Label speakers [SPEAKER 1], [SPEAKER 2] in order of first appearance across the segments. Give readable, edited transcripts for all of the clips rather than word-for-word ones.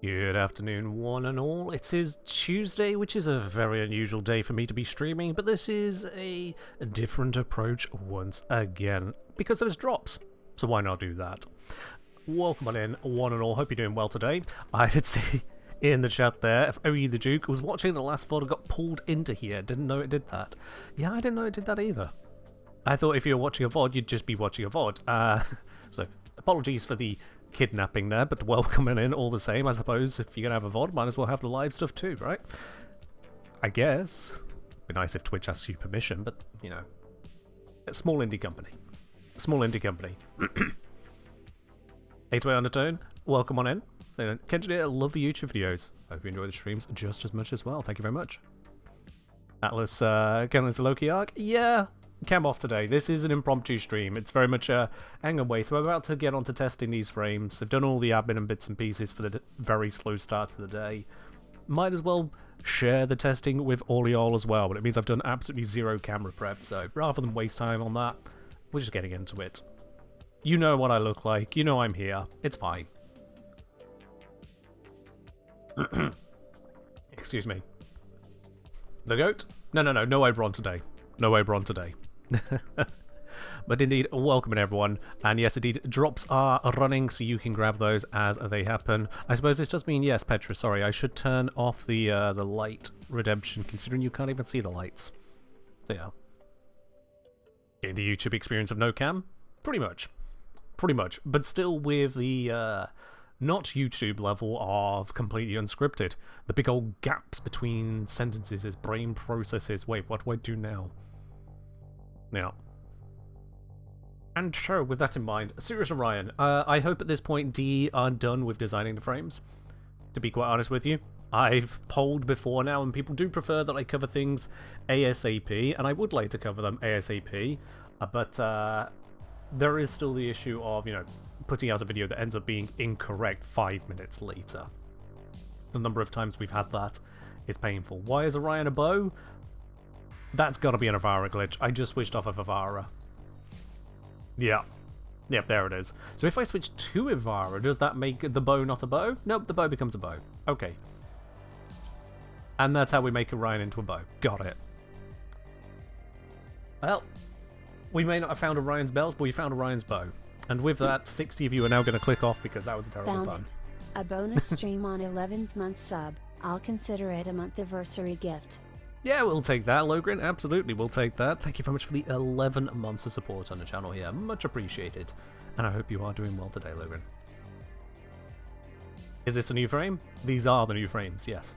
[SPEAKER 1] Good afternoon, one and all. It is Tuesday, which is a very unusual day for me to be streaming, but this is a different approach once again, because there's drops, so why not do that? Welcome on in, one and all. Hope you're doing well today. I did see in the chat there, if only the Duke was watching the last VOD and got pulled into here. Didn't know it did that. Yeah, I didn't know it did that either. I thought if you were watching a VOD, you'd just be watching a VOD. So, apologies for the kidnapping there, but welcoming in all the same. I suppose if you're gonna have a VOD, might as well have the live stuff too, right? I guess. Be nice if Twitch asks you permission, but you know, a small indie company. Small indie company. 8-way undertone. Welcome on in. Kenji, I love the YouTube videos. Hope you enjoy the streams just as much as well. Thank you very much. Atlas, Kenlis Loki arc. Yeah. Cam off today. This is an impromptu stream. It's very much a hang on, wait. So I'm about to get on to testing these frames. I've done all the admin and bits and pieces for the very slow start to the day. Might as well share the testing with all y'all as well, but it means I've done absolutely zero camera prep, so rather than waste time on that, we're just getting into it. You know what I look like. You know I'm here. It's fine. Excuse me. The goat? No Oberon today. No Oberon today. But indeed, welcome in everyone, and yes indeed, drops are running, so you can grab those as they happen. I suppose this does mean, yes, Petra, sorry, I should turn off the light redemption, considering you can't even see the lights. So yeah. In the YouTube experience of no cam? Pretty much, but still with the not YouTube level of completely unscripted. The big old gaps between sentences, his brain processes. Wait, what do I do now? Now, and so with that in mind, Sirius and Orion, I hope at this point D are done with designing the frames. To be quite honest with you, I've polled before now, and people do prefer that I cover things ASAP, and I would like to cover them ASAP, but there is still the issue of, you know, putting out a video that ends up being incorrect 5 minutes later. The number of times we've had that is painful. Why is Orion a bow? That's got to be an Avara glitch. I just switched off of Avara. Yeah. Yep, there it is. So if I switch to Avara, does that make the bow not a bow? Nope, the bow becomes a bow. Okay. And that's how we make Orion into a bow. Got it. Well, we may not have found Orion's bells, but we found Orion's bow. And with that, 60 of you are now going to click off because that was a terrible pun.
[SPEAKER 2] A bonus stream on 11th month sub. I'll consider it a month-iversary gift.
[SPEAKER 1] Yeah, we'll take that, Logrin. Absolutely, we'll take that. Thank you very much for the 11 months of support on the channel here. Much appreciated. And I hope you are doing well today, Logrin. Is this a new frame? These are the new frames, yes.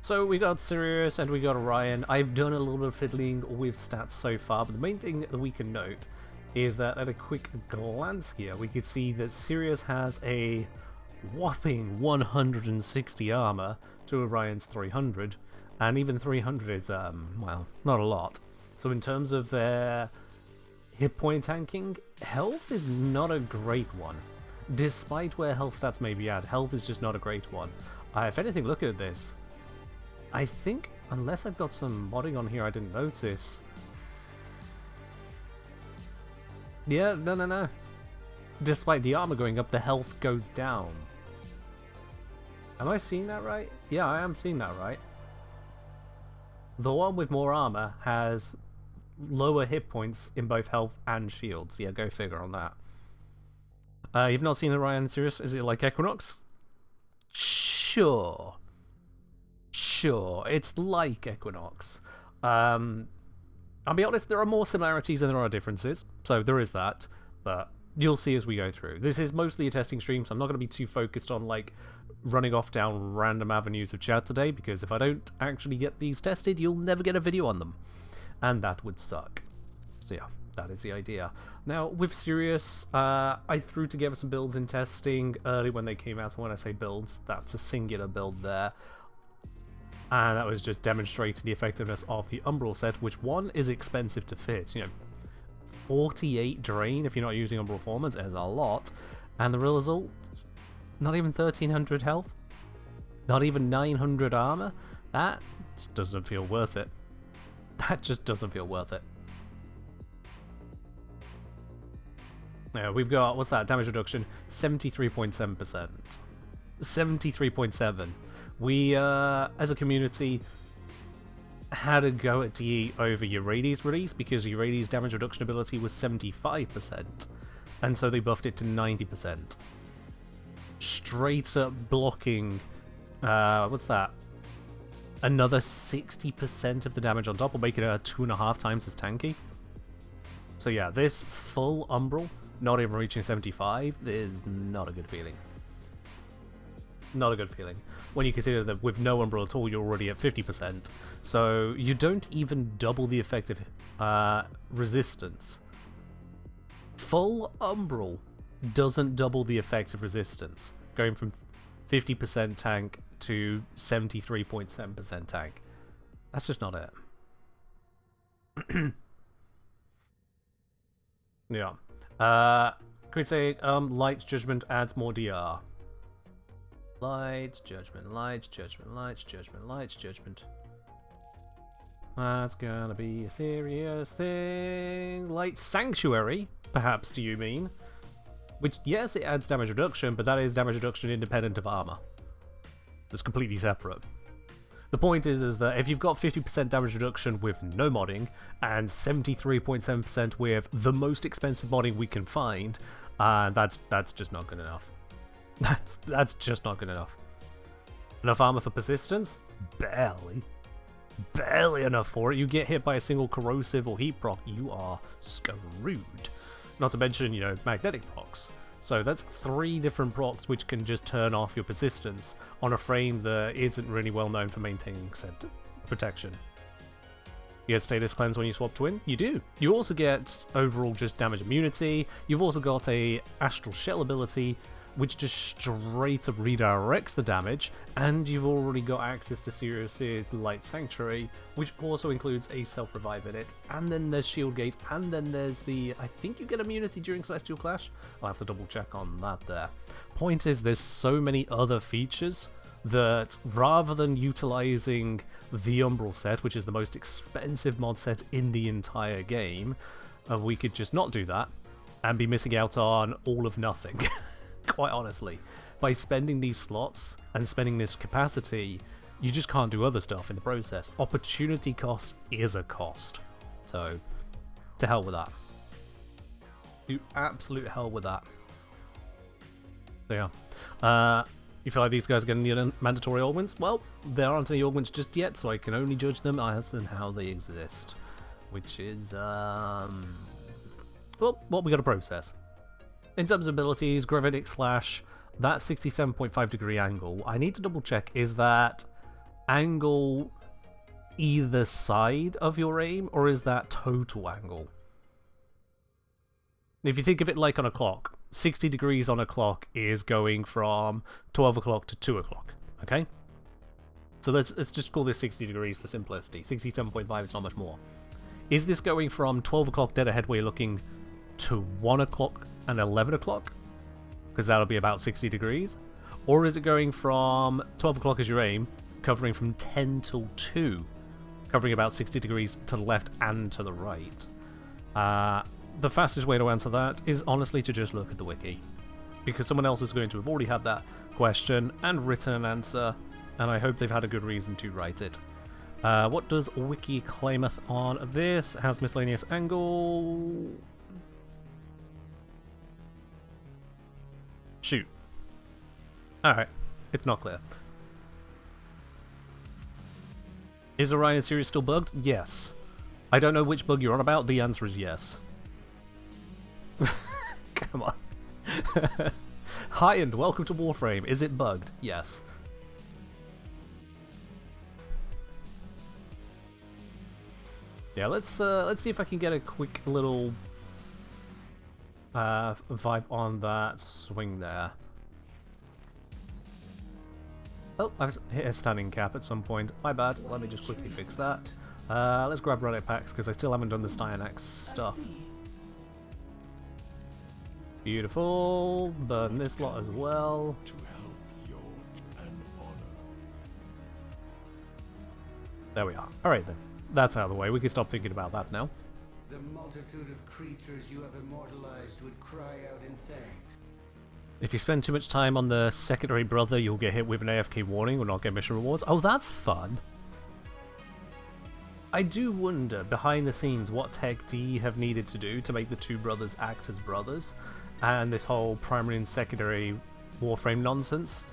[SPEAKER 1] So we got Sirius and we got Orion. I've done a little bit of fiddling with stats so far, but the main thing that we can note is that at a quick glance here, we can see that Sirius has a whopping 160 armor to Orion's 300. And even 300 is, well, not a lot. So in terms of their hit point tanking, health is not a great one. Despite where health stats may be at, health is just not a great one. If anything, look at this. I think, unless I've got some modding on here I didn't notice. Yeah, no. Despite the armor going up, the health goes down. Am I seeing that right? Yeah, I am seeing that right. The one with more armor has lower hit points in both health and shields. Yeah, go figure on that. You've not seen Orion and Sirius? Is it like Equinox? Sure. It's like Equinox. I'll be honest, there are more similarities than there are differences, so there is that, but you'll see as we go through. This is mostly a testing stream, so I'm not going to be too focused on, like, running off down random avenues of chat today, because if I don't actually get these tested, you'll never get a video on them. And that would suck. So yeah, that is the idea. Now, with Sirius, I threw together some builds in testing early when they came out, and when I say builds, that's a singular build there. And that was just demonstrating the effectiveness of the Umbral set, which, one, is expensive to fit. You know, 48 drain if you're not using Umbral Formers is a lot. And the real result, not even 1300 health, not even 900 armor. That just doesn't feel worth it. That just doesn't feel worth it. Yeah, we've got, what's that, damage reduction? 73.7%. 73.7. We, as a community, had a go at DE over Eurydice release because Eurydice damage reduction ability was 75%, and so they buffed it to 90%. Straight up blocking, what's that? Another 60% of the damage on top will make it 2.5 times as tanky. So yeah, this full Umbral, not even reaching 75, is not a good feeling. Not a good feeling. When you consider that with no Umbral at all, you're already at 50%. So you don't even double the effective resistance. Full Umbral doesn't double the effective resistance, going from 50% tank to 73.7% tank. That's just not it. Yeah. Could say Light Judgment adds more DR. Light Judgment, Light Judgment, Light Judgment, Light Judgment. That's gonna be a serious thing. Light Sanctuary, perhaps, do you mean? Which, yes, it adds damage reduction, but that is damage reduction independent of armor. That's completely separate. The point is that if you've got 50% damage reduction with no modding, and 73.7% with the most expensive modding we can find, that's just not good enough. That's just not good enough. Enough armor for persistence? Barely. Barely enough for it. You get hit by a single corrosive or heat proc, you are screwed. Not to mention, you know, magnetic procs. So that's 3 different procs which can just turn off your persistence on a frame that isn't really well known for maintaining said protection. You get status cleanse when you swap twin? You do. You also get overall just damage immunity. You've also got a astral shell ability which just straight up redirects the damage, and you've already got access to Sirius's Light Sanctuary, which also includes a self-revive in it, and then there's Shield Gate, and then there's the, I think you get immunity during Celestial Clash? I'll have to double check on that there. Point is, there's so many other features that rather than utilizing the Umbral set, which is the most expensive mod set in the entire game, we could just not do that, and be missing out on all of nothing. Quite honestly, by spending these slots and spending this capacity, you just can't do other stuff in the process. Opportunity cost is a cost. So, to hell with that. To absolute hell with that. So yeah. You feel like these guys are going to need mandatory augments? Well, there aren't any augments just yet, so I can only judge them as and how they exist. Which is, well, what we got to process. In terms of abilities, Gravitic Slash, that 67.5 degree angle, I need to double check, is that angle either side of your aim, or is that total angle? If you think of it like on a clock, 60 degrees on a clock is going from 12 o'clock to 2 o'clock, okay? So let's just call this 60 degrees for simplicity. 67.5 is not much more. Is this going from 12 o'clock dead ahead where you're looking to 1 o'clock and 11 o'clock, because that'll be about 60 degrees, or is it going from 12 o'clock as your aim, covering from 10 till 2, covering about 60 degrees to the left and to the right? The fastest way to answer that is honestly to just look at the wiki, because someone else is going to have already had that question and written an answer, and I hope they've had a good reason to write it. What does wiki claimeth on this? Has miscellaneous angle... Shoot. Alright, it's not clear. Is Orion Sirius still bugged? Yes. I don't know which bug you're on about, the answer is yes. Come on. Hi and welcome to Warframe. Is it bugged? Yes. Yeah, let's see if I can get a quick little vibe on that swing there. Oh, I've hit a standing cap at some point. My bad. Let me just quickly fix that. Let's grab relic packs because I still haven't done the Styanax stuff. Beautiful. Burn this lot as well. There we are. Alright then. That's out of the way. We can stop thinking about that now.
[SPEAKER 3] The multitude of creatures you have immortalized would cry out in thanks.
[SPEAKER 1] If you spend too much time on the secondary brother, you'll get hit with an AFK warning or not get mission rewards. Oh, that's fun. I do wonder, behind the scenes, what tech do you have needed to do to make the two brothers act as brothers, and this whole primary and secondary Warframe nonsense.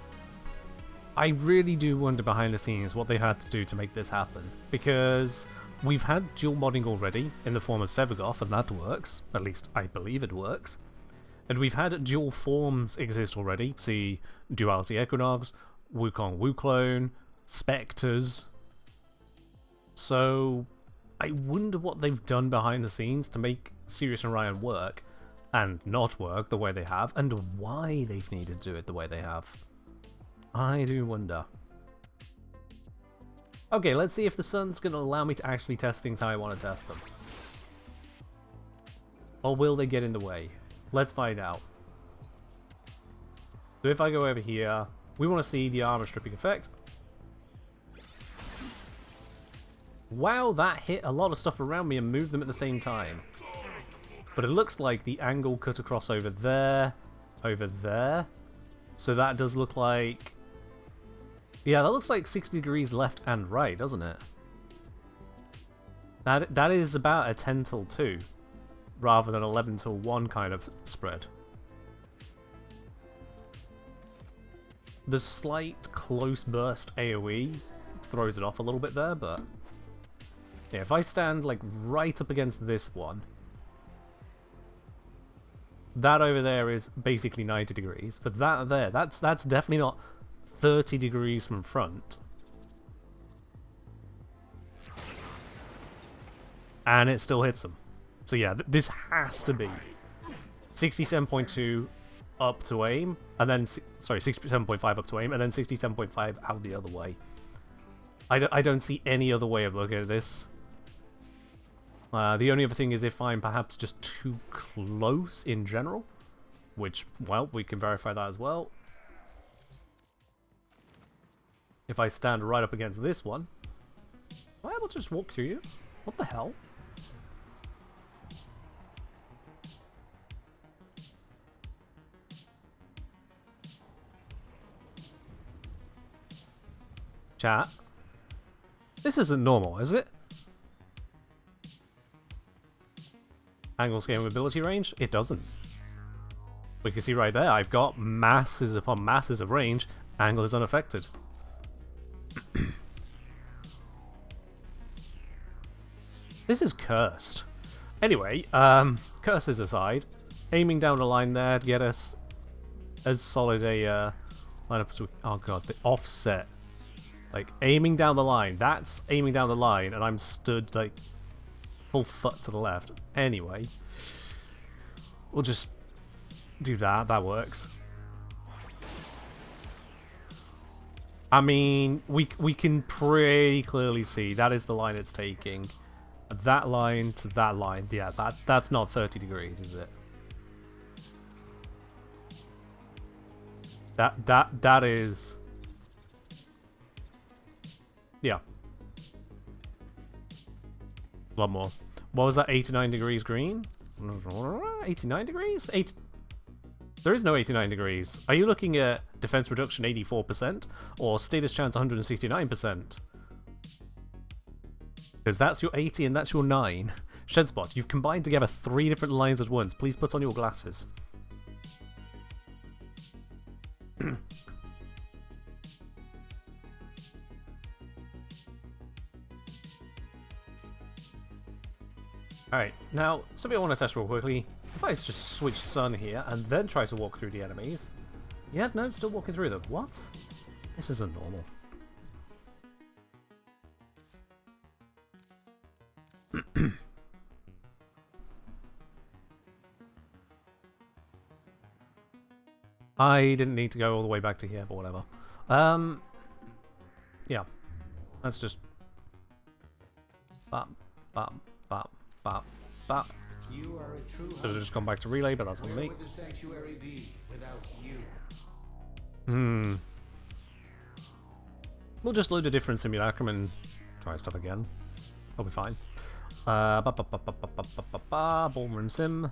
[SPEAKER 1] I really do wonder behind the scenes what they had to do to make this happen, because we've had dual modding already in the form of Sevagoth, and that works. At least I believe it works. And we've had dual forms exist already. See Duality Equinox, Wukong Wuclone, Spectres. So I wonder what they've done behind the scenes to make Sirius and Orion work and not work the way they have, and why they've needed to do it the way they have. I do wonder. Okay, let's see if the sun's going to allow me to actually test things how I want to test them. Or will they get in the way? Let's find out. So if I go over here, we want to see the armor stripping effect. Wow, that hit a lot of stuff around me and moved them at the same time. But it looks like the angle cut across over there. So that does look like... Yeah, that looks like 60 degrees left and right, doesn't it? That is about a 10 till 2, rather than 11 till 1 kind of spread. The slight close burst AoE throws it off a little bit there, but... Yeah, if I stand like right up against this one, that over there is basically 90 degrees, but that there, that's definitely not 30 degrees from front. And it still hits them. So yeah, this has to be 67.2 up to aim, and then, sorry, 67.5 up to aim, and then 67.5 out the other way. I don't see any other way of looking at this. The only other thing is if I'm perhaps just too close in general, which, well, we can verify that as well. If I stand right up against this one, am I able to just walk through you? What the hell? Chat. This isn't normal, is it? Angle scaling ability range? It doesn't. We can see right there, I've got masses upon masses of range. Angle is unaffected. This is cursed. Anyway, curses aside, aiming down the line there to get us as solid a lineup as we... Oh god, the offset. Like, aiming down the line. That's aiming down the line, and I'm stood, like, full foot to the left. Anyway, we'll just do that. That works. I mean, we can pretty clearly see that is the line it's taking. That line to that line. Yeah, that's not 30 degrees, is it? That is... Yeah. A lot more. What was that? 89 degrees green? 89 degrees? There is no 89 degrees. Are you looking at defense reduction 84% or status chance 169%? Because that's your 80 and that's your 9. Shedspot, you've combined together 3 different lines at once. Please put on your glasses. Alright, now, something I want to test real quickly. If I just switch sun here and then try to walk through the enemies. Yeah, no, still walking through them. What? This isn't normal. I didn't need to go all the way back to here, but whatever. Yeah. Let's just... Bop, bop, bop, bop, bop.
[SPEAKER 3] You are a true
[SPEAKER 1] Should have just gone back to relay, but that's on me.
[SPEAKER 3] Where would the sanctuary be without you?
[SPEAKER 1] We'll just load a different simulacrum and try stuff again. I'll be fine. Ballroom sim.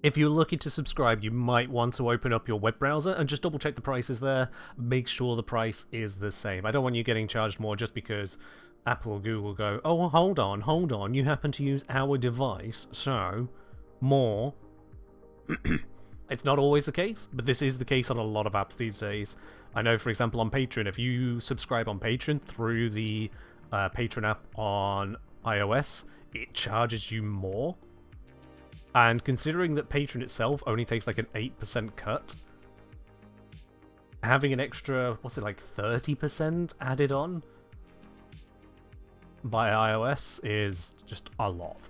[SPEAKER 1] If you're looking to subscribe, you might want to open up your web browser and just double check the prices there. Make sure the price is the same. I don't want you getting charged more just because Apple or Google go, oh, well, hold on, you happen to use our device, so more. It's not always the case, but this is the case on a lot of apps these days. I know, for example, on Patreon, if you subscribe on Patreon through the Patreon app on iOS, it charges you more. And considering that Patreon itself only takes like an 8% cut, having an extra, what's it, like 30% added on by iOS is just a lot.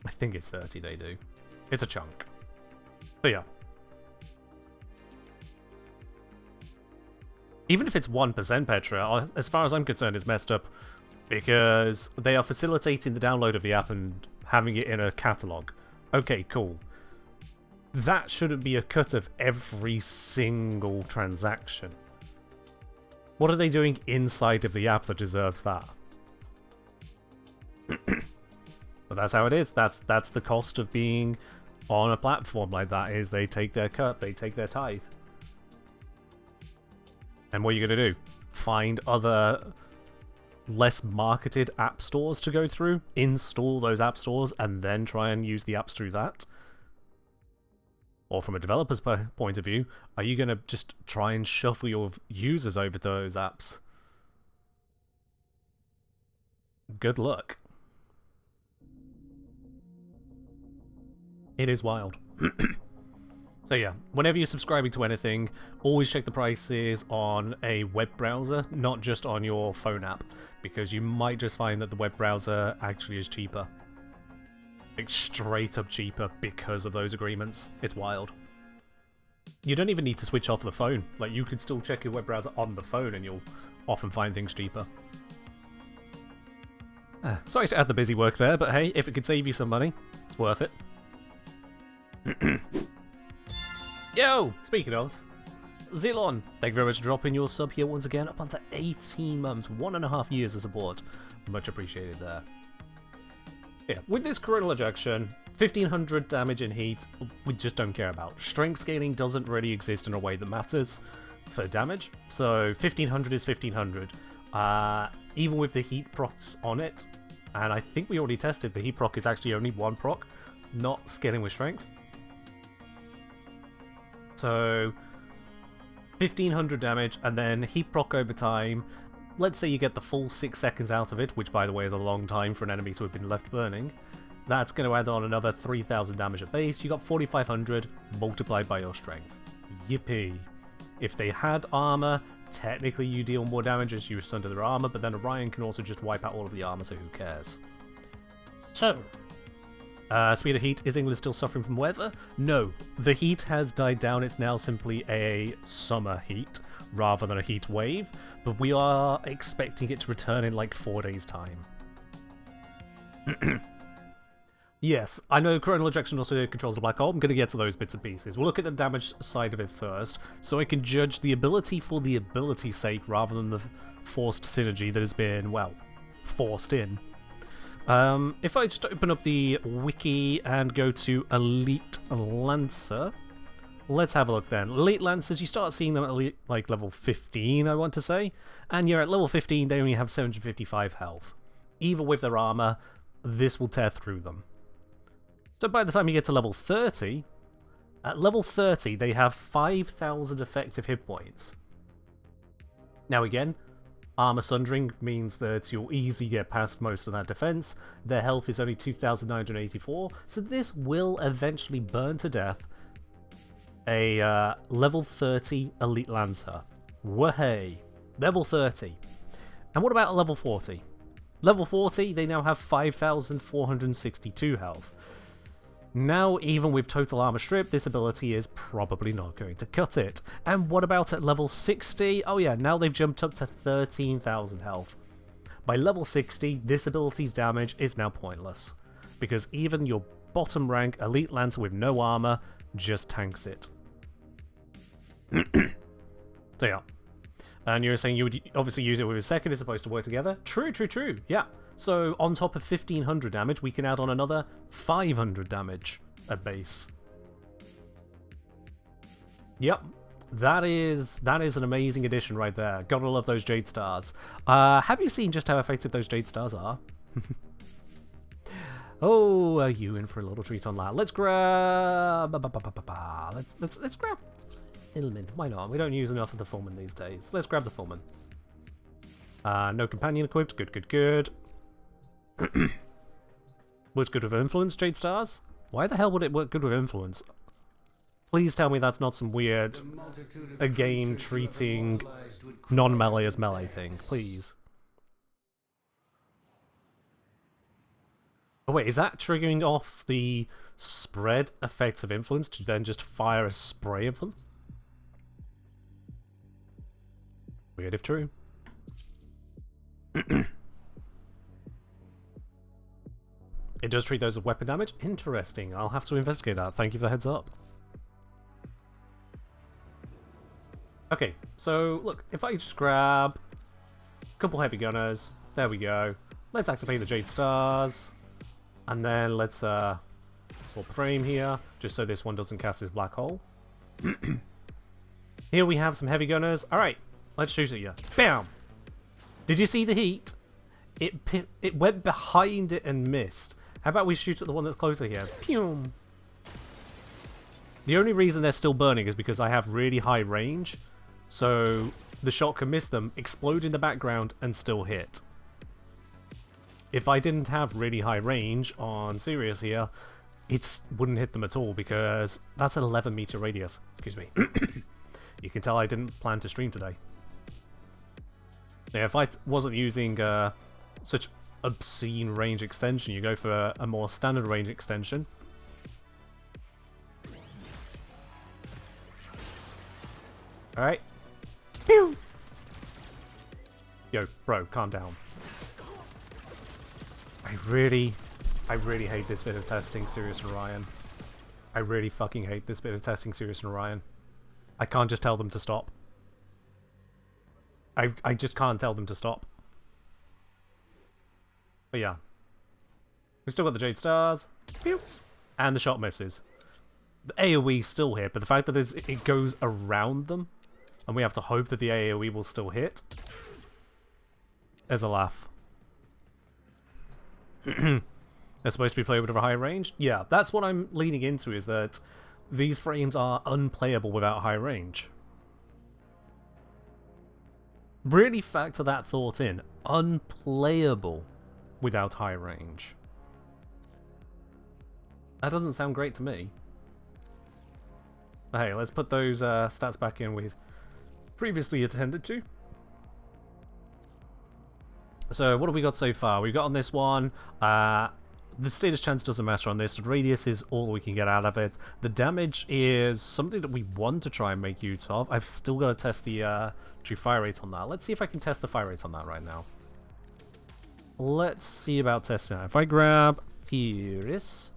[SPEAKER 1] I think it's 30 they do. It's a chunk. So yeah. Even if it's 1%, Petra, as far as I'm concerned, it's messed up. Because they are facilitating the download of the app and having it in a catalogue. Okay, cool. That shouldn't be a cut of every single transaction. What are they doing inside of the app that deserves that? But that's how it is. That's the cost of being on a platform like that, is they take their cut, they take their tithe. And what are you going to do? Find other less marketed app stores to go through, install those app stores, and then try and use the apps through that? Or from a developer's point of view, are you going to just try and shuffle your users over to those apps? Good luck. It is wild. So yeah, whenever you're subscribing to anything, always check the prices on a web browser, not just on your phone app, because you might just find that the web browser actually is cheaper. Like, straight up cheaper because of those agreements. It's wild. You don't even need to switch off the phone. Like, you could still check your web browser on the phone and you'll often find things cheaper. Sorry to add the busy work there, but hey, if it could save you some money, it's worth it. Yo! Speaking of, Zilon, thank you very much for dropping your sub here once again, up onto 18 months, 1.5 years of support. Much appreciated there. Yeah, with this coronal ejection, 1500 damage in heat, we just don't care about. Strength scaling doesn't really exist in a way that matters for damage, so 1500 is 1500. Even with the heat procs on it, and I think we already tested, the heat proc is actually only one proc, not scaling with strength. So 1500 damage, and then heat proc over time. Let's say you get the full 6 seconds out of it, which by the way is a long time for an enemy to have been left burning. That's going to add on another 3000 damage at base. You got 4500 multiplied by your strength. Yippee. If they had armor, technically you deal more damage as you sunder their armor, but then Orion can also just wipe out all of the armor, so who cares? So, speed of heat, is England still suffering from weather? No, the heat has died down. It's now simply a summer heat rather than a heat wave, but we are expecting it to return in like 4 days' time. Yes, I know coronal ejection also controls the black hole. I'm going to get to those bits and pieces. We'll look at the damage side of it first, so I can judge the ability for the ability's sake rather than the forced synergy that has been, well, forced in. If I just open up the wiki and go to Elite Lancer, let's have a look then. Elite Lancers, you start seeing them at like level 15, I want to say, and you're at level 15, they only have 755 health. Even with their armor, this will tear through them. So by the time you get to level 30, at level 30 they have 5,000 effective hit points. Now again, armor sundering means that you'll easily get past most of that defense. Their health is only 2,984, so this will eventually burn to death a level 30 Elite Lancer. Wahey! Level 30. And what about level 40? Level 40, they now have 5,462 health. Now, even with total armor strip, this ability is probably not going to cut it. And what about at level 60? Oh yeah, now they've jumped up to 13,000 health. By level 60, this ability's damage is now pointless, because even your bottom rank Elite Lancer with no armor just tanks it. So yeah. And you're saying you would obviously use it with a second, it's supposed to work together. True, true, true. Yeah. So on top of 1500 damage, we can add on another 500 damage at base. Yep. That is an amazing addition right there. Gotta love those Jade Stars. Have you seen just how effective those Jade Stars are? Oh, are you in for a little treat on that? Let's grab... Let's grab... Element. Why not? We don't use enough of the Foreman these days. Let's grab the Foreman. No companion equipped. Good, good, good. What's good with influence, Jade Stars? Why the hell would it work good with influence? Please tell me that's not some weird, again, treating non-melee as melee thing. Please. Oh wait, is that triggering off the spread effects of influence to then just fire a spray of them? Weird if true. It does treat those as weapon damage? Interesting. I'll have to investigate that. Thank you for the heads up. Okay, so look, if I just grab a couple heavy gunners, there we go. Let's activate the Jade Stars. And then let's swap frame here, just so this one doesn't cast his black hole. Here we have some heavy gunners. Alright, let's shoot at you. Bam! Did you see the heat? It went behind it and missed. How about we shoot at the one that's closer here? Pew! The only reason they're still burning is because I have really high range. So the shot can miss them, explode in the background, and still hit. If I didn't have really high range on Sirius here, it wouldn't hit them at all because that's an 11 meter radius. Excuse me. You can tell I didn't plan to stream today. Yeah, if I wasn't using such obscene range extension, you go for a more standard range extension. Alright. Pew! Yo, bro, calm down. I really hate this bit of testing Sirius and Orion. I really fucking hate this bit of testing Sirius and Orion. I can't just tell them to stop. I just can't tell them to stop. But yeah. We still got the Jade Stars. Pew! And the shot misses. The AoE still hit, but the fact that it goes around them, and we have to hope that the AoE will still hit, is a laugh. They're supposed to be played with a high range? Yeah, that's what I'm leaning into, is that these frames are unplayable without high range. Really factor that thought in. Unplayable without high range. That doesn't sound great to me. But hey, let's put those stats back in we've previously attended to. So what have we got so far? We've got on this one, the status chance doesn't matter on this. The radius is all we can get out of it. The damage is something that we want to try and make use of. I've still got to test the true fire rate on that. Let's see if I can test the fire rate on that right now. Let's see about testing that. If I grab Furious...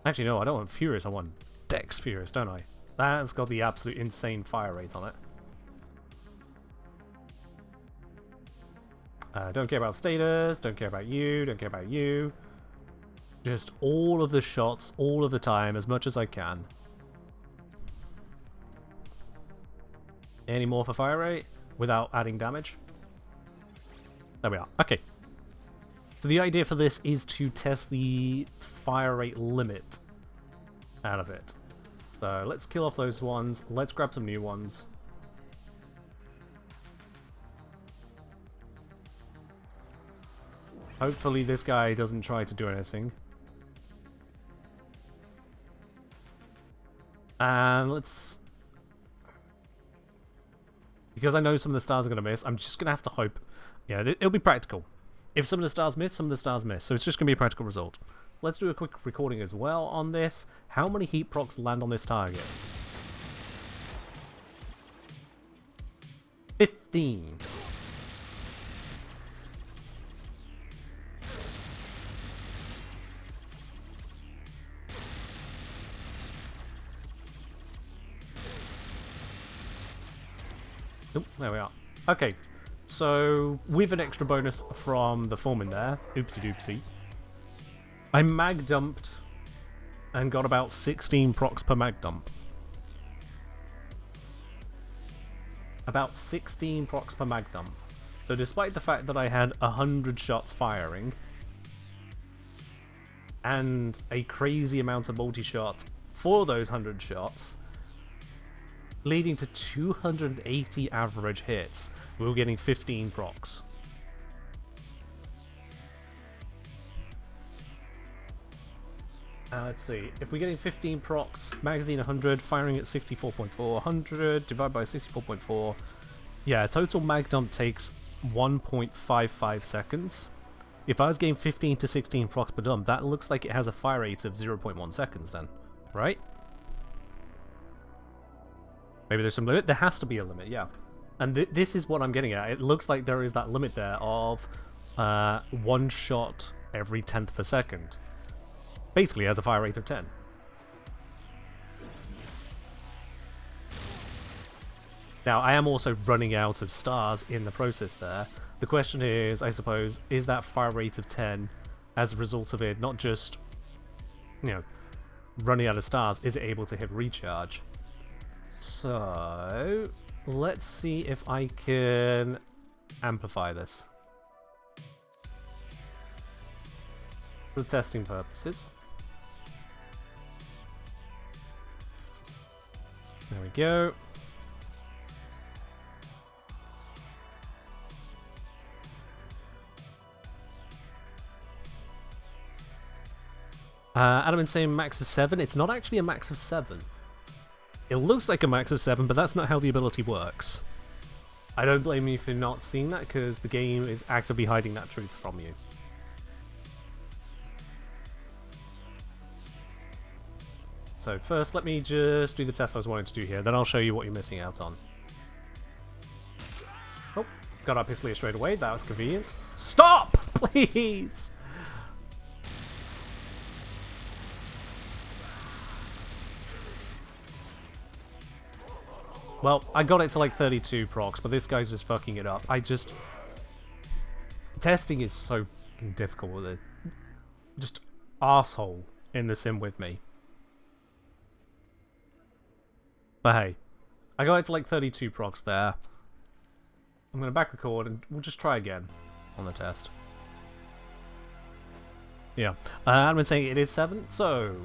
[SPEAKER 1] Actually, no, I don't want Furious. I want Dex Furious, don't I? That's got the absolute insane fire rate on it. Don't care about status, don't care about you, don't care about you. Just all of the shots, all of the time, as much as I can. Any more for fire rate without adding damage? There we are. Okay. So the idea for this is to test the fire rate limit out of it. So let's kill off those ones. Let's grab some new ones. Hopefully this guy doesn't try to do anything. And let's... Because I know some of the stars are going to miss, I'm just going to have to hope. Yeah, it'll be practical. If some of the stars miss, some of the stars miss. So it's just going to be a practical result. Let's do a quick recording as well on this. How many heat procs land on this target? 15. Nope. There we are. Okay, so with an extra bonus from the form in there, oopsie doopsie, I mag dumped and got about 16 procs per mag dump. About 16 procs per mag dump. So despite the fact that I had 100 shots firing and a crazy amount of multi-shot for those 100 shots, leading to 280 average hits, we were getting 15 procs. Let's see, if we're getting 15 procs, magazine 100, firing at 64.4, 100 divided by 64.4, yeah, total mag dump takes 1.55 seconds. If I was getting 15 to 16 procs per dump, that looks like it has a fire rate of 0.1 seconds then, right? Maybe there's some limit? There has to be a limit, yeah. And this is what I'm getting at. It looks like there is that limit there of one shot every 10th per second. Basically has a fire rate of 10. Now, I am also running out of stars in the process there. The question is, I suppose, is that fire rate of 10 as a result of it not just, you know, running out of stars, is it able to hit recharge? So, let's see if I can amplify this for testing purposes. There we go. Adam's saying max of 7. It's not actually a max of 7. It looks like a max of 7, but that's not how the ability works. I don't blame you for not seeing that, because the game is actively hiding that truth from you. So first, let me just do the test I was wanting to do here, then I'll show you what you're missing out on. Oh, got our pistolier straight away, that was convenient. Stop! Please! Well, I got it to like 32 procs, but this guy's just fucking it up. Testing is so fucking difficult with it. Just arsehole in the sim with me. But hey, I got it to like 32 procs there. I'm going to back record and we'll just try again on the test. Yeah, I've been saying it is 7, so...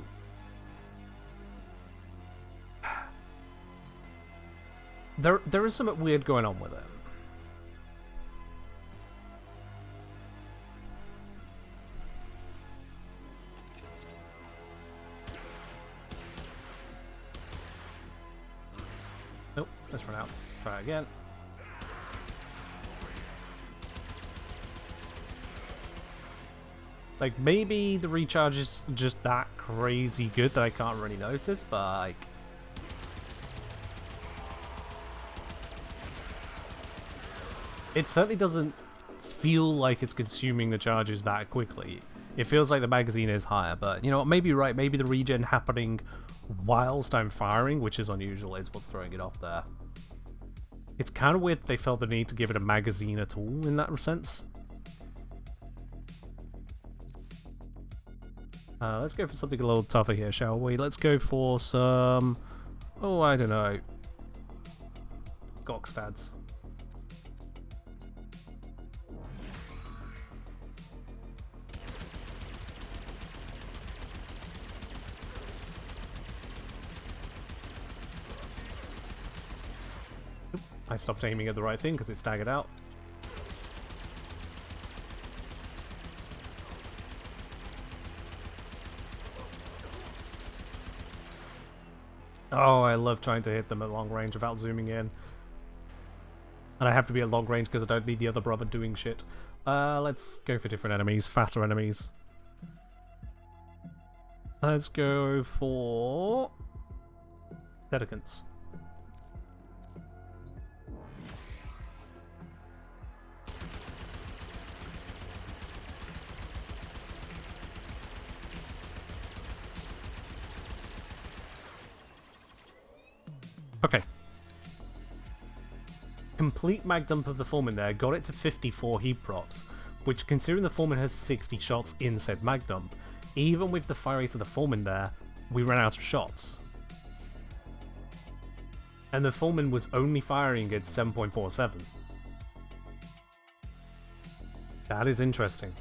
[SPEAKER 1] There is something weird going on with it. Nope, let's run out. Try again. Like, maybe the recharge is just that crazy good that I can't really notice, but like... It certainly doesn't feel like it's consuming the charges that quickly. It feels like the magazine is higher, but you know what, maybe you're right, maybe the regen happening whilst I'm firing, which is unusual, is what's throwing it off there. It's kind of weird that they felt the need to give it a magazine at all in that sense. Let's go for something a little tougher here, shall we? Let's go for some... Oh, I don't know. Gokstads. I stopped aiming at the right thing because it staggered out. Oh, I love trying to hit them at long range without zooming in. And I have to be at long range because I don't need the other brother doing shit. Let's go for different enemies, faster enemies. Let's go for... Dedicants. Okay. complete mag dump of the Foreman there got it to 54 heat procs, which, considering the Foreman has 60 shots in said mag dump, even with the fire rate of the Foreman there, we ran out of shots. And the Foreman was only firing at 7.47. That is interesting.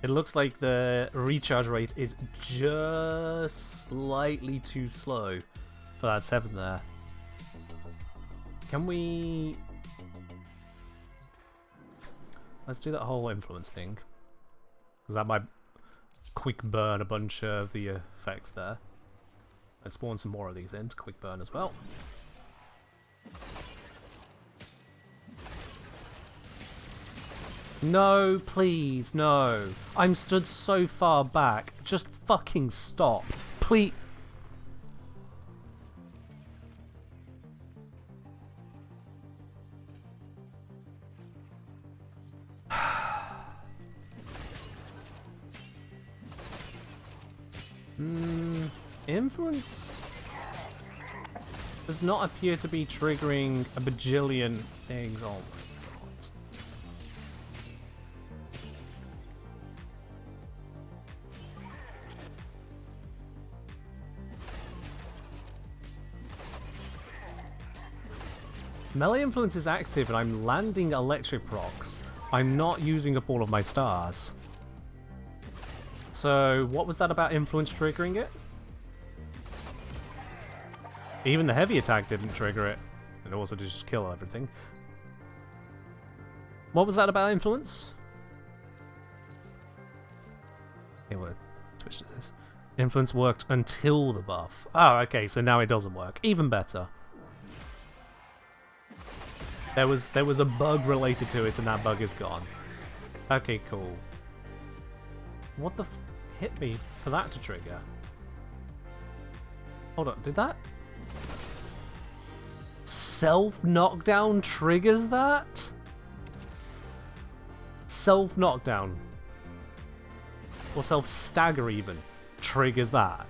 [SPEAKER 1] It looks like the recharge rate is just slightly too slow for that 7 there. Can we... Let's do that whole influence thing. Because that might quick burn a bunch of the effects there. Let's spawn some more of these in to quick burn as well. No, please, no. I'm stood so far back. Just fucking stop. Please. Influence does not appear to be triggering a bajillion things. Oh my god. Melee influence is active and I'm landing electric procs. I'm not using up all of my stars. So what was that about influence triggering it? Even the heavy attack didn't trigger it. It also did just kill everything. What was that about influence? Okay, what switch to this. Influence worked until the buff. Oh, okay, so now it doesn't work. Even better. There was a bug related to it and that bug is gone. Okay, cool. What the f hit me for that to trigger? Hold on, did that? Self-knockdown triggers that? Self-knockdown. Or self-stagger even triggers that.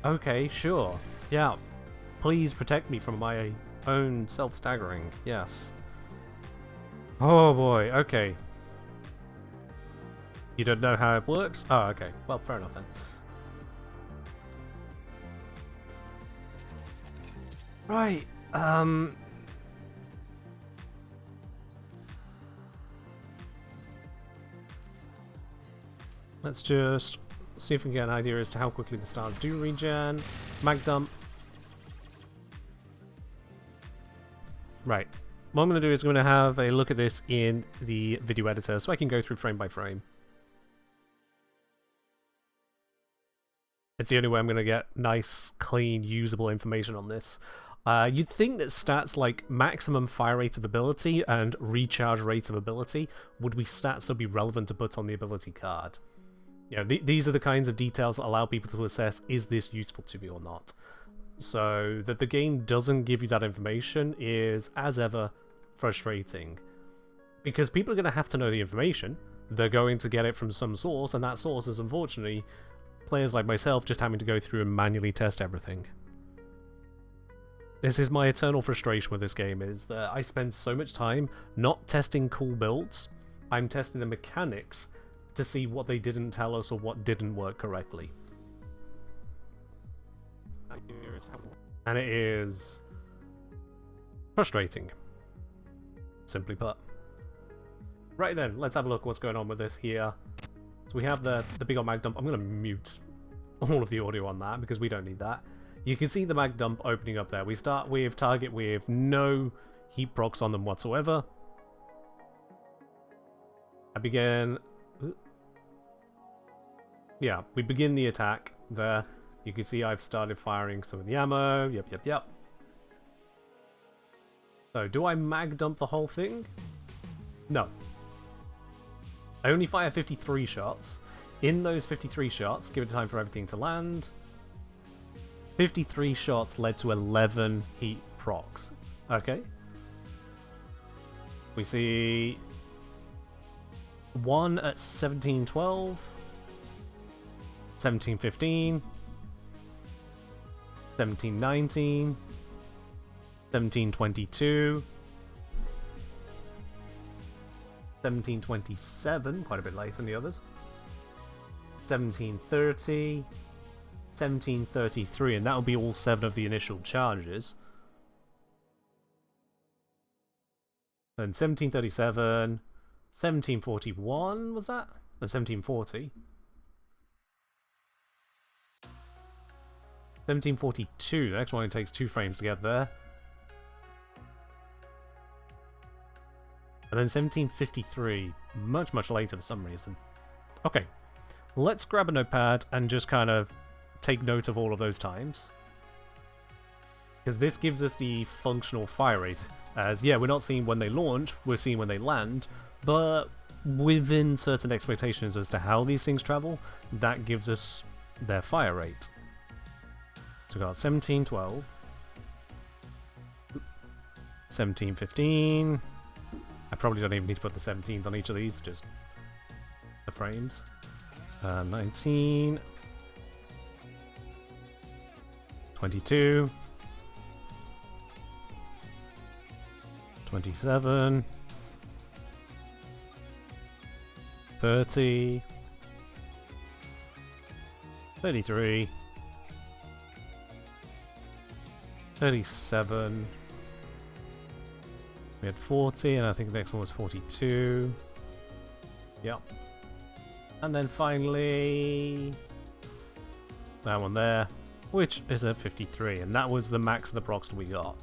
[SPEAKER 1] Okay, sure. Yeah. Please protect me from my own self-staggering. Yes. Oh boy, okay. You don't know how it works? Oh, okay. Well, fair enough then. Right, let's just see if we can get an idea as to how quickly the stars do regen. Mag dump. Right. What I'm going to do is I'm going to have a look at this in the video editor so I can go through frame by frame. It's the only way I'm going to get nice, clean, usable information on this. You'd think that stats like maximum fire rate of ability and recharge rate of ability would be stats that would be relevant to put on the ability card. You know, these are the kinds of details that allow people to assess, is this useful to me or not? So that the game doesn't give you that information is, as ever, frustrating. Because people are going to have to know the information, they're going to get it from some source, and that source is unfortunately players like myself just having to go through and manually test everything. This is my eternal frustration with this game, is that I spend so much time not testing cool builds, I'm testing the mechanics to see what they didn't tell us or what didn't work correctly. And it is frustrating, simply put. Right then, let's have a look at what's going on with this here. So we have the big old mag dump. I'm going to mute all of the audio on that because we don't need that. You can see the mag dump opening up there. We start with target with no heat procs on them whatsoever. I begin... Yeah, we begin the attack there. You can see I've started firing some of the ammo. Yep. So, do I mag dump the whole thing? No. I only fire 53 shots. In those 53 shots, give it time for everything to land. 53 shots led to 11 heat procs. Okay. We see one at 1712. 1715, 1719, 1722, 1727, quite a bit later than the others, 1730, 1733, and that will be all 7 of the initial charges. Then 1737, 1741, was that? No, 1740. 1742, the next one takes 2 frames to get there. And then 1753, much, much later for some reason. Okay, let's grab a notepad and just kind of take note of all of those times. Because this gives us the functional fire rate. As, yeah, we're not seeing when they launch, we're seeing when they land, but within certain expectations as to how these things travel, that gives us their fire rate. So we got 1712, 1715. I probably don't even need to put the 17s on each of these, just the frames. 19, 22, 27, 30, 33, 37, we had 40, and I think the next one was 42. Yep. And then finally, that one there, which is at 53, and that was the max of the procs that we got.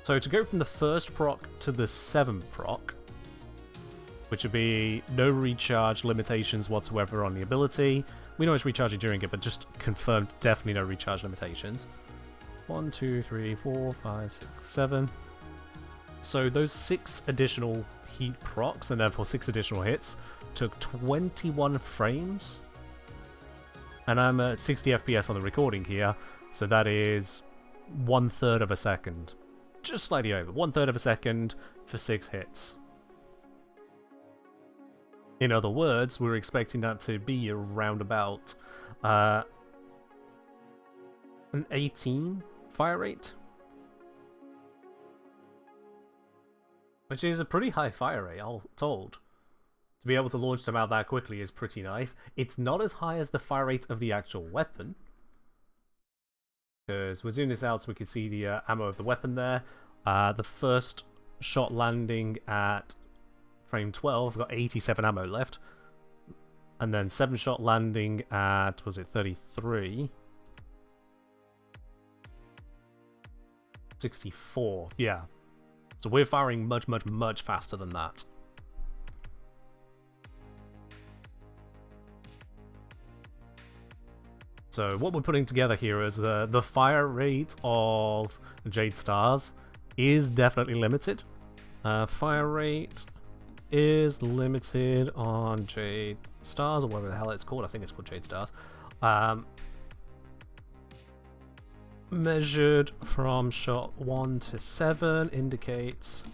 [SPEAKER 1] So to go from the first proc to the 7th proc, which would be no recharge limitations whatsoever on the ability. We know it's recharging during it, but just confirmed definitely no recharge limitations. 1, 2, 3, 4, 5, 6, 7. So those 6 additional heat procs, and therefore 6 additional hits, took 21 frames. And I'm at 60 FPS on the recording here, so that is 1/3 of a second. Just slightly over. 1/3 of a second for 6 hits. In other words, we're expecting that to be around about an 18 fire rate. Which is a pretty high fire rate, all told. To be able to launch them out that quickly is pretty nice. It's not as high as the fire rate of the actual weapon. Because we're zooming this out so we can see the ammo of the weapon there. The first shot landing at frame 12, got 87 ammo left. And then 7 shot landing at, was it 33? 64, yeah. So we're firing much, much, much faster than that. So what we're putting together here is the fire rate of Jade Stars is definitely limited. Fire rate is limited on Jade Stars, or whatever the hell it's called. I think it's called Jade Stars. Measured from shot 1 to 7 indicates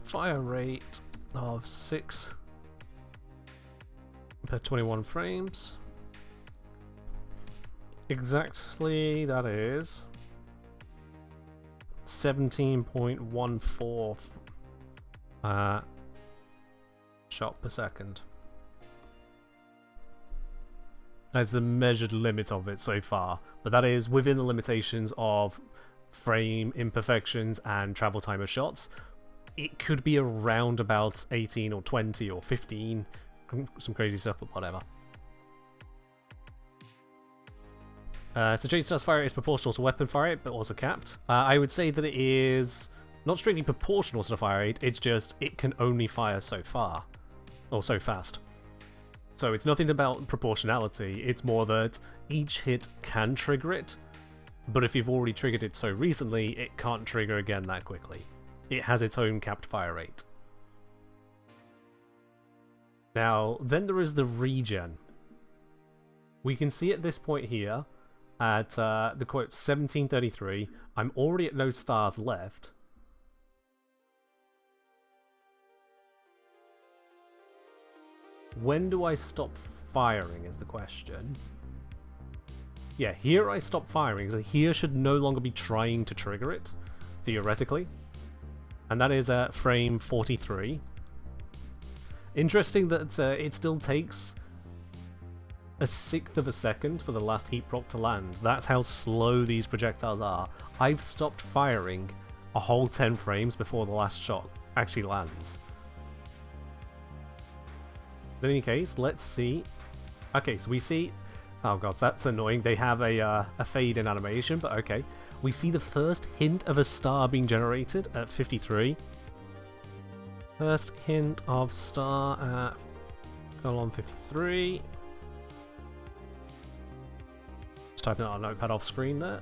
[SPEAKER 1] fire rate of 6 per 21 frames. Exactly, that is 17.14 shot per second. That's the measured limit of it so far, but that is within the limitations of frame imperfections and travel time of shots. It could be around about 18 or 20 or 15, some crazy stuff, but whatever. So Jade Star's fire rate is proportional to weapon fire rate, but also capped. I would say that it is not strictly proportional to the fire rate, it's just it can only fire so far, or so fast. So it's nothing about proportionality, it's more that each hit can trigger it, but if you've already triggered it so recently, it can't trigger again that quickly. It has its own capped fire rate. Now, then there is the regen. We can see at this point here, at the quote 1733, I'm already at no stars left. When do I stop firing is the question. Yeah, here I stop firing, so here should no longer be trying to trigger it, theoretically. And that is at frame 43. Interesting that it still takes a sixth of a second for the last heat proc to land. That's how slow these projectiles are. I've stopped firing a whole 10 frames before the last shot actually lands. In any case, let's see. Okay, so we see... Oh god, that's annoying. They have a fade-in animation, but okay. We see the first hint of a star being generated at 53. First hint of star at colon 53. Just typing out a notepad off screen there.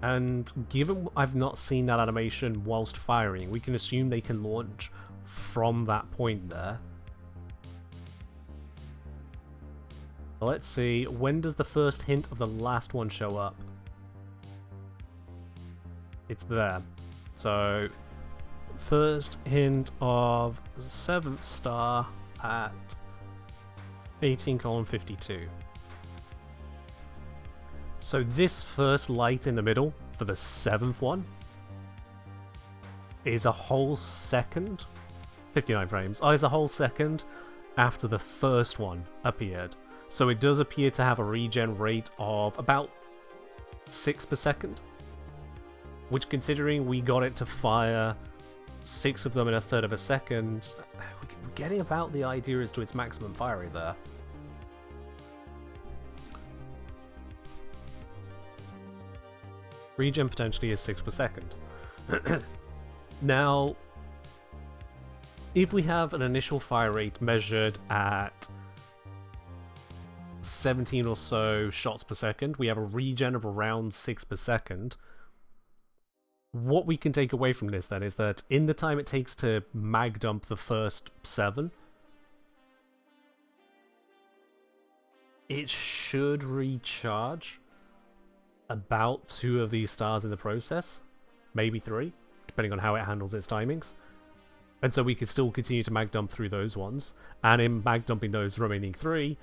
[SPEAKER 1] And given I've not seen that animation whilst firing, we can assume they can launch from that point there. Let's see, when does the first hint of the last one show up? It's there. So, first hint of 7th star at 18:52. So this first light in the middle for the 7th one is a whole second, 59 frames, is a whole second after the first one appeared. So it does appear to have a regen rate of about 6 per second, which, considering we got it to fire 6 of them in a third of a second, we're getting about the idea as to its maximum fire rate there. Regen potentially is 6 per second. Now, if we have an initial fire rate measured at 17 or so shots per second, we have a regen of around 6 per second. What we can take away from this then is that in the time it takes to mag dump the first 7, it should recharge about 2 of these stars in the process, maybe 3, depending on how it handles its timings. And so we could still continue to mag dump through those ones, and in mag dumping those remaining 3,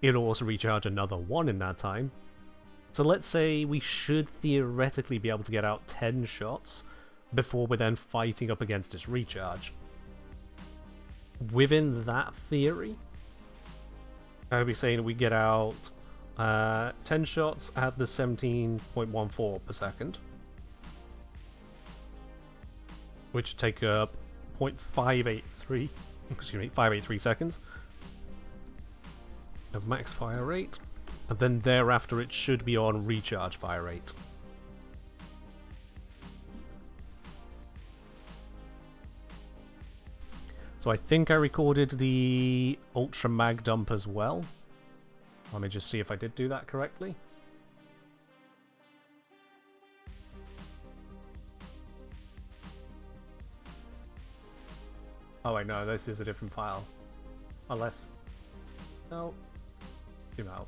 [SPEAKER 1] it'll also recharge another 1 in that time. So let's say we should theoretically be able to get out 10 shots before we're then fighting up against its recharge. Within that theory, I would be saying we get out 10 shots at the 17.14 per second, which take up 0.583, excuse me, 583 seconds of max fire rate, and then thereafter it should be on recharge fire rate. So I think I recorded the ultra mag dump as well. Let me just see if I did do that correctly. Oh wait, no, this is a different file. Unless... no. Zoom out.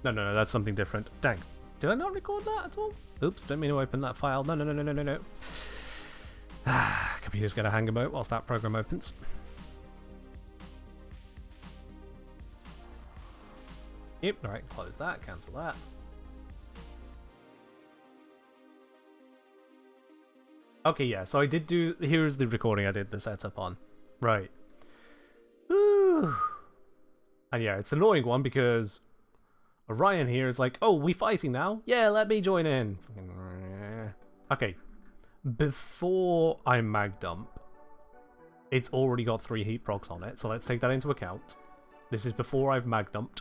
[SPEAKER 1] No, that's something different. Dang. Did I not record that at all? Oops, didn't mean to open that file. No. Computer's gonna hang about whilst that program opens. Yep, alright, close that, cancel that. Okay, yeah, so I did do... here's the recording I did the setup on. Right. Woo. And yeah, it's an annoying one because Orion here is like, oh, we fighting now? Yeah, let me join in. Okay. Before I mag dump, it's already got 3 heat procs on it, so let's take that into account. This is before I've mag dumped.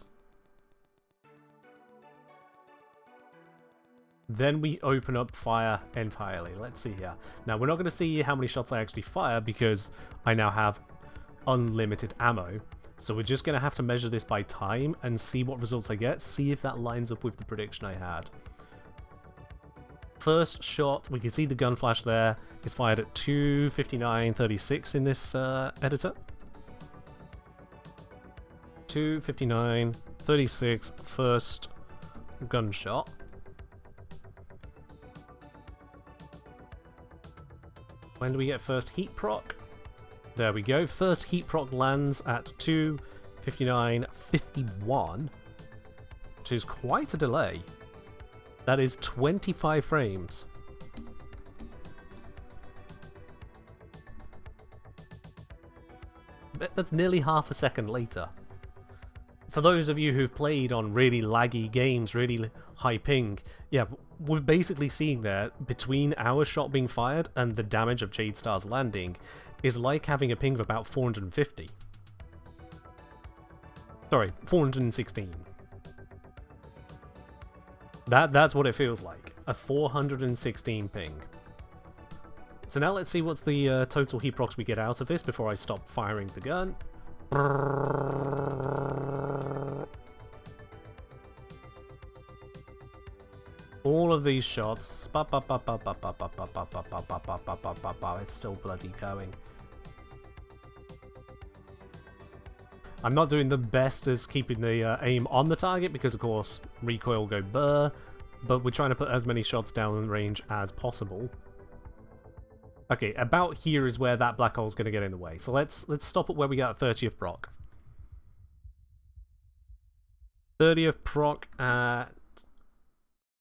[SPEAKER 1] Then we open up fire entirely. Let's see here. Now, we're not going to see how many shots I actually fire because I now have unlimited ammo. So we're just going to have to measure this by time and see what results I get. See if that lines up with the prediction I had. First shot, we can see the gun flash there. It's fired at 2:59:36 in this editor. 2:59:36, first gunshot. When do we get first heat proc? There we go. First heat proc lands at 2:59:51, which is quite a delay. That is 25 frames. That's nearly half a second later. For those of you who've played on really laggy games, really high ping, yeah, we're basically seeing there, between our shot being fired and the damage of Jadestar's landing, is like having a ping of about 450. Sorry, 416. That's what it feels like. A 416 ping. So now let's see what's the total heat procs we get out of this before I stop firing the gun. All of these shots. It's still bloody going. I'm not doing the best as keeping the aim on the target because, of course, recoil will go burr, but we're trying to put as many shots down range as possible. Okay, about here is where that black hole's going to get in the way. So let's stop at where we got 30th proc. 30th proc at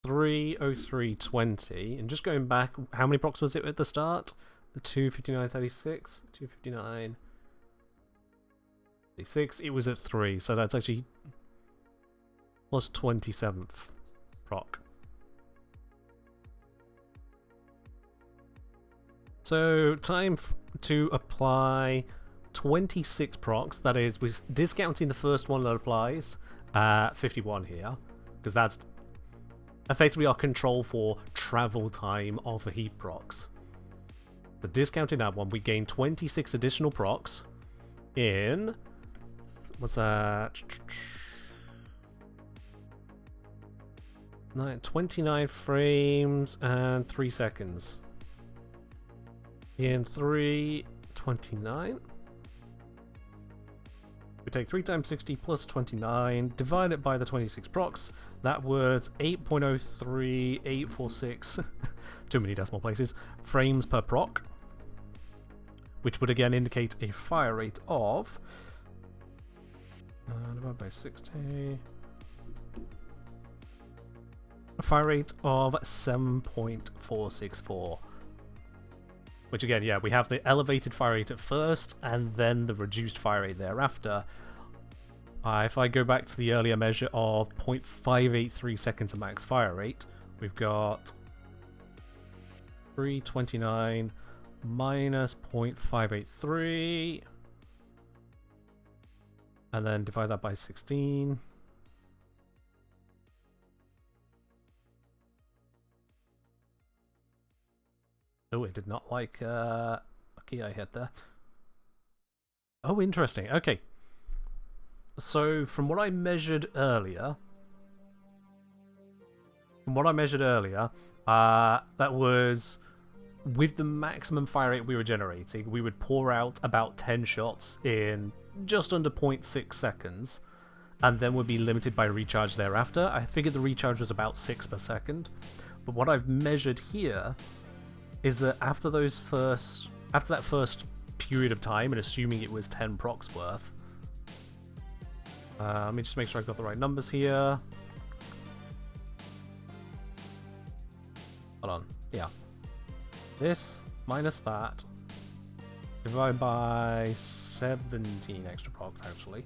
[SPEAKER 1] 3:03:20. And just going back, how many procs was it at the start? 2:59:36, 2:59:36. It was at 3, so that's actually plus 27th proc. So, time to apply 26 procs, that is, we're discounting the first one that applies, 51 here, because that's effectively our control for travel time of the heat procs. So discounting that one, we gain 26 additional procs in... what's that? 29 frames and 3 seconds. In 3:29, we take 3 times 60 plus 29, divide it by the 26 procs. That was 8.03846, too many decimal places, frames per proc, which would again indicate a fire rate of divided by 60, a fire rate of 7.464. Which again, yeah, we have the elevated fire rate at first, and then the reduced fire rate thereafter. If I go back to the earlier measure of 0.583 seconds of max fire rate, we've got 329 minus 0.583, and then divide that by 16. Oh, it did not like a key I hit there. Oh, interesting. Okay. So, from what I measured earlier... that was... with the maximum fire rate we were generating, we would pour out about 10 shots in just under 0.6 seconds, and then would be limited by recharge thereafter. I figured the recharge was about 6 per second. But what I've measured here is that after that first period of time, and assuming it was 10 procs worth, let me just make sure I've got the right numbers here. Hold on, yeah. This minus that, divided by 17 extra procs actually.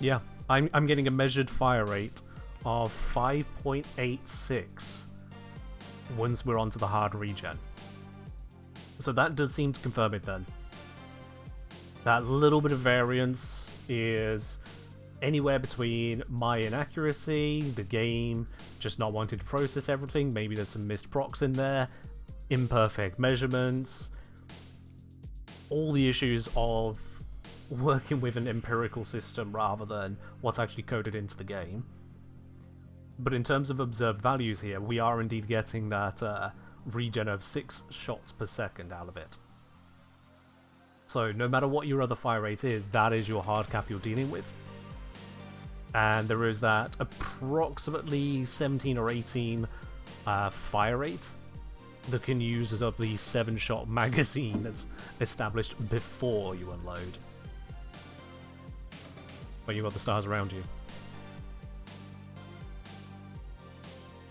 [SPEAKER 1] Yeah. I'm getting a measured fire rate of 5.86 once we're onto the hard regen. So that does seem to confirm it then. That little bit of variance is anywhere between my inaccuracy, the game just not wanting to process everything, maybe there's some missed procs in there, imperfect measurements, all the issues of working with an empirical system rather than what's actually coded into the game. But in terms of observed values here, we are indeed getting that regen of 6 shots per second out of it. So no matter what your other fire rate is, that is your hard cap you're dealing with. And there is that approximately 17 or 18 fire rate that can use up the 7-shot magazine that's established before you unload. But you've got the stars around you.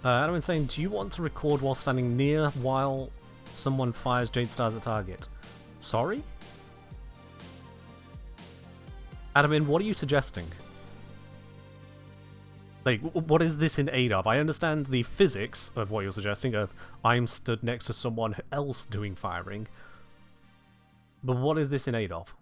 [SPEAKER 1] Adam is saying, do you want to record while standing near while someone fires jade stars at target? Sorry? Admin, what are you suggesting? Like, what is this in aid of? I understand the physics of what you're suggesting, of I'm stood next to someone else doing firing. But what is this in aid of?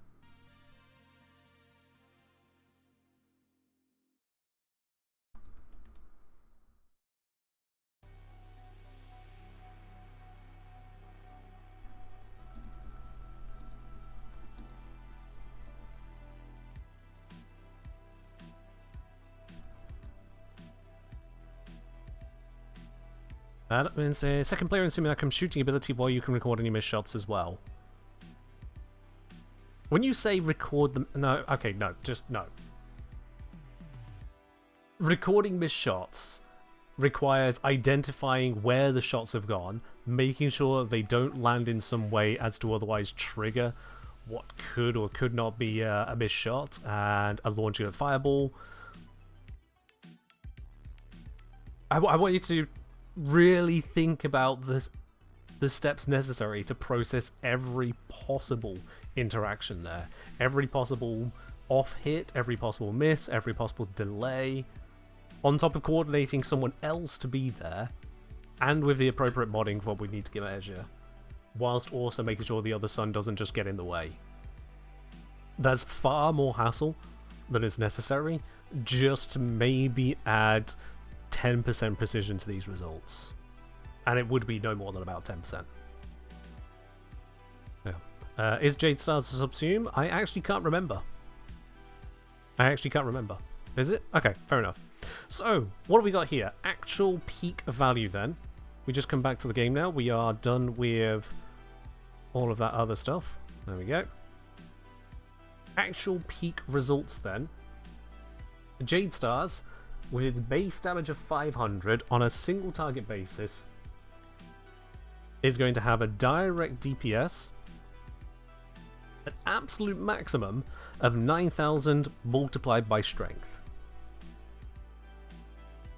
[SPEAKER 1] Admin says, second player in Simulacrum shooting ability while you can record any missed shots as well. When you say record them... No, okay, no, just no. Recording missed shots requires identifying where the shots have gone, making sure they don't land in some way as to otherwise trigger what could or could not be a missed shot, and a launching of fireball. I want you to really think about the steps necessary to process every possible interaction there. Every possible off hit, every possible miss, every possible delay. On top of coordinating someone else to be there, and with the appropriate modding for what we need to measure, whilst also making sure the other sun doesn't just get in the way. There's far more hassle than is necessary just to maybe add 10% precision to these results. And it would be no more than about 10%. Yeah. Is Jade Stars a subsume? I actually can't remember. Is it? Okay, fair enough. So, what have we got here? Actual peak value then. We just come back to the game now. We are done with all of that other stuff. There we go. Actual peak results then. Jade Stars, with its base damage of 500 on a single target basis, is going to have a direct DPS, an absolute maximum of 9,000 multiplied by strength.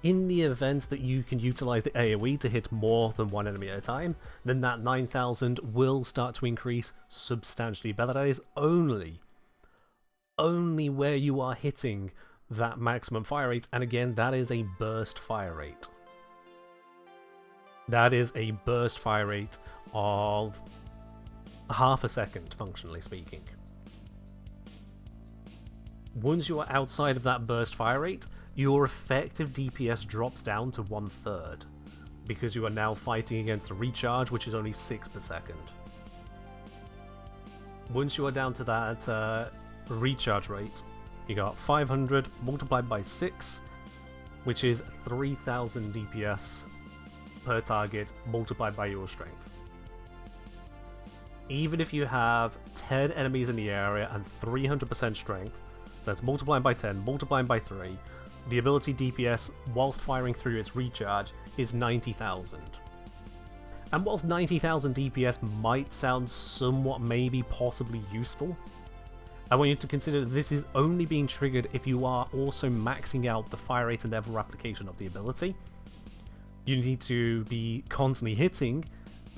[SPEAKER 1] In the event that you can utilize the AoE to hit more than one enemy at a time, then that 9,000 will start to increase substantially. But that is only where you are hitting that maximum fire rate, and again, that is a burst fire rate. That is a burst fire rate of half a second, functionally speaking. Once you are outside of that burst fire rate, your effective DPS drops down to 1/3, because you are now fighting against a recharge, which is only 6 per second. Once you are down to that recharge rate, you got 500 multiplied by 6, which is 3,000 DPS per target multiplied by your strength. Even if you have 10 enemies in the area and 300% strength, so that's multiplying by 10, multiplying by 3, the ability DPS whilst firing through its recharge is 90,000. And whilst 90,000 DPS might sound somewhat maybe possibly useful, I want you to consider that this is only being triggered if you are also maxing out the fire rate and therefore application of the ability. You need to be constantly hitting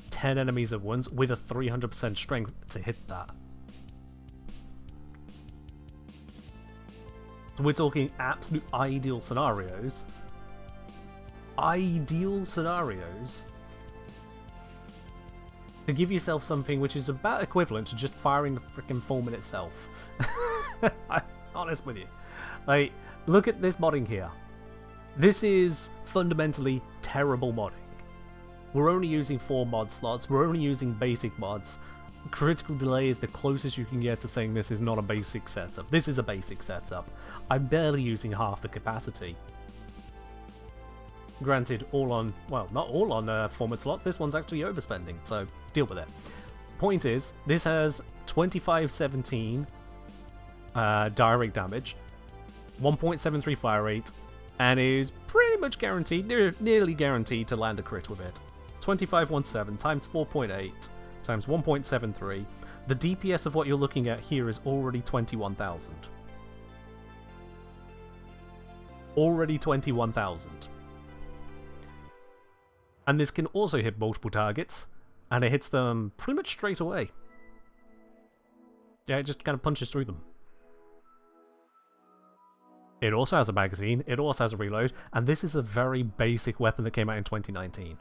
[SPEAKER 1] 10 enemies at once with a 300% strength to hit that. So we're talking absolute ideal scenarios. To give yourself something which is about equivalent to just firing the frickin' foam in itself. I'm honest with you. Like, look at this modding here. This is fundamentally terrible modding. We're only using 4 mod slots, we're only using basic mods. Critical delay is the closest you can get to saying this is not a basic setup. This is a basic setup. I'm barely using half the capacity. Granted, all on, well, not all on format slots, this one's actually overspending, so deal with it. Point is, this has 2517 direct damage, 1.73 fire rate, and is pretty much guaranteed, nearly guaranteed to land a crit with it. 2517 times 4.8 times 1.73. The DPS of what you're looking at here is already 21,000. Already 21,000. And this can also hit multiple targets, and it hits them pretty much straight away. Yeah, it just kind of punches through them. It also has a magazine, it also has a reload, and this is a very basic weapon that came out in 2019.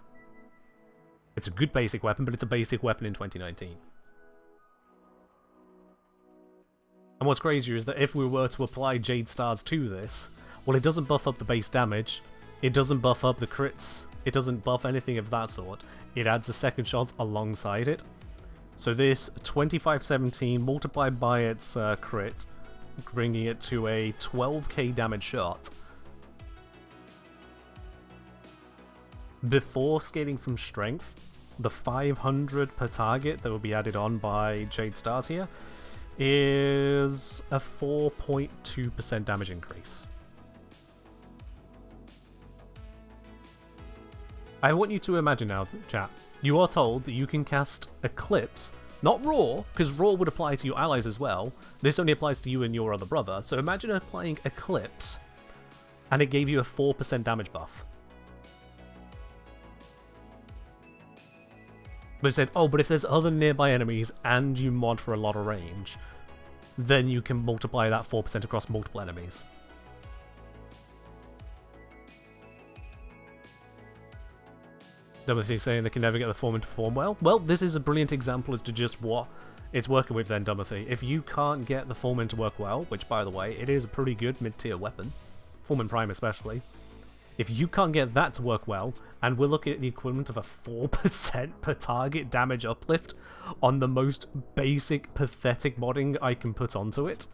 [SPEAKER 1] It's a good basic weapon, but it's a basic weapon in 2019. And what's crazier is that if we were to apply Jade Stars to this, well, it doesn't buff up the base damage, it doesn't buff up the crits, it doesn't buff anything of that sort. It adds a second shot alongside it. So this 2517 multiplied by its crit, bringing it to a 12k damage shot. Before scaling from strength, the 500 per target that will be added on by Jade Stars here is a 4.2% damage increase. I want you to imagine now, chat, you are told that you can cast Eclipse, not Raw, because Raw would apply to your allies as well. This only applies to you and your other brother. So imagine applying Eclipse, and it gave you a 4% damage buff. But it said, oh, but if there's other nearby enemies and you mod for a lot of range, then you can multiply that 4% across multiple enemies. Dumothy saying they can never get the Foreman to perform well. Well, this is a brilliant example as to just what it's working with then, Dumothy. If you can't get the Foreman to work well, which, by the way, it is a pretty good mid-tier weapon, Foreman Prime especially, if you can't get that to work well, and we're looking at the equivalent of a 4% per target damage uplift on the most basic, pathetic modding I can put onto it,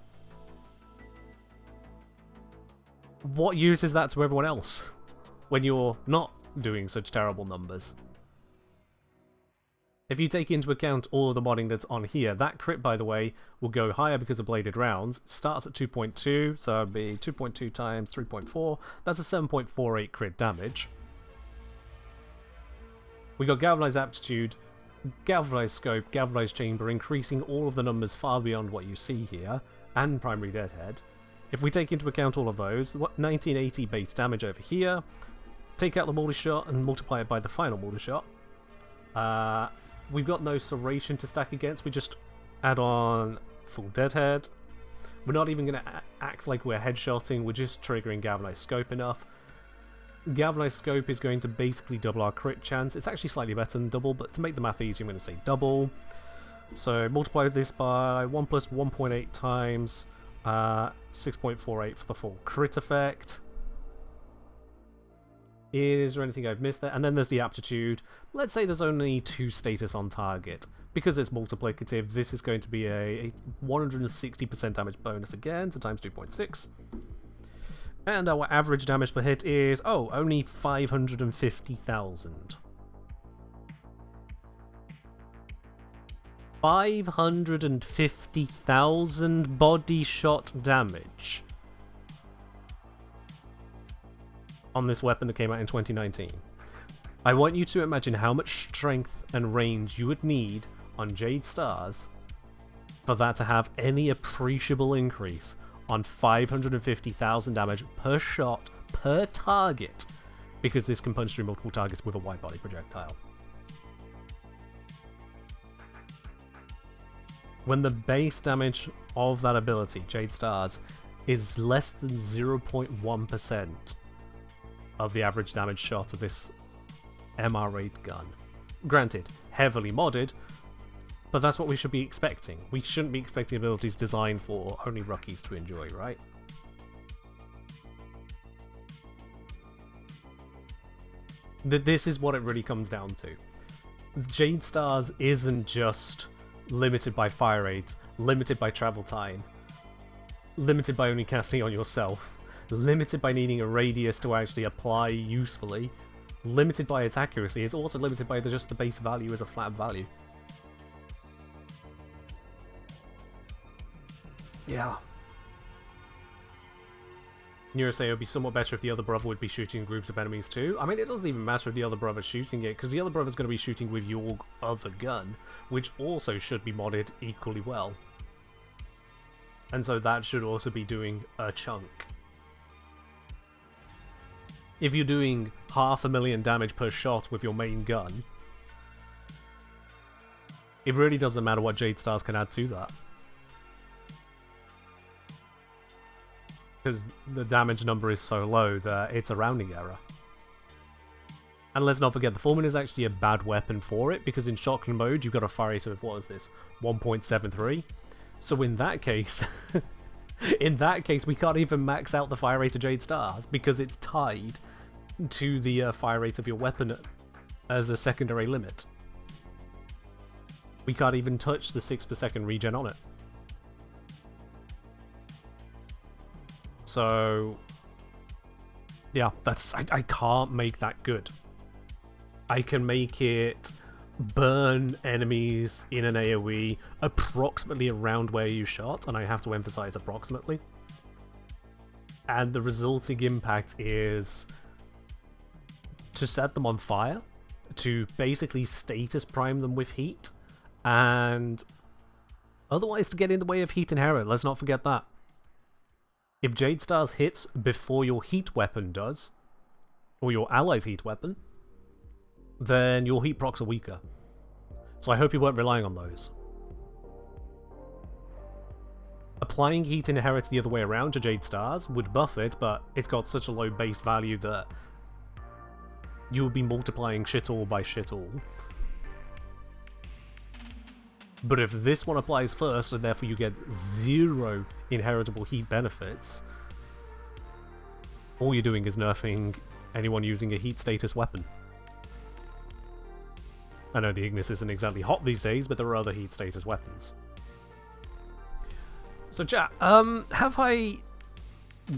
[SPEAKER 1] what use is that to everyone else when you're not doing such terrible numbers? If you take into account all of the modding that's on here, that crit, by the way, will go higher because of bladed rounds. It starts at 2.2, so it'd be 2.2 times 3.4. That's a 7.48 crit damage. We got Galvanized Aptitude, Galvanized Scope, Galvanized Chamber, increasing all of the numbers far beyond what you see here, and Primary Deadhead. If we take into account all of those, what 1980 base damage over here, take out the mortar shot and multiply it by the final mortar shot. We've got no Serration to stack against, we just add on full Deadhead. We're not even going to act like we're headshotting, we're just triggering Galvanized Scope enough. Galvanized Scope is going to basically double our crit chance. It's actually slightly better than double, but to make the math easy, I'm going to say double. So multiply this by 1 plus 1.8 times 6.48 for the full crit effect. Is there anything I've missed there? And then there's the aptitude. Let's say there's only 2 status on target. Because it's multiplicative, this is going to be a 160% damage bonus again, so times 2.6. And our average damage per hit is, oh, only 550,000. 550,000 body shot damage on this weapon that came out in 2019. I want you to imagine how much strength and range you would need on Jade Stars for that to have any appreciable increase on 550,000 damage per shot per target, because this can punch through multiple targets with a wide body projectile. When the base damage of that ability, Jade Stars, is less than 0.1% of the average damage shot of this MR8 gun. Granted, heavily modded, but that's what we should be expecting. We shouldn't be expecting abilities designed for only rookies to enjoy, right? This is what it really comes down to. Jade Stars isn't just limited by fire rate, limited by travel time, limited by only casting on yourself, limited by needing a radius to actually apply usefully, limited by its accuracy. It's also limited by just the base value as a flat value. Yeah. You're saying it would be somewhat better if the other brother would be shooting groups of enemies too. I mean, it doesn't even matter if the other brother's shooting it, because the other brother's going to be shooting with your other gun, which also should be modded equally well. And so that should also be doing a chunk. If you're doing 500,000 damage per shot with your main gun, it really doesn't matter what Jade Stars can add to that. Because the damage number is so low that it's a rounding error. And let's not forget, the Foreman is actually a bad weapon for it, because in shotgun mode you've got a fire rate of, what is this, 1.73? So in that case, we can't even max out the fire rate of Jade Stars, because it's tied to the fire rate of your weapon as a secondary limit. We can't even touch the 6 per second regen on it. So, yeah, I can't make that good. I can make it burn enemies in an AoE approximately around where you shot, and I have to emphasize approximately. And the resulting impact is to set them on fire, to basically status prime them with heat, and otherwise to get in the way of heat inherent. Let's not forget that. If Jade Stars hits before your heat weapon does, or your ally's heat weapon, then your heat procs are weaker. So I hope you weren't relying on those. Applying heat inherits the other way around to Jade Stars would buff it, but it's got such a low base value that you would be multiplying shit all by shit all. But if this one applies first, and therefore you get 0 inheritable heat benefits, all you're doing is nerfing anyone using a heat status weapon. I know the Ignis isn't exactly hot these days, but there are other heat status weapons. So chat, have I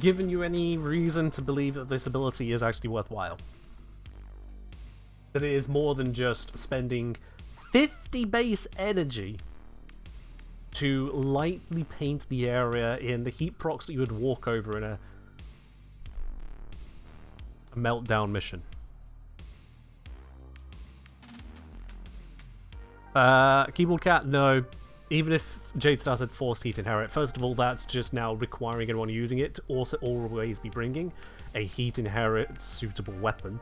[SPEAKER 1] given you any reason to believe that this ability is actually worthwhile? That it is more than just spending 50 base energy to lightly paint the area in the heat procs that you would walk over in a meltdown mission. Keyboard Cat, no. Even if Jade Stars had forced heat inherit, first of all, that's just now requiring anyone using it to also always be bringing a heat inherit suitable weapon.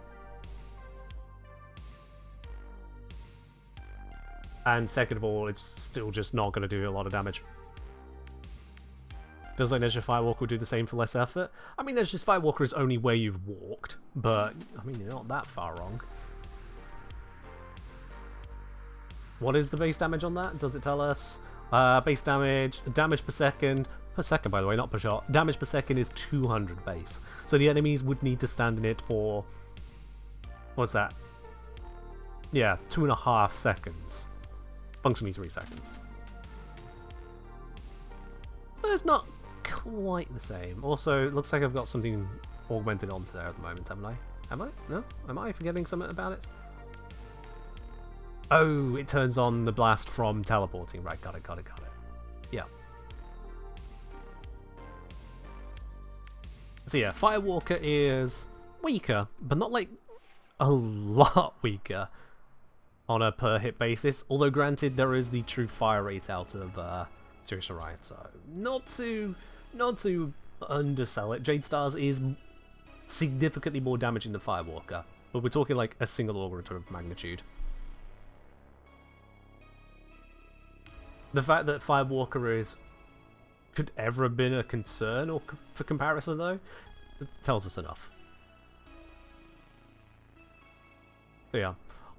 [SPEAKER 1] And second of all, it's still just not going to do a lot of damage. Feels like Nezha Firewalker would do the same for less effort. I mean, Nezha Firewalker is only where you've walked, but, I mean, you're not that far wrong. What is the base damage on that? Does it tell us? Base damage per second by the way, not per shot. Damage per second is 200 base. So the enemies would need to stand in it for, what's that? Yeah, 2.5 seconds. Functionally 3 seconds. But it's not quite the same. Also, it looks like I've got something augmented onto there at the moment, haven't I? Am I? No? Am I forgetting something about it? Oh, it turns on the blast from teleporting. Right, got it. Yeah. So yeah, Firewalker is weaker, but not like a lot weaker on a per hit basis. Although granted, there is the true fire rate out of Sirius Orion, so not to undersell it. Jade Stars is significantly more damaging than Firewalker, but we're talking like a single order of magnitude. The fact that Firewalker could ever have been a concern or for comparison, though, it tells us enough. So yeah.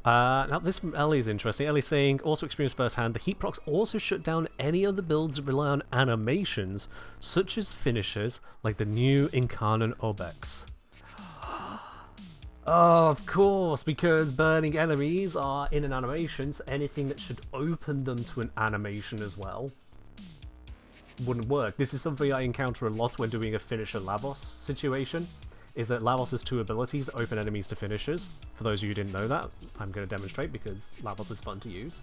[SPEAKER 1] Now this from Ellie is interesting. Ellie's saying, also experienced firsthand, the heat procs also shut down any other builds that rely on animations, such as finishers like the new Incarnon Obex. Oh, of course, because burning enemies are in an animation, so anything that should open them to an animation as well wouldn't work. This is something I encounter a lot when doing a finisher Lavos situation, is that Lavos' 2 abilities open enemies to finishers. For those of you who didn't know that, I'm going to demonstrate because Lavos is fun to use.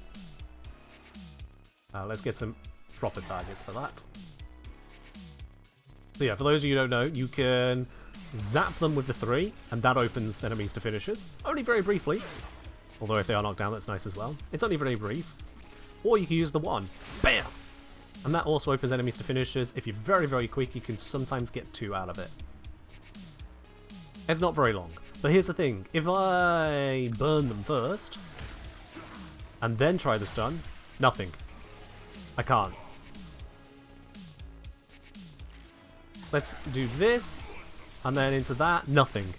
[SPEAKER 1] Let's get some proper targets for that. So yeah, for those of you who don't know, you can zap them with the 3, and that opens enemies to finishers. Only very briefly. Although if they are knocked down, that's nice as well. It's only very brief. Or you can use the 1. Bam! And that also opens enemies to finishers. If you're very, very quick, you can sometimes get 2 out of it. It's not very long. But here's the thing. If I burn them first, and then try the stun, nothing. I can't. Let's do this, and then into that, nothing.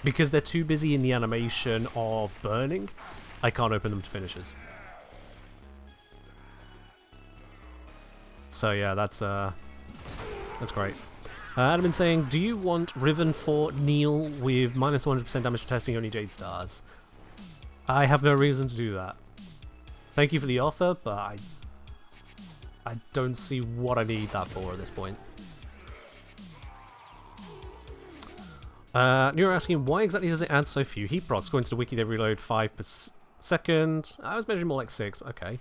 [SPEAKER 1] Because they're too busy in the animation of burning, I can't open them to finishers. So yeah, that's great. Admin saying, do you want Riven for Neil with minus 100% damage for testing only Jade Stars? I have no reason to do that. Thank you for the offer, but I don't see what I need that for at this point. You're asking, why exactly does it add so few heat procs? Going to the wiki, they reload 5 per second. I was measuring more like 6, but okay.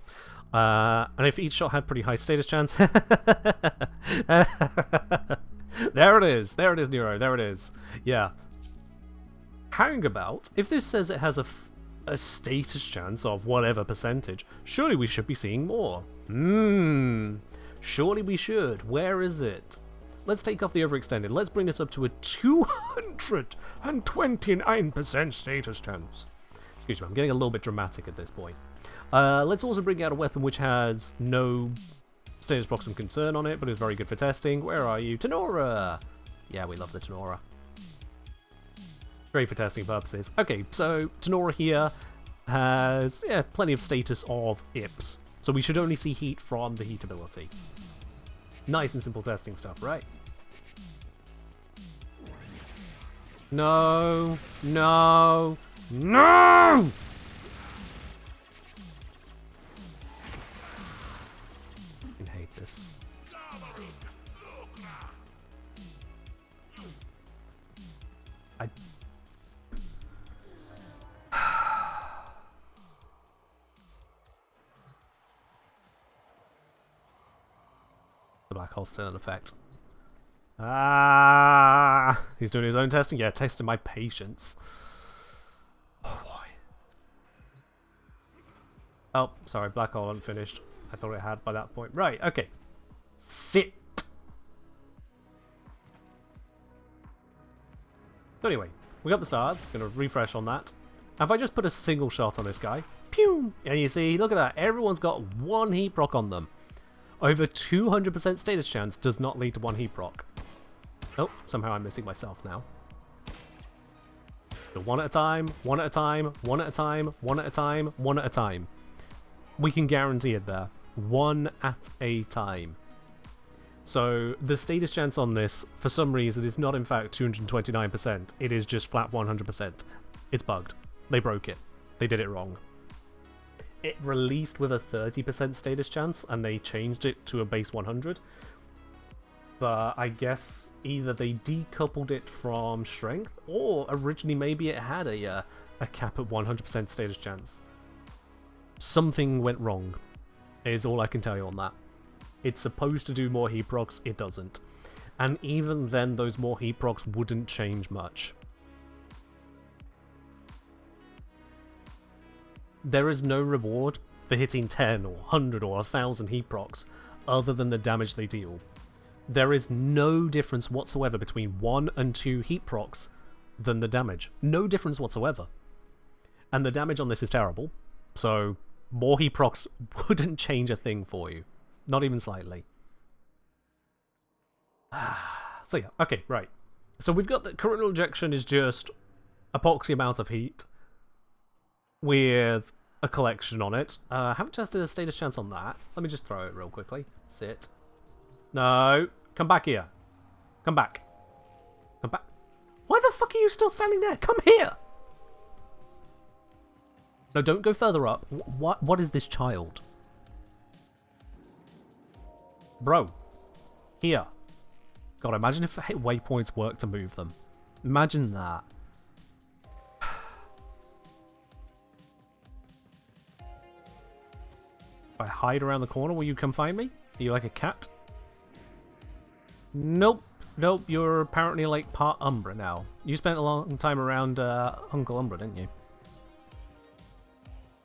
[SPEAKER 1] And if each shot had pretty high status chance... There it is. There it is, Nero. There it is. Yeah. Hang about. If this says it has a status chance of whatever percentage, surely we should be seeing more. Surely we should. Where is it? Let's take off the overextended. Let's bring this up to a 229% status chance. Excuse me, I'm getting a little bit dramatic at this point. Let's also bring out a weapon which has no status procs and concern on it, but is very good for testing. Where are you? Tenora! Yeah, we love the Tenora. Great for testing purposes. Okay, so Tenora here has plenty of status of IPs. So we should only see heat from the heat ability. Nice and simple testing stuff, right? No! No! No! I hate this. The black hole's still in effect. Ah! He's doing his own testing? Yeah, testing my patience. Oh boy. Oh, sorry, black hole unfinished. I thought it had by that point. Right, okay. Sit! So anyway, we got the stars. Gonna refresh on that. And if I just put a single shot on this guy, pew! And you see, look at that. Everyone's got 1 heat proc on them. Over 200% status chance does not lead to 1 heat proc. Oh, somehow I'm missing myself now. So 1 at a time, 1 at a time, 1 at a time, 1 at a time, 1 at a time. We can guarantee it there. 1 at a time. So the status chance on this, for some reason, is not in fact 229%. It is just flat 100%. It's bugged. They broke it. They did it wrong. It released with a 30% status chance, and they changed it to a base 100. But I guess either they decoupled it from strength, or originally maybe it had a cap at 100% status chance. Something went wrong, is all I can tell you on that. It's supposed to do more heat procs, it doesn't. And even then, those more heat procs wouldn't change much. There is no reward for hitting 10 or 100 or 1,000 heat procs other than the damage they deal. There is no difference whatsoever between 1 and 2 heat procs than the damage. No difference whatsoever. And the damage on this is terrible, so more heat procs wouldn't change a thing for you. Not even slightly. So yeah, okay, right. So we've got that coronal ejection is just epoxy amount of heat with a collection on it. Haven't tested the status chance on that. Let me just throw it real quickly. Sit. No. Come back here. Come back. Come back. Why the fuck are you still standing there? Come here! No, don't go further up. What is this child? Bro. Here. God, imagine if waypoints work to move them. Imagine that. If I hide around the corner, will you come find me? Are you like a cat? Nope. Nope, you're apparently like part Umbra now. You spent a long time around Uncle Umbra, didn't you?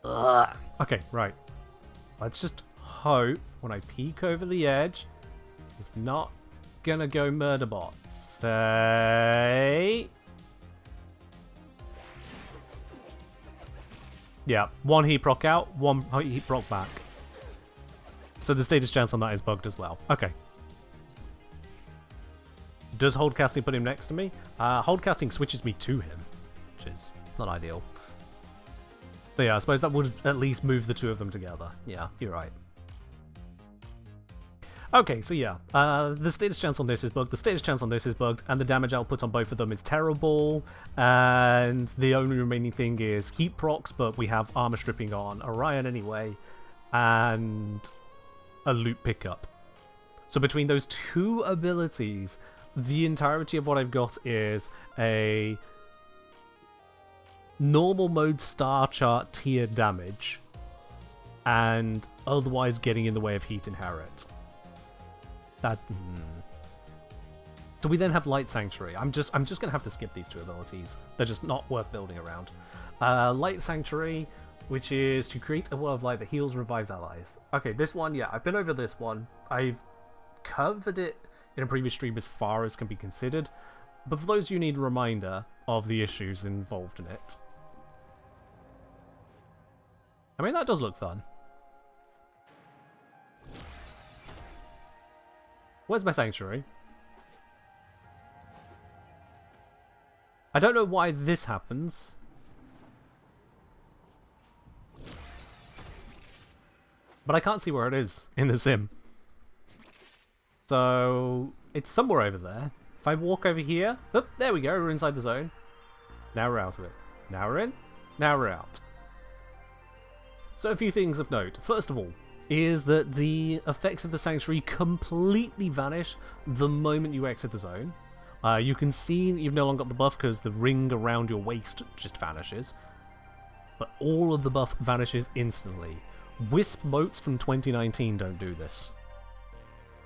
[SPEAKER 1] Ugh. Okay, right. Let's just hope when I peek over the edge, it's not gonna go Murderbot. Say... Yeah, one heat proc out, one heat proc back. So the status chance on that is bugged as well. Okay. Does hold casting put him next to me? Hold casting switches me to him, which is not ideal. But yeah, I suppose that would at least move the two of them together. Yeah, you're right. Okay, so yeah, the status chance on this is bugged, the status chance on this is bugged, and the damage output on both of them is terrible, and the only remaining thing is heat procs, but we have armor stripping on Orion anyway, and a loot pickup. So between those two abilities, the entirety of what I've got is a normal mode star chart tier damage, and otherwise getting in the way of heat inherit. So we then have Light Sanctuary. I'm just gonna have to skip these two abilities. They're just not worth building around. Light Sanctuary, which is to create a world of light that heals and revives allies. Okay, this one, yeah, I've been over this one. I've covered it in a previous stream as far as can be considered, but for those you need a reminder of the issues involved in it. I mean, that does look fun. Where's my Sanctuary? I don't know why this happens. But I can't see where it is in the sim. So, it's somewhere over there. If I walk over here... Oh, there we go, we're inside the zone. Now we're out of it. Now we're in. Now we're out. So a few things of note. First of all, is that the effects of the Sanctuary completely vanish the moment you exit the zone. You can see you've no longer got the buff because the ring around your waist just vanishes. But all of the buff vanishes instantly. Wisp motes from 2019 don't do this.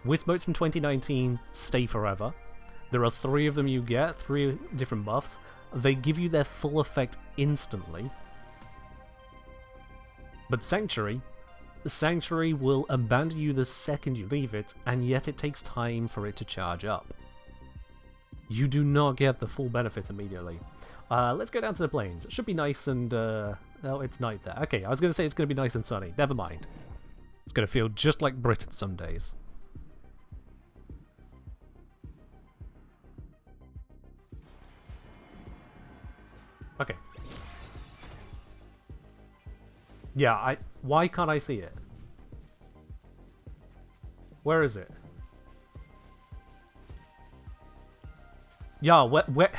[SPEAKER 1] Wisp motes from 2019 stay forever. There are 3 of them you get, 3 different buffs. They give you their full effect instantly. But Sanctuary will abandon you the second you leave it, and yet it takes time for it to charge up. You do not get the full benefit immediately. Let's go down to the plains. It should be nice and... oh, it's night there. Okay, I was going to say it's going to be nice and sunny. Never mind. It's going to feel just like Britain some days. Okay. Yeah, why can't I see it? Where is it? Yeah, where...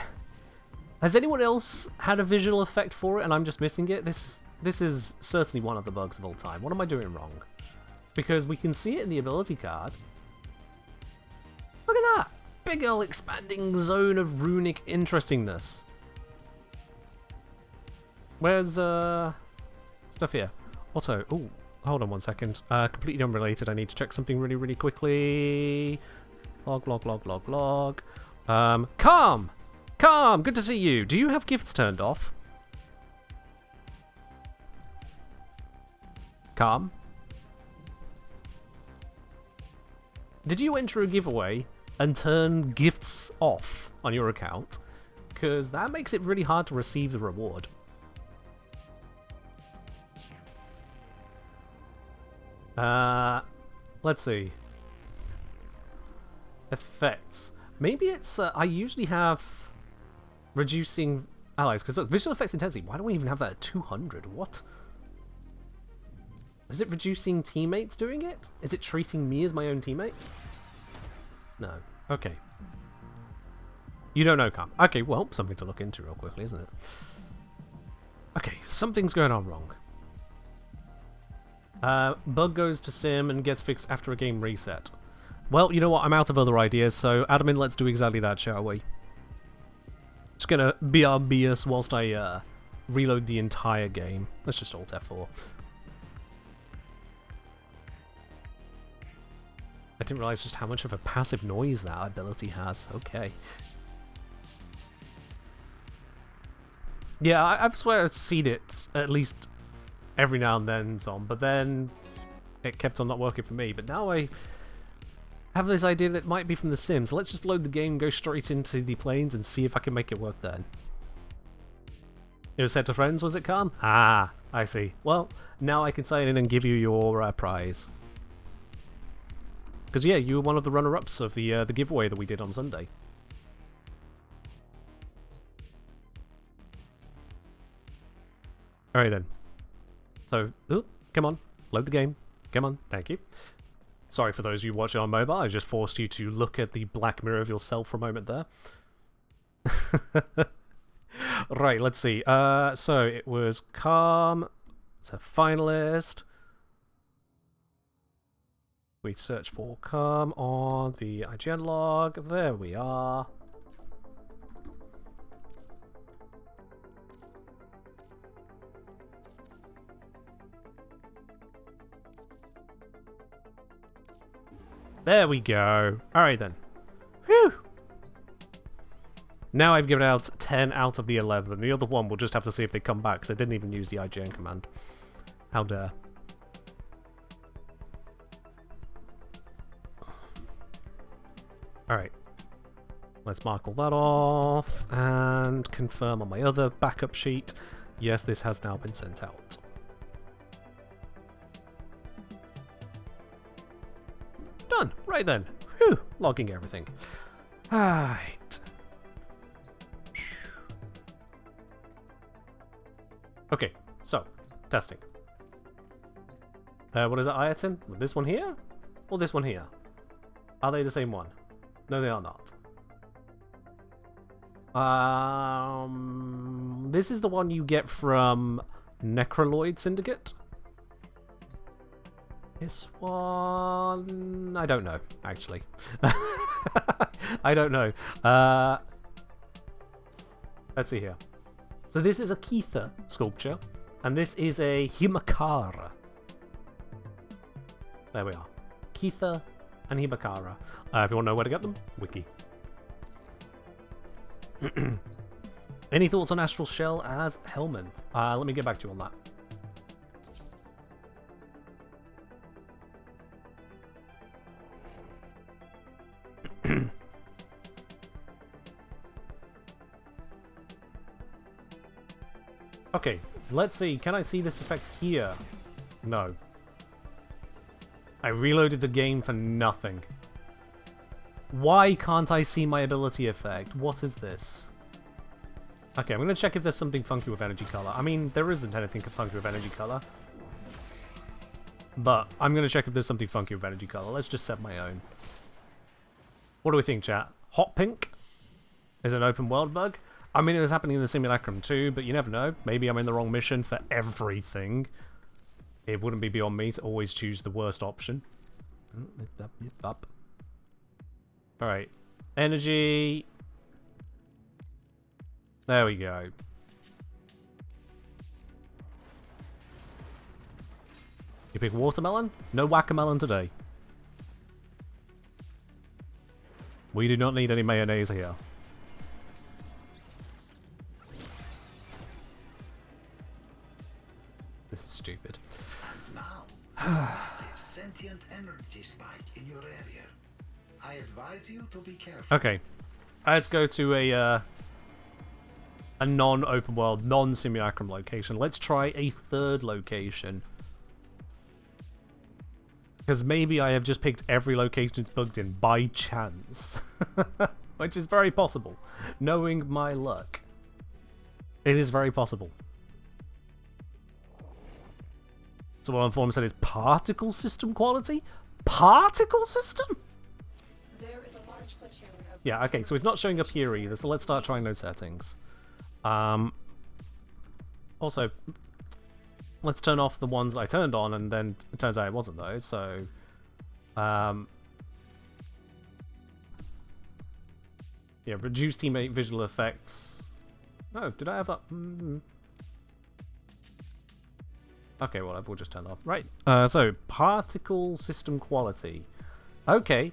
[SPEAKER 1] Has anyone else had a visual effect for it and I'm just missing it? This is certainly one of the bugs of all time. What am I doing wrong? Because we can see it in the ability card. Look at that! Big ol' expanding zone of runic interestingness. Where's, stuff here? Also, oh, hold on one second. Completely unrelated. I need to check something really, really quickly. Log. Calm! Calm! Good to see you. Do you have gifts turned off? Calm? Did you enter a giveaway and turn gifts off on your account? Because that makes it really hard to receive the reward. Let's see. Effects. Maybe it's, I usually have reducing allies, because look, visual effects intensity, why do we even have that at 200? What? Is it reducing teammates doing it? Is it treating me as my own teammate? No. Okay. You don't know, Cam. Okay, well, something to look into real quickly, isn't it? Okay, something's going on wrong. Bug goes to sim and gets fixed after a game reset. Well, you know what? I'm out of other ideas, so admin, let's do exactly that, shall we? Just gonna BRB whilst I reload the entire game. Let's just Alt F4. I didn't realize just how much of a passive noise that ability has. Okay. Yeah, I swear I've seen it at least every now and then, Zom, but then it kept on not working for me. But now I have this idea that it might be from The Sims. Let's just load the game, go straight into the planes, and see if I can make it work then. It was said to friends, was it, Khan? Ah, I see. Well, now I can sign in and give you your prize. Because, yeah, you were one of the runner-ups of the giveaway that we did on Sunday. Alright then. So, come on. Load the game. Come on. Thank you. Sorry for those of you watching on mobile. I just forced you to look at the black mirror of yourself for a moment there. Right, let's see. So, it was Calm. It's a finalist. We search for Calm on the IGN log. There we are. There we go. Alright then. Whew! Now I've given out 10 out of the 11. The other one we'll just have to see if they come back, because I didn't even use the IGN command. How dare. Alright. Let's mark all that off, and confirm on my other backup sheet. Yes, this has now been sent out. Done. Right then. Whew. Logging everything. Right. Okay, so, testing. What is it, Ayatin? This one here? Or this one here? Are they the same one? No, they are not. This is the one you get from Necroloid Syndicate. This one... I don't know, actually. I don't know. Let's see here. So this is a Keitha sculpture, and this is a Himakara. There we are. Keitha and Himakara. If you want to know where to get them, wiki. Any thoughts on Astral Shell as Hellman? Let me get back to you on that. Okay, let's see. Can I see this effect here? No. I reloaded the game for nothing. Why can't I see my ability effect? What is this? Okay, I'm going to check if there's something funky with energy color. I mean, there isn't anything funky with energy color. But I'm going to check if there's something funky with energy color. Let's just set my own. What do we think, chat? Hot pink is an open world bug. I mean, it was happening in the Simulacrum too, but you never know. Maybe I'm in the wrong mission for everything. It wouldn't be beyond me to always choose the worst option. Alright. Energy. There we go. You pick watermelon? No whack-a-melon today. We do not need any mayonnaise here. This is stupid.
[SPEAKER 3] And now, a massive sentient energy spike in your area. I advise you to be careful.
[SPEAKER 1] Okay, let's go to a non-open world, non-simulacrum location. Let's try a third location. Because maybe I have just picked every location it's bugged in by chance. Which is very possible. Knowing my luck. It is very possible. So what Inform said is particle system quality? Particle system?
[SPEAKER 4] There is a large platoon of...
[SPEAKER 1] Yeah, okay, so it's not showing up here either, so let's start trying those settings. Also, let's turn off the ones that I turned on, and then it turns out it wasn't those, so... yeah, reduce teammate visual effects. Oh, did I have that? Okay, well, we'll just turn off. Right, so particle system quality. Okay.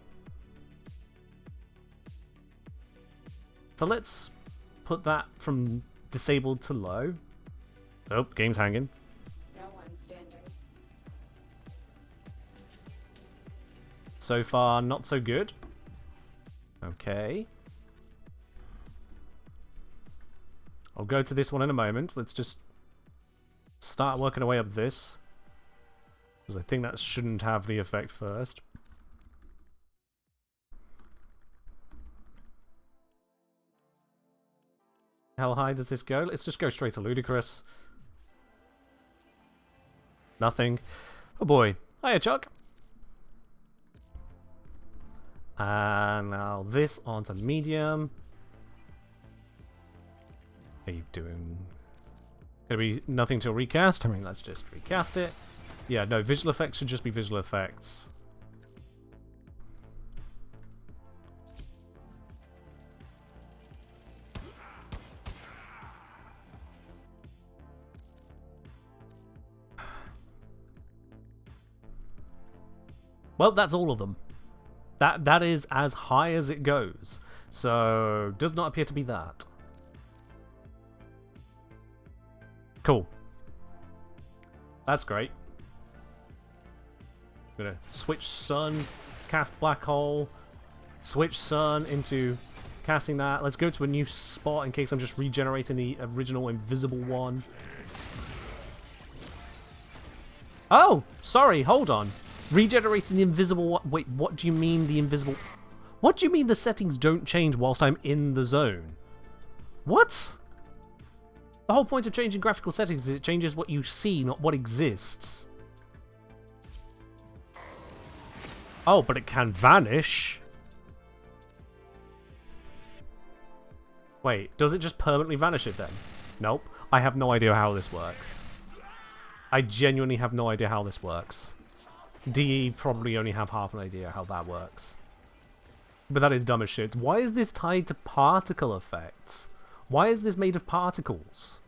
[SPEAKER 1] So let's put that from disabled to low. Oh, game's hanging.
[SPEAKER 4] No one standing.
[SPEAKER 1] So far, not so good. Okay. I'll go to this one in a moment. Let's just start working our way up this. Because I think that shouldn't have the effect first. How high does this go? Let's just go straight to ludicrous. Nothing. Oh boy. Hiya, Chuck. And now this onto medium. How you doing? Gonna be nothing to recast? I mean, let's just recast it. Yeah, no, visual effects should just be visual effects. Well, that's all of them. That is as high as it goes. So, does not appear to be that. Cool. That's great. I'm gonna switch sun, cast black hole, switch sun into casting that. Let's go to a new spot in case I'm just regenerating the original invisible one. Oh, sorry, hold on. Regenerating the invisible one. Wait, what do you mean the invisible? What do you mean the settings don't change whilst I'm in the zone? What? The whole point of changing graphical settings is it changes what you see, not what exists. Oh, but it can vanish. Wait, does it just permanently vanish it then? Nope. I have no idea how this works. I genuinely have no idea how this works. DE probably only have half an idea how that works. But that is dumb as shit. Why is this tied to particle effects? Why is this made of particles?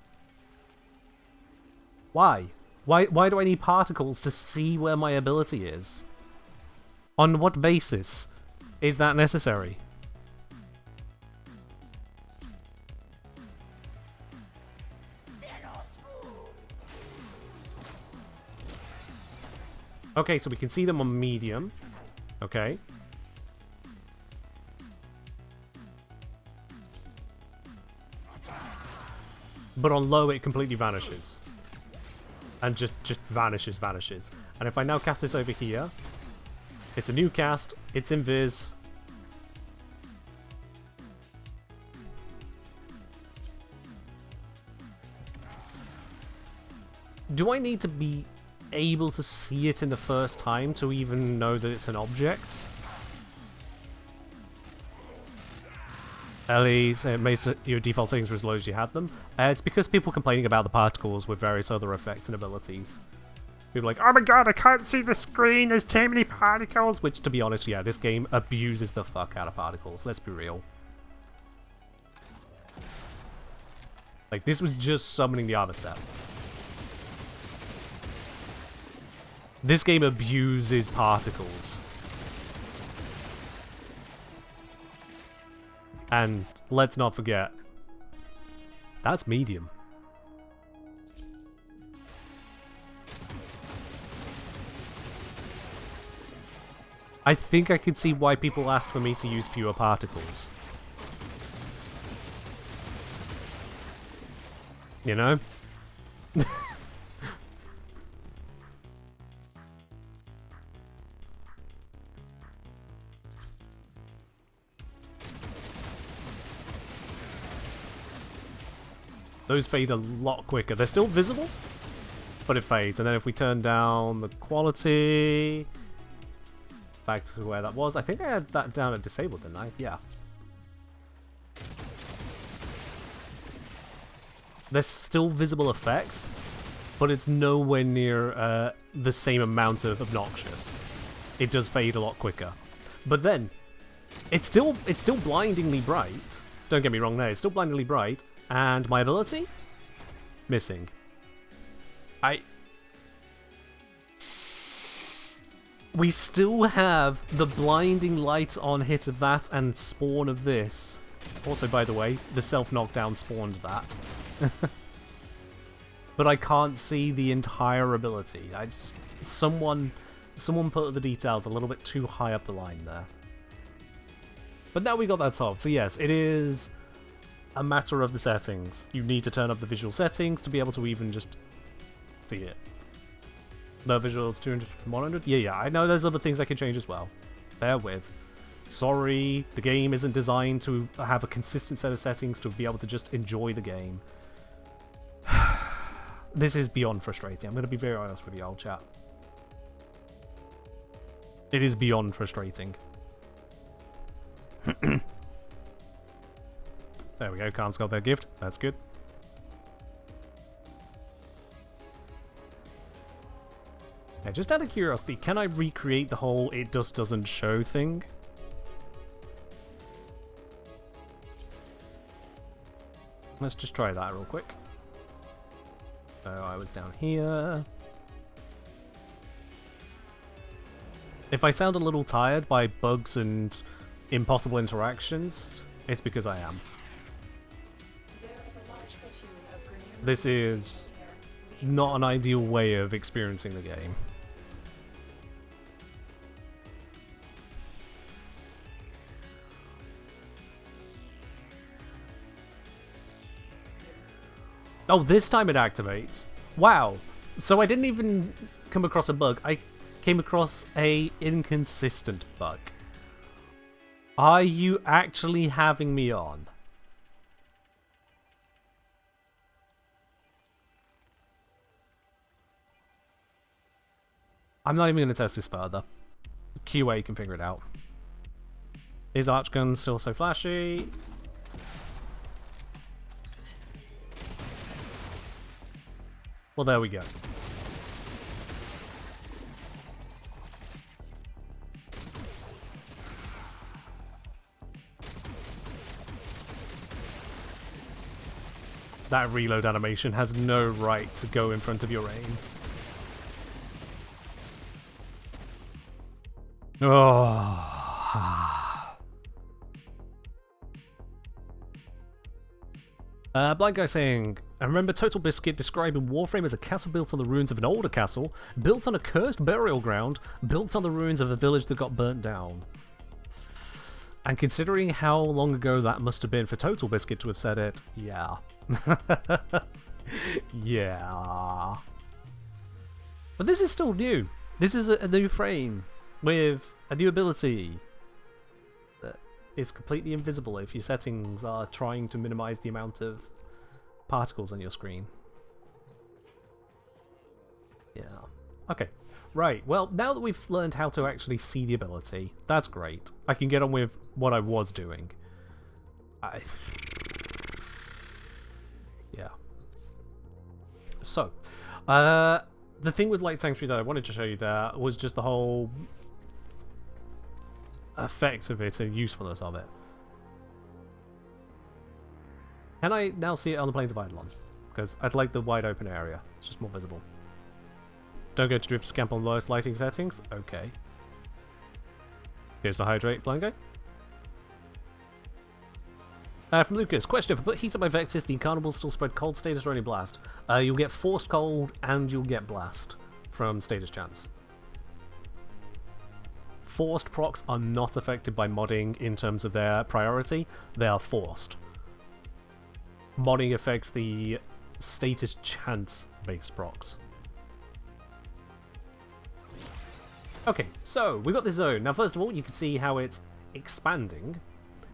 [SPEAKER 1] Why? Why do I need particles to see where my ability is? On what basis is that necessary? Okay, so we can see them on medium. Okay. But on low, it completely vanishes. And just vanishes. And if I now cast this over here, it's a new cast, it's invis. Do I need to be able to see it in the first time to even know that it's an object? Ellie, it makes your default settings were as low as you had them. It's because people complaining about the particles with various other effects and abilities. People are like, oh my god, I can't see the screen, there's too many particles! Which, to be honest, yeah, this game abuses the fuck out of particles, let's be real. Like, this was just summoning the other step. This game abuses particles. And let's not forget, that's medium. I think I could see why people ask for me to use fewer particles. You know? Those fade a lot quicker. They're still visible, but it fades. And then if we turn down the quality, back to where that was. I think I had that down at disabled, didn't I? Yeah. There's still visible effects, but it's nowhere near the same amount of obnoxious. It does fade a lot quicker. But then, it's still blindingly bright. Don't get me wrong there, it's still blindingly bright. And my ability? Missing. We still have the blinding light on hit of that and spawn of this. Also, by the way, the self-knockdown spawned that. But I can't see the entire ability. Someone put the details a little bit too high up the line there. But now we got that solved. So yes, it is a matter of the settings. You need to turn up the visual settings to be able to even just see it. The visuals 200 from 100? Yeah, I know there's other things I can change as well. Bear with. Sorry, the game isn't designed to have a consistent set of settings to be able to just enjoy the game. This is beyond frustrating. I'm going to be very honest with you, old chat. It is beyond frustrating. There we go, Khan's got their gift. That's good. Now, just out of curiosity, can I recreate the whole it just doesn't show thing? Let's just try that real quick. So I was down here. If I sound a little tired by bugs and impossible interactions, it's because I am. This is not an ideal way of experiencing the game. Oh, this time it activates. Wow. So I didn't even come across a bug. I came across a inconsistent bug. Are you actually having me on? I'm not even going to test this further. QA can figure it out. Is Archgun still so flashy? Well, there we go. That reload animation has no right to go in front of your aim. Oh. Blind Guy saying, I remember Total Biscuit describing Warframe as a castle built on the ruins of an older castle, built on a cursed burial ground, built on the ruins of a village that got burnt down. And considering how long ago that must have been for Total Biscuit to have said it, yeah. Yeah. But this is still new. This is a new frame with a new ability that is completely invisible if your settings are trying to minimize the amount of particles on your screen. Yeah. Okay. Right, well, now that we've learned how to actually see the ability, that's great. I can get on with what I was doing. Yeah. So, the thing with Light Sanctuary that I wanted to show you there was just the whole effect of it and usefulness of it. Can I now see it on the Plains of Eidolon? Because I'd like the wide open area. It's just more visible. Don't go to drift scamp on lowest lighting settings. Okay. Here's the hydrate, Blind Guy. From Lucas, question: if I put heat up my Vexus, the Incarnable still spread cold status or only blast? You'll get forced cold and you'll get blast from status chance. Forced procs are not affected by modding in terms of their priority. They are forced. Modding affects the status chance based procs. Okay, so we've got this zone. Now, first of all, you can see how it's expanding.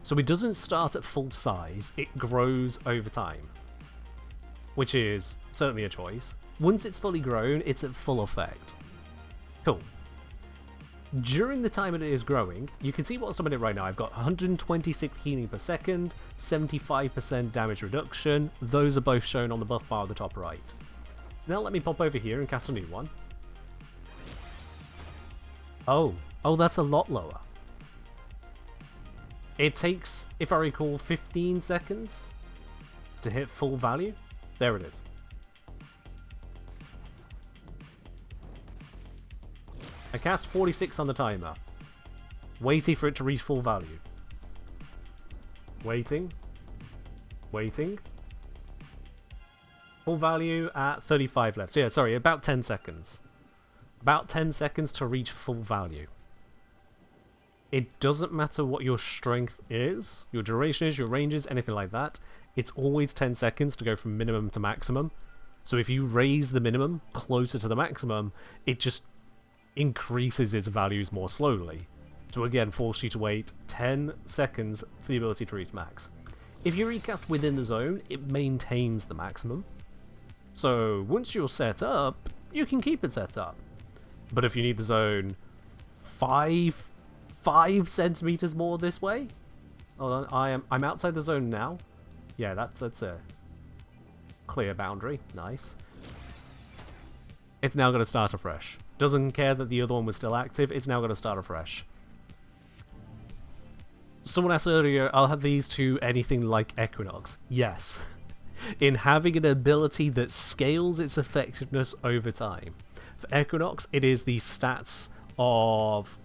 [SPEAKER 1] So it doesn't start at full size, it grows over time. Which is certainly a choice. Once it's fully grown, it's at full effect. Cool. During the time it is growing, you can see what's on it right now. I've got 126 healing per second, 75% damage reduction. Those are both shown on the buff bar at the top right. So now let me pop over here and cast a new one. Oh, that's a lot lower. It takes, if I recall, 15 seconds to hit full value. There it is. I cast 46 on the timer. Waiting for it to reach full value. Waiting. Waiting. Full value at 35 left. So yeah, sorry, about 10 seconds. About 10 seconds to reach full value. It doesn't matter what your strength is, your duration is, your range is, anything like that. It's always 10 seconds to go from minimum to maximum. So if you raise the minimum closer to the maximum, it just increases its values more slowly. To again force you to wait 10 seconds for the ability to reach max. If you recast within the zone, it maintains the maximum. So once you're set up, you can keep it set up. But if you need the zone 5 centimeters more this way, hold on, I'm outside the zone now. Yeah, that's a clear boundary. Nice. It's now going to start afresh. Doesn't care that the other one was still active. It's now going to start afresh. Someone asked earlier, I'll have these to anything like Equinox. Yes. In having an ability that scales its effectiveness over time. For Equinox, it is the stats of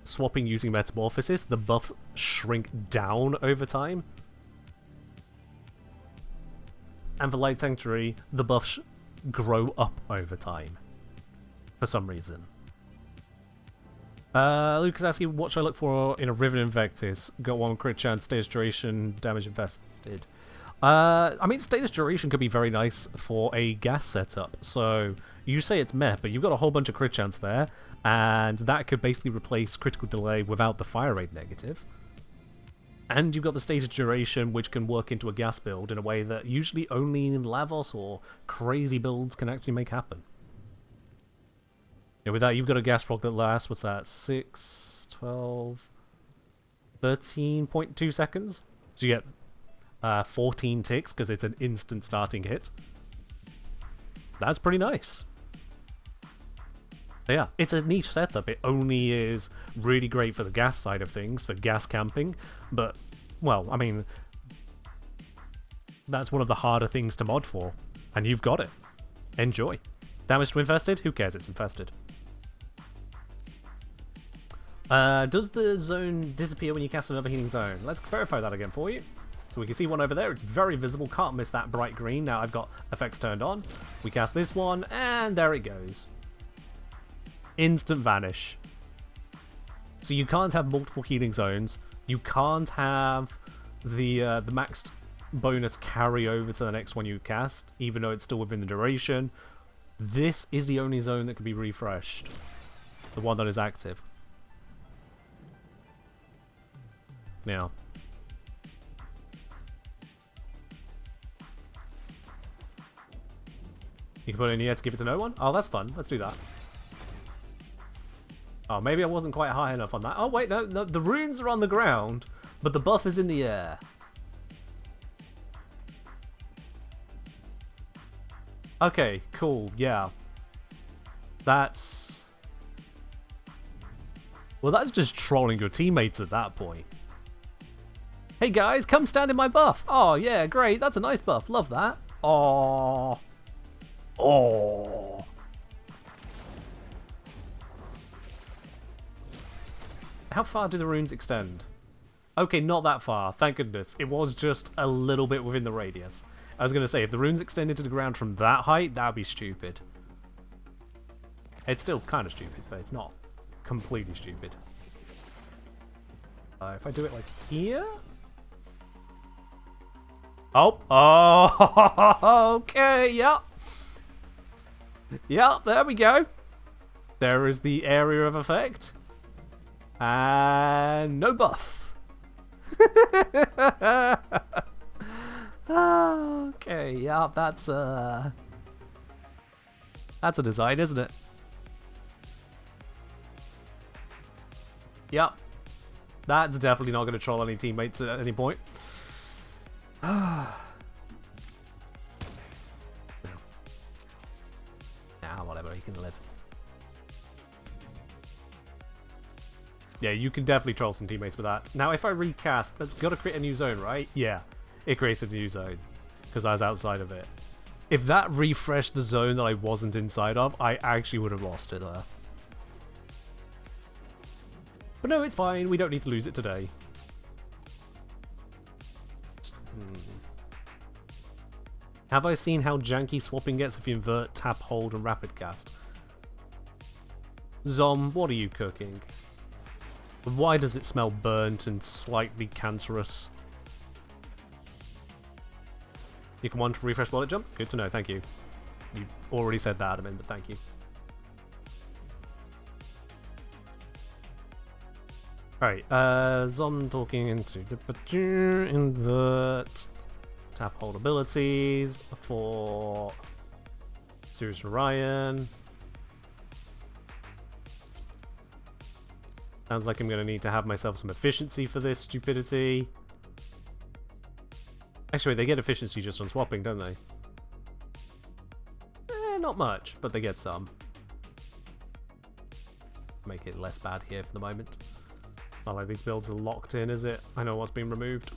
[SPEAKER 1] swapping using Metamorphosis. The buffs shrink down over time. And for Light Sanctuary, the buffs grow up over time. For some reason. Lucas asking, what should I look for in a Riven Invectus? Got 1 crit chance, status duration, damage infested. I mean, status duration could be very nice for a gas setup. So, you say it's meh, but you've got a whole bunch of crit chance there, and that could basically replace critical delay without the fire rate negative. And you've got the status duration, which can work into a gas build in a way that usually only in Lavos or crazy builds can actually make happen. Yeah, with that, you've got a gas proc that lasts, what's that, 6, 12, 13.2 seconds? So you get 14 ticks, because it's an instant starting hit. That's pretty nice. So yeah, it's a niche setup. It only is really great for the gas side of things, for gas camping, but, well, I mean, that's one of the harder things to mod for, and you've got it. Enjoy. Damage to infested? Who cares, it's infested. Does the zone disappear when you cast another healing zone? Let's verify that again for you. So we can see one over there, it's very visible, can't miss that bright green. Now I've got effects turned on. We cast this one, and there it goes. Instant vanish. So you can't have multiple healing zones. You can't have the maxed bonus carry over to the next one you cast, even though it's still within the duration. This is the only zone that can be refreshed. The one that is active. Now. You can put it in here to give it to no one? Oh, that's fun. Let's do that. Oh, maybe I wasn't quite high enough on that. Oh, wait, no, the runes are on the ground, but the buff is in the air. Okay, cool, yeah. That's... Well, that's just trolling your teammates at that point. Hey guys, come stand in my buff. Oh, yeah, great, that's a nice buff. Love that. Oh. Oh. How far do the runes extend? Okay, not that far, thank goodness. It was just a little bit within the radius. I was going to say, if the runes extended to the ground from that height, that would be stupid. It's still kind of stupid, but it's not completely stupid. If I do it like here? Oh, oh, okay, yep. Yep, there we go. There is the area of effect. And no buff. Okay, yeah, that's a design, isn't it? Yep. That's definitely not going to troll any teammates at any point. Nah, whatever, you can live. Yeah, you can definitely troll some teammates with that. Now, if I recast, that's got to create a new zone, right? Yeah, it creates a new zone because I was outside of it. If that refreshed the zone that I wasn't inside of, I actually would have lost it there. But no, it's fine. We don't need to lose it today. Have I seen how janky swapping gets if you invert, tap, hold, and rapid cast? Zom, what are you cooking? Why does it smell burnt and slightly cancerous? You can want to refresh bullet jump? Good to know, thank you. You already said that, Admin, but thank you. Alright, Zom talking into the invert, tap hold abilities for Sirius Orion. Sounds like I'm going to need to have myself some efficiency for this stupidity. Actually, they get efficiency just on swapping, don't they? Not much, but they get some. Make it less bad here for the moment. Not like these builds are locked in, is it? I know what's been removed.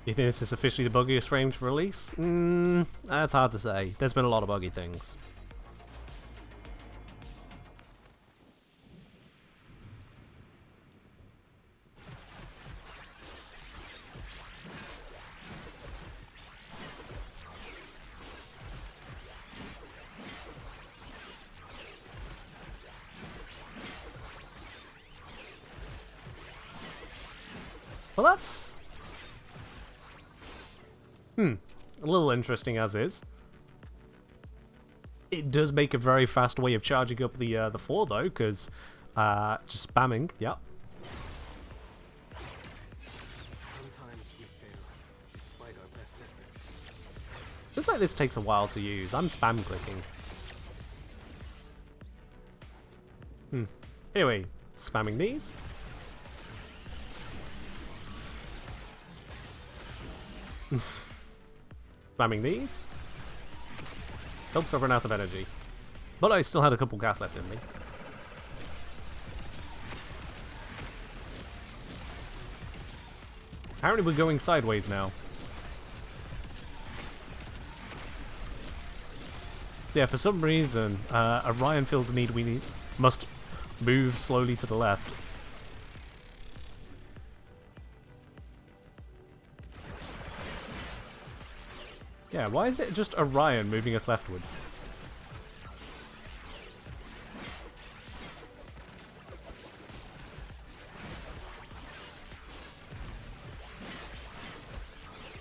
[SPEAKER 1] You think this is officially the buggiest frame to release? That's hard to say. There's been a lot of buggy things. Well, that's... a little interesting as is. It does make a very fast way of charging up the 4 though, because just spamming, yep.
[SPEAKER 5] Sometimes we fail, despite our best efforts.
[SPEAKER 1] Looks like this takes a while to use. I'm spam clicking. Anyway, spamming these. Spamming these. Oops, I've run out of energy. But I still had a couple gas left in me. Apparently we're going sideways now. Yeah, for some reason, Orion feels the need must move slowly to the left. Yeah, why is it just Orion moving us leftwards?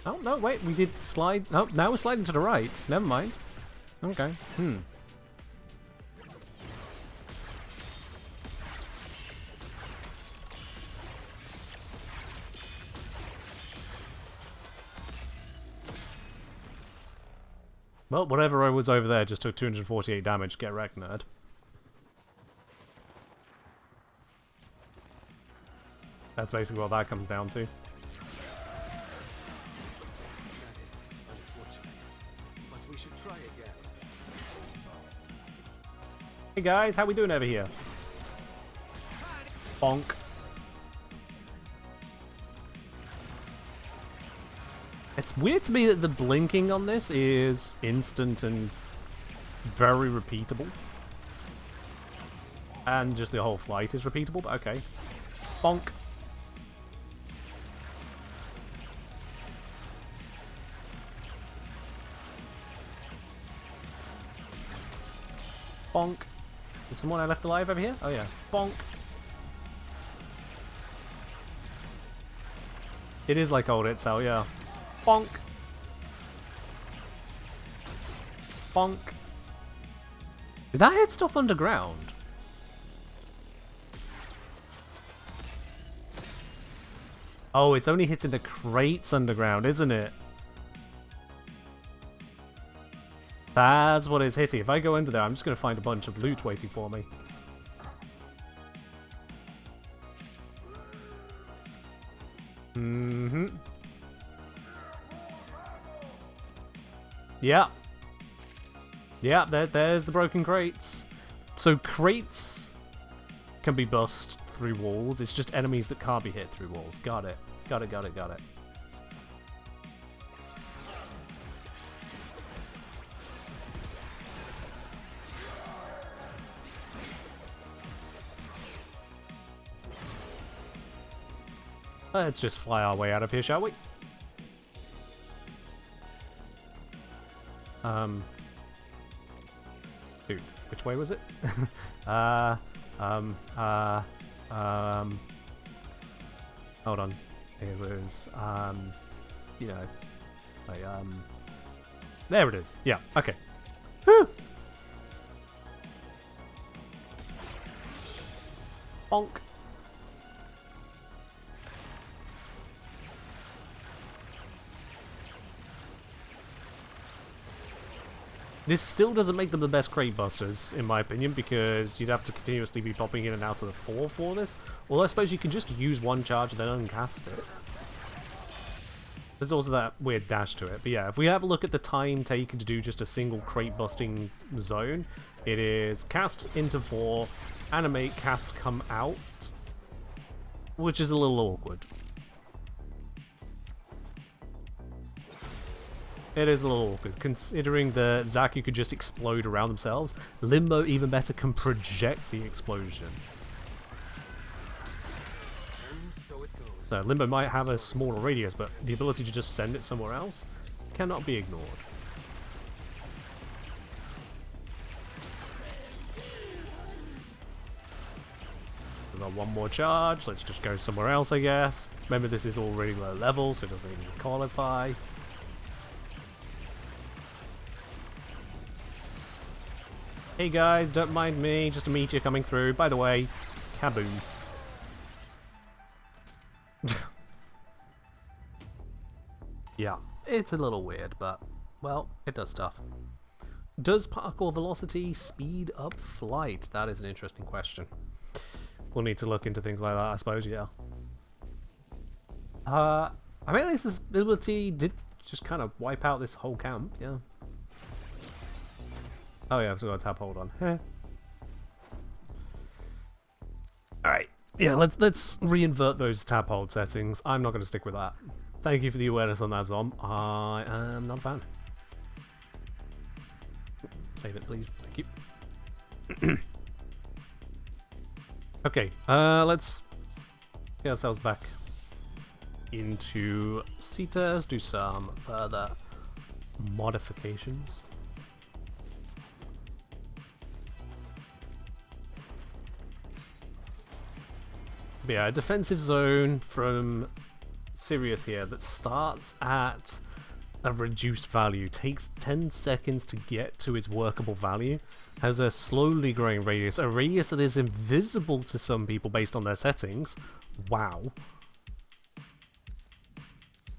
[SPEAKER 1] Oh, no, wait, we did slide... Oh, now we're sliding to the right. Never mind. Okay, Well, whatever was over there just took 248 damage. Get wrecked, nerd. That's basically what that comes down to.
[SPEAKER 5] That is unfortunate, but we should try again.
[SPEAKER 1] Hey guys, how we doing over here? Bonk. It's weird to me that the blinking on this is instant and very repeatable. And just the whole flight is repeatable, but okay. Bonk. Bonk. Is someone I left alive over here? Oh yeah. Bonk. It is like old Itzel, yeah. Bonk. Bonk. Did that hit stuff underground? Oh, it's only hitting the crates underground, isn't it? That's what it's hitting. If I go under there, I'm just going to find a bunch of loot waiting for me. Yeah. Yeah, there's the broken crates. So crates can be bust through walls. It's just enemies that can't be hit through walls. Got it. Got it, got it, got it. Let's just fly our way out of here, shall we? Dude, which way was it? Hold on. It was, you know, there it is. Yeah, okay. Whew. Bonk. This still doesn't make them the best crate busters, in my opinion, because you'd have to continuously be popping in and out of the 4 for this. Although I suppose you can just use one charge and then uncast it. There's also that weird dash to it. But yeah, if we have a look at the time taken to do just a single crate busting zone, it is cast into 4, animate, cast, come out, which is a little awkward. It is a little awkward, considering the Zaku could just explode around themselves. Limbo, even better, can project the explosion. So Limbo might have a smaller radius, but the ability to just send it somewhere else cannot be ignored. We've got one more charge, let's just go somewhere else, I guess. Remember, this is already low level, so it doesn't even qualify. Hey guys, don't mind me, just a meteor coming through. By the way, kaboom. Yeah, it's a little weird, but, well, it does stuff. Does parkour velocity speed up flight? That is an interesting question. We'll need to look into things like that, I suppose, yeah. I mean, this ability did just kind of wipe out this whole camp, yeah. Oh yeah, I've still got to tap hold on. Alright, yeah, let's reinvert those tap hold settings. I'm not going to stick with that. Thank you for the awareness on that, Zom. I am not a fan. Save it, please. Thank you. Okay, let's get ourselves back into CETAs, do some further modifications. But yeah, a defensive zone from Sirius here that starts at a reduced value, takes 10 seconds to get to its workable value, has a slowly growing radius, a radius that is invisible to some people based on their settings. Wow.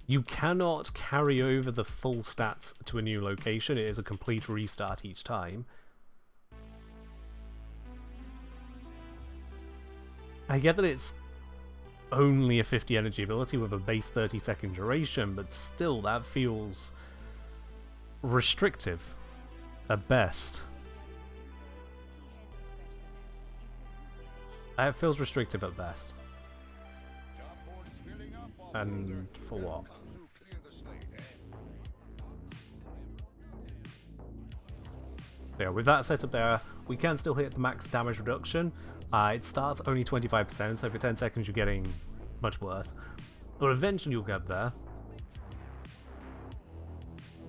[SPEAKER 1] You cannot carry over the full stats to a new location, it is a complete restart each time. I get that it's only a 50 energy ability with a base 30-second duration, but still, that feels restrictive at best. It feels restrictive at best. And for what? Yeah, with that setup there, we can still hit the max damage reduction. It starts only 25%, so for 10 seconds you're getting much worse. But eventually you'll get there.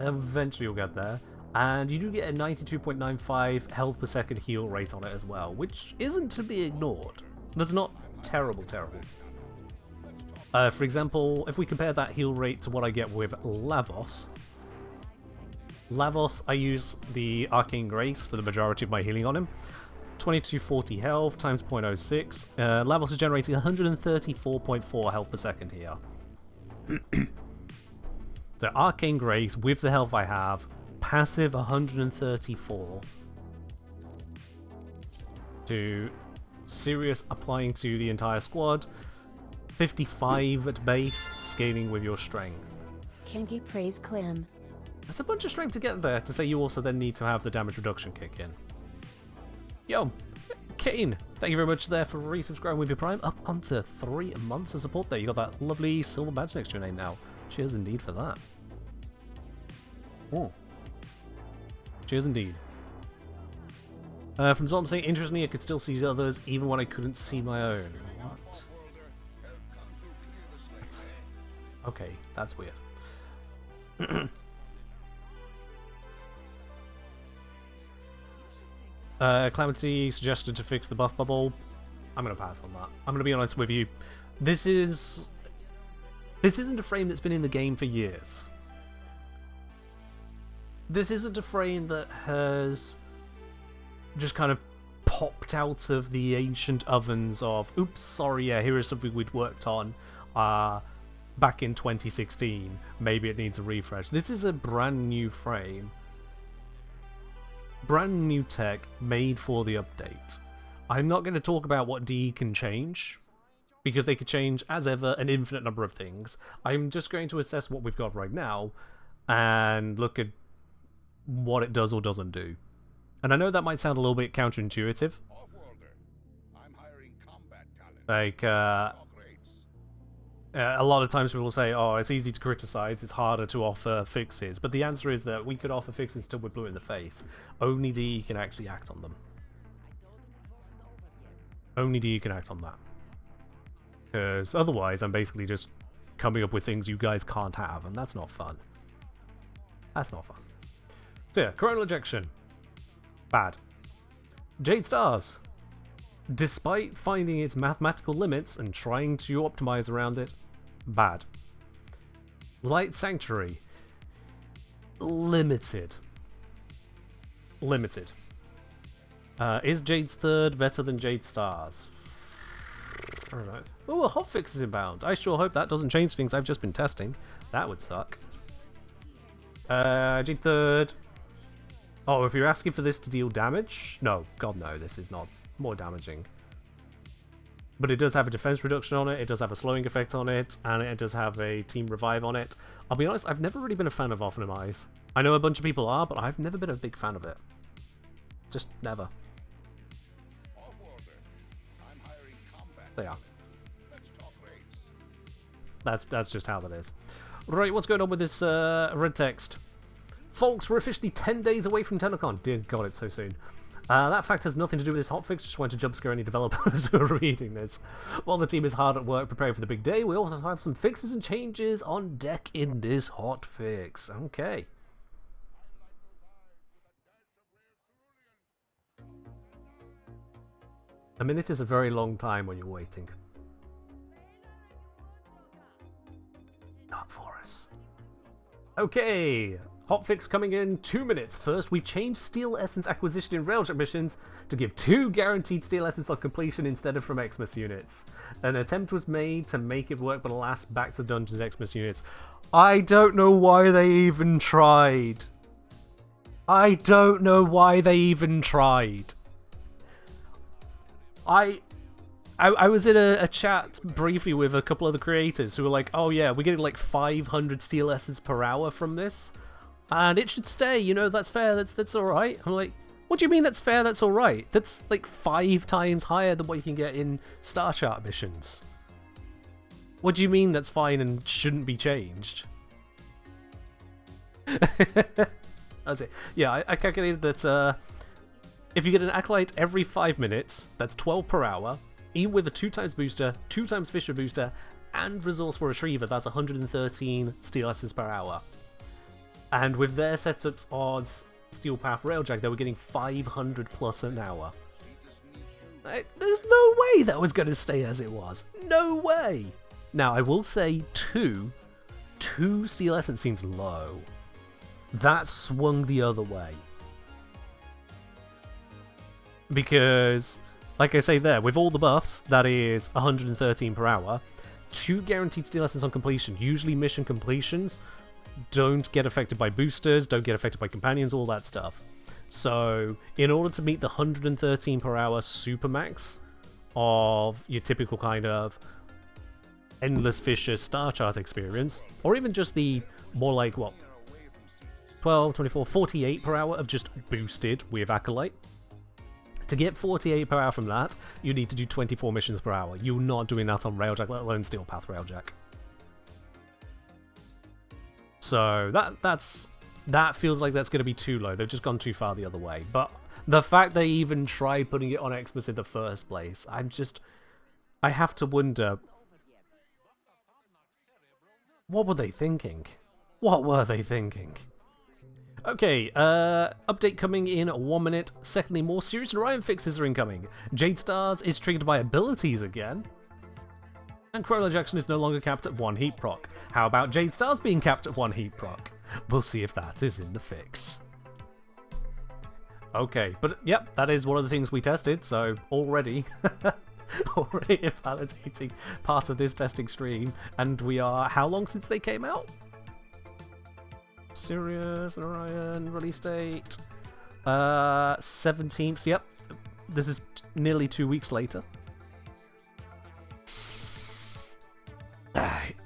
[SPEAKER 1] Eventually you'll get there. And you do get a 92.95 health per second heal rate on it as well, which isn't to be ignored. That's not terrible. For example, if we compare that heal rate to what I get with Lavos. Lavos, I use the Arcane Grace for the majority of my healing on him. 2240 health times 0.06. Lavos is generating 134.4 health per second here. So Arcane Grace, with the health I have, passive 134. To Sirius applying to the entire squad. 55 at base, scaling with your strength.
[SPEAKER 2] Kinky praise Clem.
[SPEAKER 1] That's a bunch of strength to get there, to say you also then need to have the damage reduction kick in. Yo, Kane, thank you very much there for resubscribing with your Prime. Up onto 3 months of support there. You got that lovely silver badge next to your name now. Cheers indeed for that. Oh. Cheers indeed. From Zom saying, interestingly, I could still see others even when I couldn't see my own. What? Okay, that's weird. Clemency suggested to fix the buff bubble. I'm gonna pass on that. I'm gonna be honest with you. This isn't a frame that's been in the game for years. This isn't a frame that has just kind of popped out of the ancient ovens of, oops, sorry, yeah, here is something we'd worked on back in 2016. Maybe it needs a refresh. This is a brand new frame. Brand new tech made for the update. I'm not going to talk about what DE can change, because they could change, as ever, an infinite number of things. I'm just going to assess what we've got right now and look at what it does or doesn't do. And I know that might sound a little bit counterintuitive. Like, a lot of times people say, oh, it's easy to criticize, it's harder to offer fixes. But the answer is that we could offer fixes till we're blue in the face. Only DE can actually act on them. Only DE can act on that. Because otherwise, I'm basically just coming up with things you guys can't have, and that's not fun. That's not fun. So yeah, coronal ejection. Bad. Jade Stars. Despite finding its mathematical limits and trying to optimize around it, bad. Light Sanctuary. Limited. Limited. Is Jade's third better than Jade Stars? I don't know. Oh, a hotfix is inbound. I sure hope that doesn't change things I've just been testing. That would suck. Jade third. Oh, if you're asking for this to deal damage? No, God no, this is not more damaging. But it does have a defense reduction on it, it does have a slowing effect on it, and it does have a team revive on it. I'll be honest, I've never really been a fan of Optimize. I know a bunch of people are, but I've never been a big fan of it. Just never. They are. That's just how that is. Right, what's going on with this red text? Folks, we're officially 10 days away from Telecon. Dear God, it's so soon. That fact has nothing to do with this hotfix, just wanted to jump scare any developers who are reading this. While the team is hard at work preparing for the big day, we also have some fixes and changes on deck in this hotfix. Okay. A minute is a very long time when you're waiting. Not for us. Okay. Hotfix coming in 2 minutes. First, we changed Steel Essence acquisition in Railjack missions to give 2 guaranteed Steel Essence on completion instead of from Xmas units. An attempt was made to make it work, but alas, back to Dungeons Xmas units. I don't know why they even tried. I don't know why they even tried. I was in a chat briefly with a couple of the creators who were like, oh yeah, we're getting like 500 Steel Essence per hour from this. And it should stay, you know, that's fair, that's alright. I'm like, what do you mean that's fair, that's alright? That's like 5 times higher than what you can get in Star Chart missions. What do you mean that's fine and shouldn't be changed? That's it. Yeah, I calculated that if you get an Acolyte every 5 minutes, that's 12 per hour, even with a 2x booster, 2x Fisher booster, and Resource for Retriever, that's 113 Steel Essence per hour. And with their setups on Steel Path Railjack, they were getting 500 plus an hour. There's no way that was going to stay as it was. No way! Now, I will say 2 Steel Essence seems low. That swung the other way. Because, like I say there, with all the buffs, that is 113 per hour. 2 guaranteed Steel Essence on completion. Usually mission completions don't get affected by boosters, don't get affected by companions, all that stuff. So, in order to meet the 113 per hour supermax of your typical kind of Endless Fisher Star Chart experience, or even just the more like, what, 12, 24, 48 per hour of just boosted with Acolyte. To get 48 per hour from that, you need to do 24 missions per hour. You're not doing that on Railjack, let alone Steel Path Railjack. So that feels like that's going to be too low. They've just gone too far the other way. But the fact they even tried putting it on Xmas in the first place, I have to wonder, What were they thinking? What were they thinking? Okay, update coming in 1 minute. Secondly, more Sirius and Orion fixes are incoming. Jade Stars is triggered by abilities again. And chrono ejection is no longer capped at 1 heat proc. How about Jade Stars being capped at 1 heat proc? We'll see if that is in the fix. Okay, but yep, that is one of the things we tested, so already already invalidating part of this testing stream. And we are how long since they came out? Sirius and Orion release date 17th. Yep, this is nearly 2 weeks later.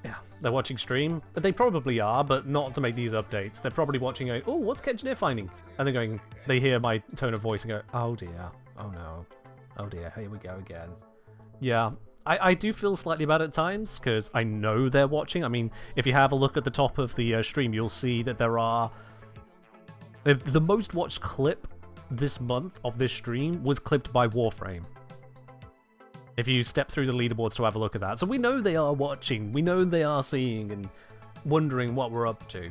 [SPEAKER 1] Yeah, they're watching stream. They probably are, but not to make these updates. They're probably watching going, oh, what's Kenjineer finding? And they're going, they hear my tone of voice and go, oh dear, oh no, oh dear, here we go again. Yeah, I do feel slightly bad at times, because I know they're watching. I mean, if you have a look at the top of the stream, you'll see that there are... The most watched clip this month of this stream was clipped by Warframe. If you step through the leaderboards to have a look at that. So we know they are watching, we know they are seeing and wondering what we're up to.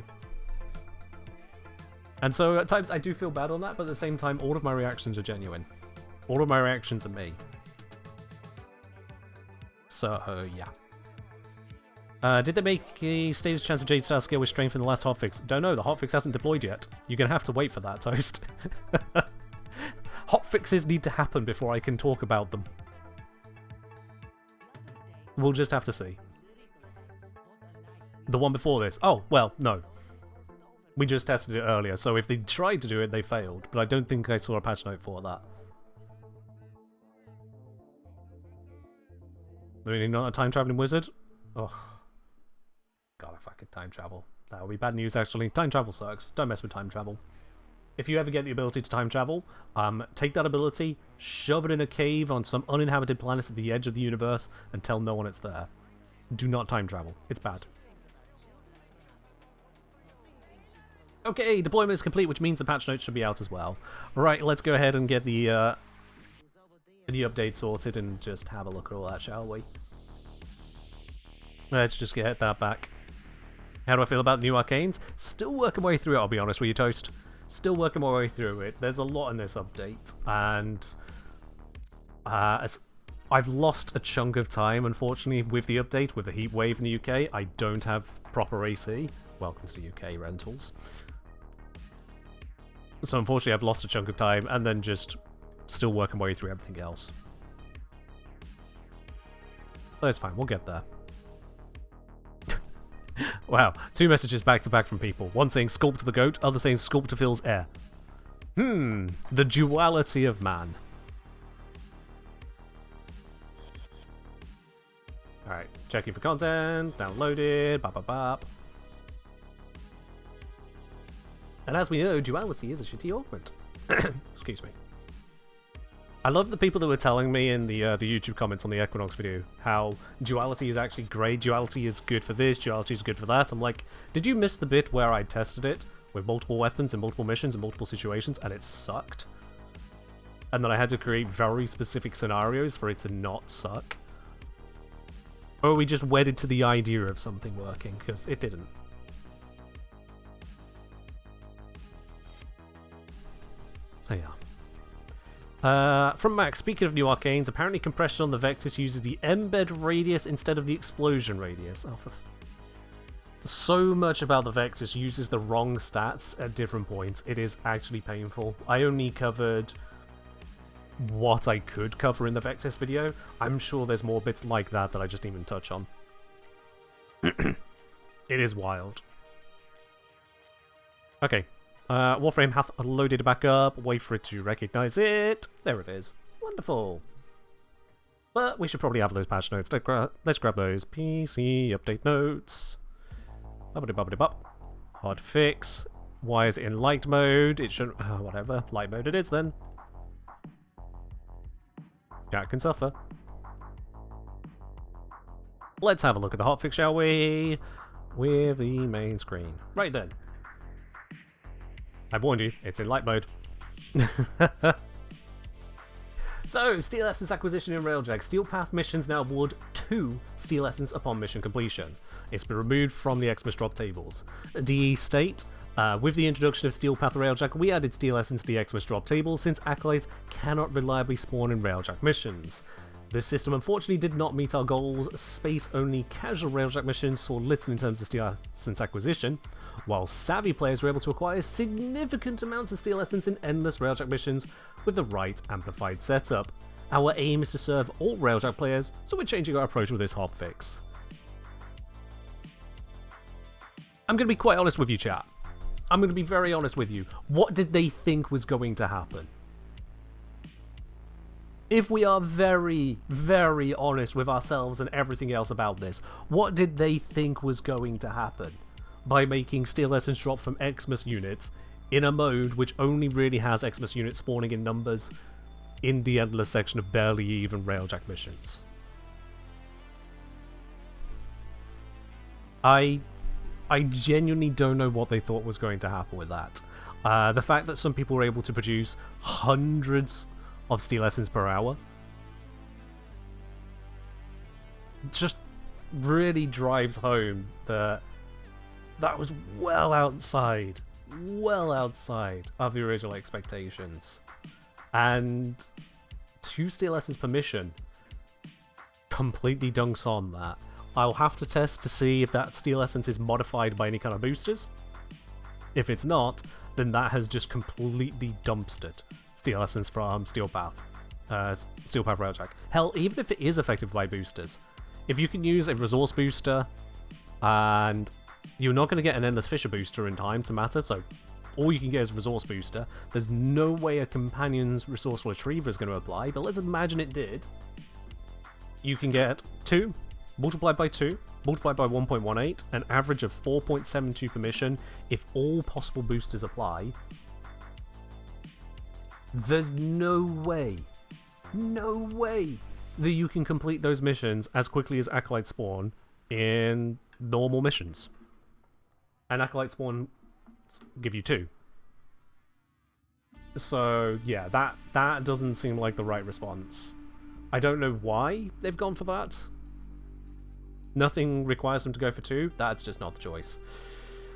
[SPEAKER 1] And so at times I do feel bad on that, but at the same time, all of my reactions are genuine. All of my reactions are me. So, yeah. Did they make a status chance of Jade Star skill with strength in the last hotfix? Don't know, the hotfix hasn't deployed yet. You're gonna have to wait for that, Toast. Hotfixes need to happen before I can talk about them. We'll just have to see. The one before this? Oh, well, no. We just tested it earlier, so if they tried to do it, they failed. But I don't think I saw a patch note for that. Really not a time-traveling wizard? Oh. God, if I could time travel. That would be bad news, actually. Time travel sucks. Don't mess with time travel. If you ever get the ability to time travel, take that ability, shove it in a cave on some uninhabited planet at the edge of the universe, and tell no one it's there. Do not time travel. It's bad. Okay, deployment is complete, which means the patch notes should be out as well. Right, let's go ahead and get the update sorted and just have a look at all that, shall we? Let's just get that back. How do I feel about new arcanes? Still working my way through it, I'll be honest with you, Toast. Still working my way through it. There's a lot in this update, and I've lost a chunk of time, unfortunately, with the update, with the heat wave in the UK. I don't have proper AC. Welcome to the UK rentals. So unfortunately, I've lost a chunk of time, and then just still working my way through everything else. But it's fine, we'll get there. Wow, 2 messages back to back from people. One saying sculpt the goat, other saying sculpt fills air. The duality of man. Alright, checking for content, downloaded, bop bop bop. And as we know, duality is a shitty augment. Excuse me. I love the people that were telling me in the YouTube comments on the Equinox video how duality is actually great, duality is good for this, duality is good for that. I'm like, did you miss the bit where I tested it with multiple weapons and multiple missions and multiple situations and it sucked? And then I had to create very specific scenarios for it to not suck? Or are we just wedded to the idea of something working? Because it didn't. So yeah. From Max, speaking of new arcanes, apparently compression on the Vectis uses the embed radius instead of the explosion radius. Oh, so much about the Vectis uses the wrong stats at different points. It is actually painful. I only covered what I could cover in the Vectis video. I'm sure there's more bits like that that I just didn't even touch on. It is wild. Okay. Warframe hath loaded back up. Wait for it to recognize it. There it is. Wonderful. But we should probably have those patch notes. Let's grab those PC update notes. Bubbly bubbly bop. Hard fix. Why is it in light mode? It shouldn't. Whatever. Light mode it is then. Jack can suffer. Let's have a look at the hotfix, shall we? With the main screen. Right then. I warned you, it's in light mode. So, Steel Essence acquisition in Railjack. Steel Path missions now award 2 Steel Essence upon mission completion. It's been removed from the Xmas drop tables. DE state, with the introduction of Steel Path Railjack, we added Steel Essence to the Xmas drop tables since Acolytes cannot reliably spawn in Railjack missions. This system unfortunately did not meet our goals. Space-only casual Railjack missions saw little in terms of Steel Essence acquisition, while savvy players were able to acquire significant amounts of Steel Essence in endless Railjack missions with the right amplified setup. Our aim is to serve all Railjack players, so we're changing our approach with this hotfix. I'm going to be quite honest with you, chat. I'm going to be very honest with you. What did they think was going to happen? If we are very, very honest with ourselves and everything else about this, what did they think was going to happen by making Steel Essence drop from Xmas units in a mode which only really has Xmas units spawning in numbers in the endless section of barely even Railjack missions? I genuinely don't know what they thought was going to happen with that. The fact that some people were able to produce hundreds of Steel Essence per hour just really drives home that that was well outside of the original expectations. And 2 Steel Essence per mission completely dunks on that. I'll have to test to see if that Steel Essence is modified by any kind of boosters. If it's not, then that has just completely dumpstered Steel Essence from Steel Path Railjack. Hell, even if it is affected by boosters, if you can use a resource booster, and you're not going to get an Endless Fisher booster in time to matter, so all you can get is a resource booster, there's no way a companion's resourceful retriever is going to apply, but let's imagine it did. You can get 2, multiplied by 2, multiplied by 1.18, an average of 4.72 per mission if all possible boosters apply. There's no way that you can complete those missions as quickly as Acolyte spawn in normal missions. And Acolyte spawn give you 2. So yeah, that doesn't seem like the right response. I don't know why they've gone for that. Nothing requires them to go for 2. That's just not the choice.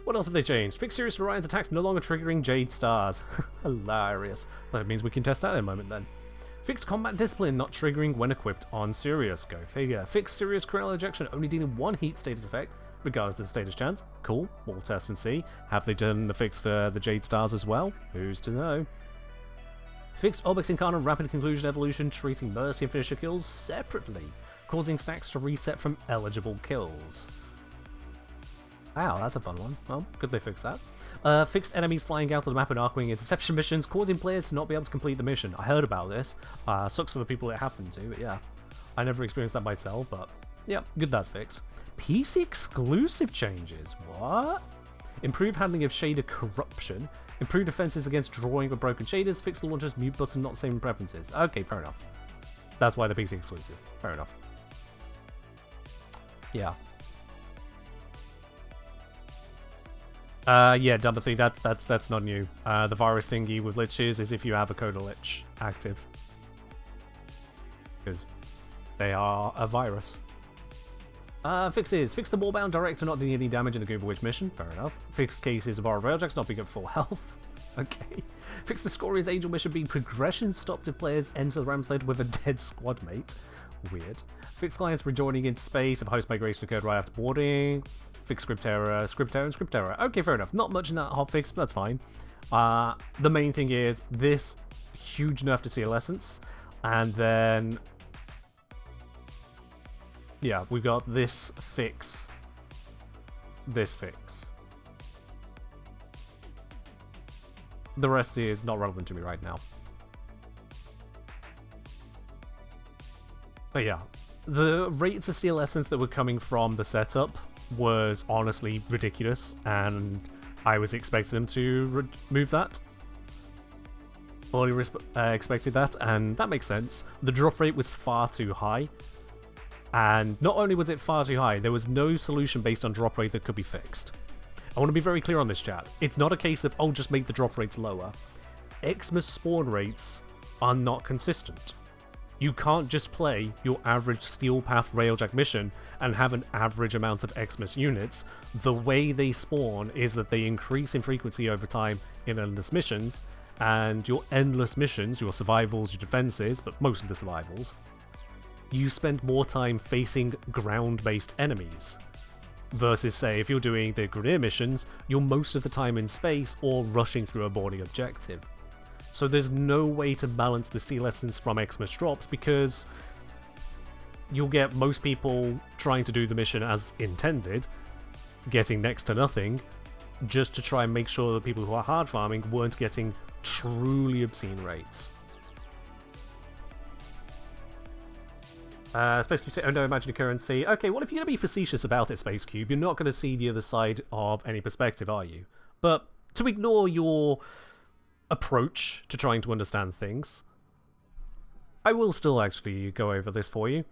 [SPEAKER 1] What else have they changed? Fix Sirius and Orion's attacks no longer triggering Jade Stars. Hilarious. That means we can test that in a moment then. Fix Combat Discipline not triggering when equipped on Sirius. Go figure. Fix Sirius Corral Ejection only dealing 1 heat status effect, regardless of the status chance. Cool. We'll test and see. Have they done the fix for the Jade Stars as well? Who's to know? Fixed Obex Incarnate Rapid Conclusion Evolution, treating Mercy and Finisher kills separately, causing stacks to reset from eligible kills. Wow, that's a fun one. Well, good they fixed that. Fixed enemies flying out of the map in Arcwing interception missions, causing players to not be able to complete the mission. I heard about this. Sucks for the people it happened to, but yeah. I never experienced that myself, but yeah, good that's fixed. PC exclusive changes. What? Improved handling of shader corruption. Improved defenses against drawing of broken shaders. Fix the launcher's mute button not saving preferences. Okay, fair enough. That's why the PC exclusive. Fair enough. Yeah. Yeah, Dumpathy, that's not new. The virus thingy with liches is if you have a Coda lich active. Because they are a virus. Fixes. Fix the wallbound director not doing any damage in the Google Witch mission. Fair enough. Fix cases of our Railjacks not being at full health. Okay. Fix the Scoria's Angel mission being progression stopped if players enter the Ramsled with a dead squad mate. Weird. Fix clients rejoining into space if host migration occurred right after boarding. Fix script error, and script error. Okay, fair enough. Not much in that hotfix, but that's fine. The main thing is this huge nerf to Steel Essence, and then yeah, we've got this fix. This fix. The rest is not relevant to me right now. But yeah, the rates of Steel Essence that were coming from the setup was honestly ridiculous, and I was expecting them to remove that. Fully expected that, and that makes sense. The drop rate was far too high, and not only was it far too high, there was no solution based on drop rate that could be fixed. I want to be very clear on this, chat. It's not a case of, oh, just make the drop rates lower. Xmas spawn rates are not consistent. You can't just play your average Steel Path Railjack mission and have an average amount of Xmas units. The way they spawn is that they increase in frequency over time in endless missions, and your endless missions, your survivals, your defenses, but most of the survivals, you spend more time facing ground-based enemies. Versus, say, if you're doing the Grineer missions, you're most of the time in space or rushing through a boarding objective. So there's no way to balance the Steel Essence from Xmas drops, because you'll get most people trying to do the mission as intended, getting next to nothing, just to try and make sure that people who are hard farming weren't getting truly obscene rates. Space Cube say, oh no, imaginary currency. Okay, well, if you're going to be facetious about it, Space Cube, you're not going to see the other side of any perspective, are you? But to ignore your approach to trying to understand things, I will still actually go over this for you.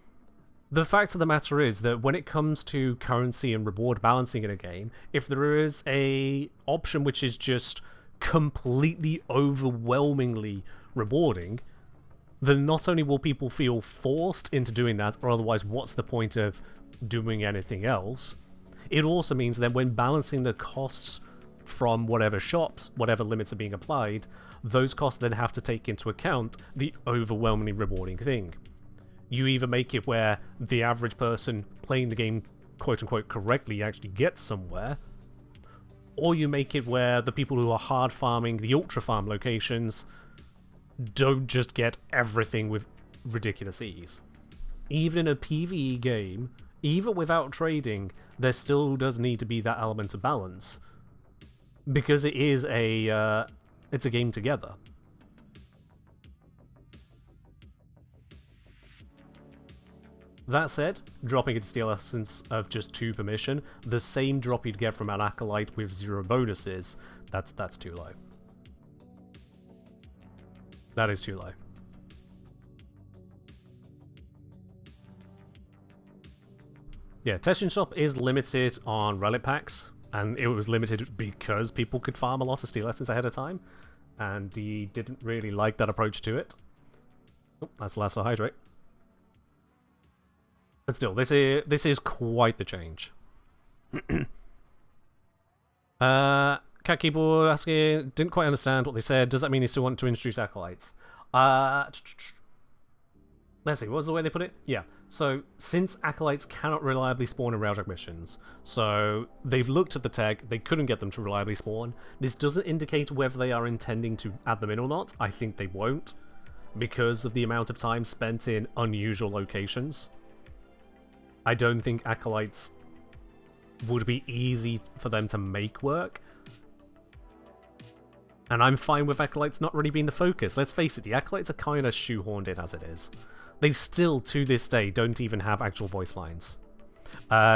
[SPEAKER 1] The fact of the matter is that when it comes to currency and reward balancing in a game, if there is a option which is just completely overwhelmingly rewarding, then not only will people feel forced into doing that, or otherwise what's the point of doing anything else, it also means that when balancing the costs from whatever shops, whatever limits are being applied, those costs then have to take into account the overwhelmingly rewarding thing. You either make it where the average person playing the game quote-unquote correctly actually gets somewhere, or you make it where the people who are hard farming the ultra farm locations don't just get everything with ridiculous ease. Even in a PvE game, even without trading, there still does need to be that element of balance, because it is it's a game together. That said, dropping a Steel Essence of just 2 per mission, the same drop you'd get from an Acolyte with 0 bonuses, that's too low. That is too low. Yeah, Teshin Shop is limited on relic packs, and it was limited because people could farm a lot of Steel Essence ahead of time, and he didn't really like that approach to it. Oh, that's the last for Hydrate. But still, this is quite the change. Cat Keyboard asking, didn't quite understand what they said. Does that mean they still want to introduce Acolytes? Let's see, what was the way they put it? Yeah, so since Acolytes cannot reliably spawn in Railjack missions, so they've looked at the tech, they couldn't get them to reliably spawn. This doesn't indicate whether they are intending to add them in or not. I think they won't, because of the amount of time spent in unusual locations. I don't think Acolytes would be easy for them to make work. And I'm fine with Acolytes not really being the focus. Let's face it, the Acolytes are kind of shoehorned in as it is. They still, to this day, don't even have actual voice lines.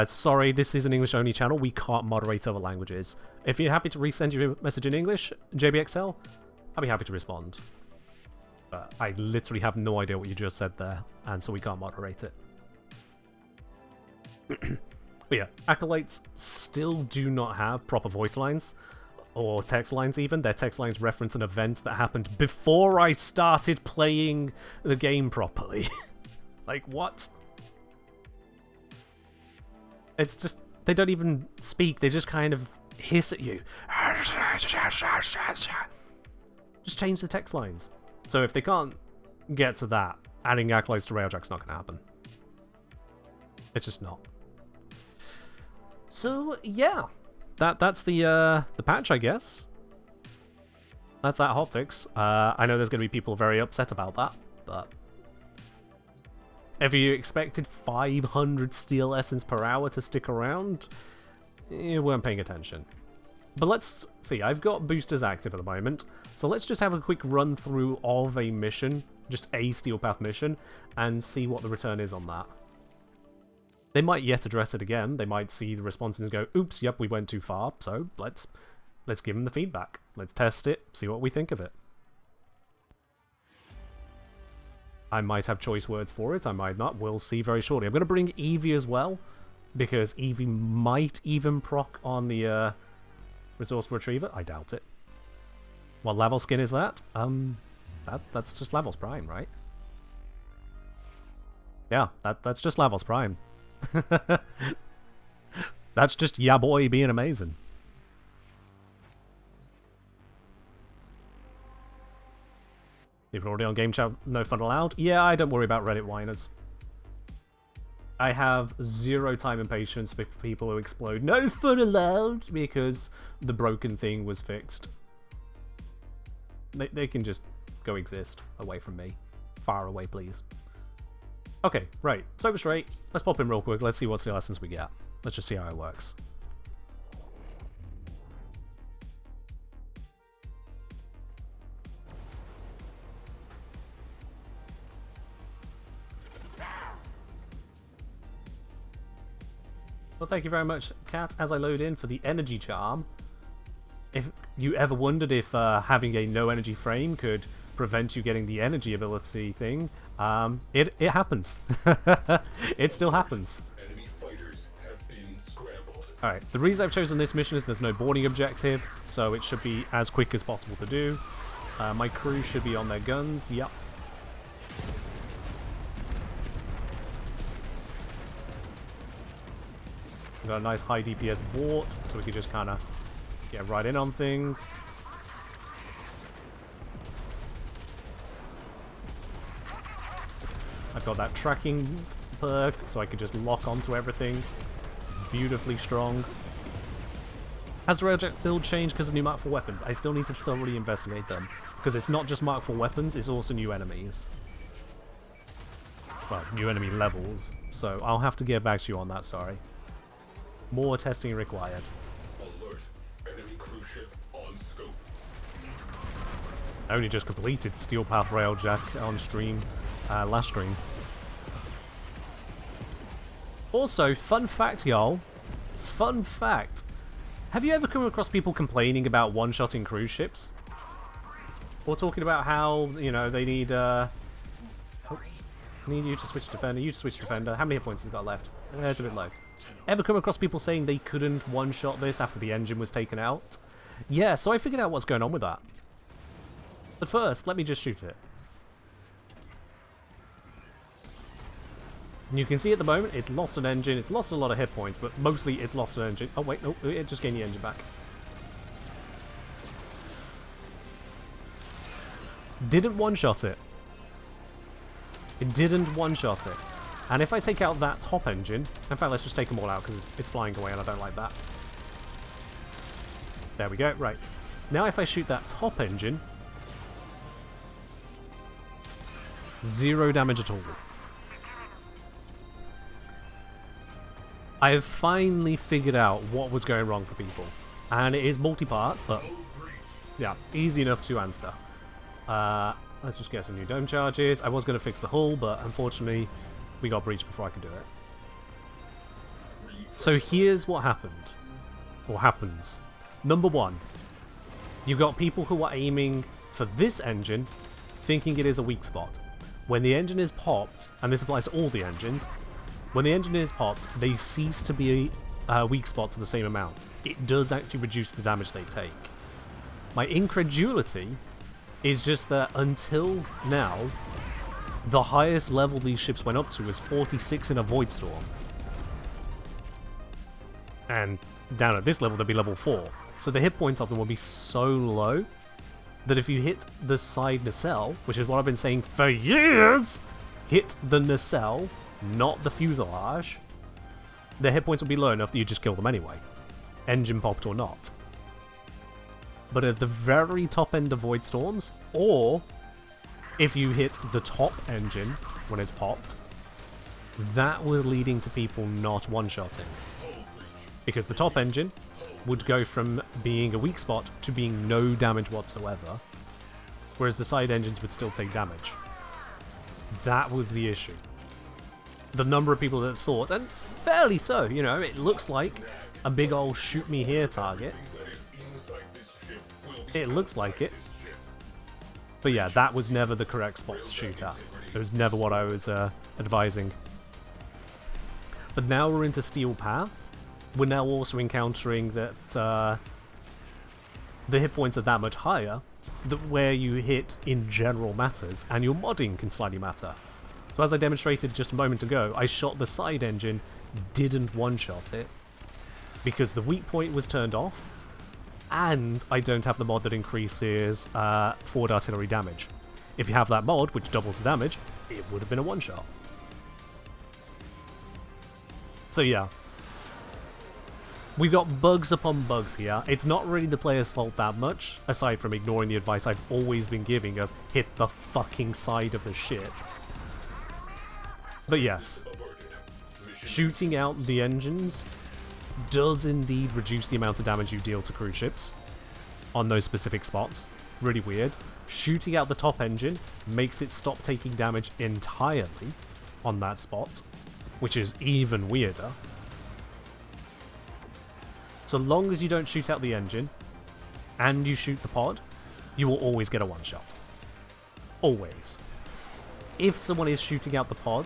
[SPEAKER 1] Sorry, this is an English-only channel. We can't moderate other languages. If you're happy to resend your message in English, JBXL, I'll be happy to respond. But I literally have no idea what you just said there, and so we can't moderate it. But yeah, Acolytes still do not have proper voice lines. Or text lines even. Their text lines reference an event that happened before I started playing the game properly. Like, what? It's just, they don't even speak, they just kind of hiss at you. Just change the text lines. So if they can't get to that, adding Acolytes to Railjack's not going to happen. It's just not. So, yeah. That's the patch, I guess. That's that hotfix. I know there's going to be people very upset about that, but if you expected 500 Steel Essence per hour to stick around, you weren't paying attention. But let's see, I've got boosters active at the moment, so let's just have a quick run through of a mission, just a Steel Path mission, and see what the return is on that. They might yet address it again. They might see the responses and go, oops, yep, we went too far, so let's give them the feedback. Let's test it, see what we think of it. I might have choice words for it, I might not. We'll see very shortly. I'm going to bring Eevee as well, because Eevee might even proc on the Resource Retriever. I doubt it. What level skin is that? That's just Levels Prime, right? Yeah, that's just Lavos Prime. That's just ya boy being amazing. People already on game chat, no fun allowed? Yeah, I don't worry about Reddit whiners. I have zero time and patience with people who explode no fun allowed because the broken thing was fixed. They can just go exist away from me. Far away, please. Okay, right. Sober straight. Let's pop in real quick. Let's see what skill lessons we get. Let's just see how it works. Well, thank you very much, Kat, as I load in for the energy charm. If you ever wondered if having a no energy frame could prevent you getting the energy ability thing, it happens. It still happens.
[SPEAKER 6] Enemy fighters have been scrambled.
[SPEAKER 1] Alright, the reason I've chosen this mission is there's no boarding objective, so it should be as quick as possible to do. My crew should be on their guns, yep. We've got a nice high DPS Vort, so we can just kind of get right in on things. I've got that tracking perk, so I can just lock onto everything. It's beautifully strong. Has the railjet build changed because of new Mark IV weapons? I still need to thoroughly investigate them, because it's not just Mark IV weapons, it's also new enemies. Well, new enemy levels, so I'll have to get back to you on that, sorry. More testing required.
[SPEAKER 6] Alert. Enemy cruise ship on scope.
[SPEAKER 1] I only just completed Steel Path Railjack on stream, last stream. Also, fun fact, y'all. Fun fact. Have you ever come across people complaining about one-shotting cruise ships? Or talking about how, you know, they need, need you to switch defender, you to switch defender. How many hit points has it got left? It's a bit low. Ever come across people saying they couldn't one-shot this after the engine was taken out? Yeah, so I figured out what's going on with that. But first, let me just shoot it. And you can see at the moment, it's lost an engine, it's lost a lot of hit points, but mostly it's lost an engine. Oh wait, no, it just gained the engine back. Didn't one-shot it. It didn't one-shot it. And if I take out that top engine... In fact, let's just take them all out because it's flying away and I don't like that. There we go. Right. Now if I shoot that top engine... 0 damage at all. I have finally figured out what was going wrong for people. And it is multi-part, but... yeah, easy enough to answer. Let's just get some new dome charges. I was going to fix the hull, but unfortunately... we got breached before I could do it. So here's what happened. Or happens. Number one. You've got people who are aiming for this engine, thinking it is a weak spot. When the engine is popped, and this applies to all the engines, when the engine is popped, they cease to be a weak spot to the same amount. It does actually reduce the damage they take. My incredulity is just that until now, the highest level these ships went up to was 46 in a Void Storm. And down at this level, they'll be level 4. So the hit points of them will be so low that if you hit the side nacelle, which is what I've been saying for years, hit the nacelle, not the fuselage, their hit points will be low enough that you just kill them anyway. Engine popped or not. But at the very top end of Void Storms, or... if you hit the top engine when it's popped, that was leading to people not one-shotting. Because the top engine would go from being a weak spot to being no damage whatsoever, whereas the side engines would still take damage. That was the issue. The number of people that thought, and fairly so, you know, it looks like a big old shoot me here target. It looks like it. But yeah, that was never the correct spot to shoot at. It was never what I was advising. But now we're into Steel Path. We're now also encountering that the hit points are that much higher that where you hit in general matters, and your modding can slightly matter. So as I demonstrated just a moment ago, I shot the side engine, didn't one-shot it, because the weak point was turned off, and I don't have the mod that increases forward artillery damage. If you have that mod, which doubles the damage, it would have been a one-shot. So yeah. We've got bugs upon bugs here. It's not really the player's fault that much, aside from ignoring the advice I've always been giving of hit the fucking side of the ship. But yes, shooting out the engines does indeed reduce the amount of damage you deal to cruise ships on those specific spots. Really weird. Shooting out the top engine makes it stop taking damage entirely on that spot, which is even weirder. So long as you don't shoot out the engine and you shoot the pod, you will always get a one-shot. Always. If someone is shooting out the pod,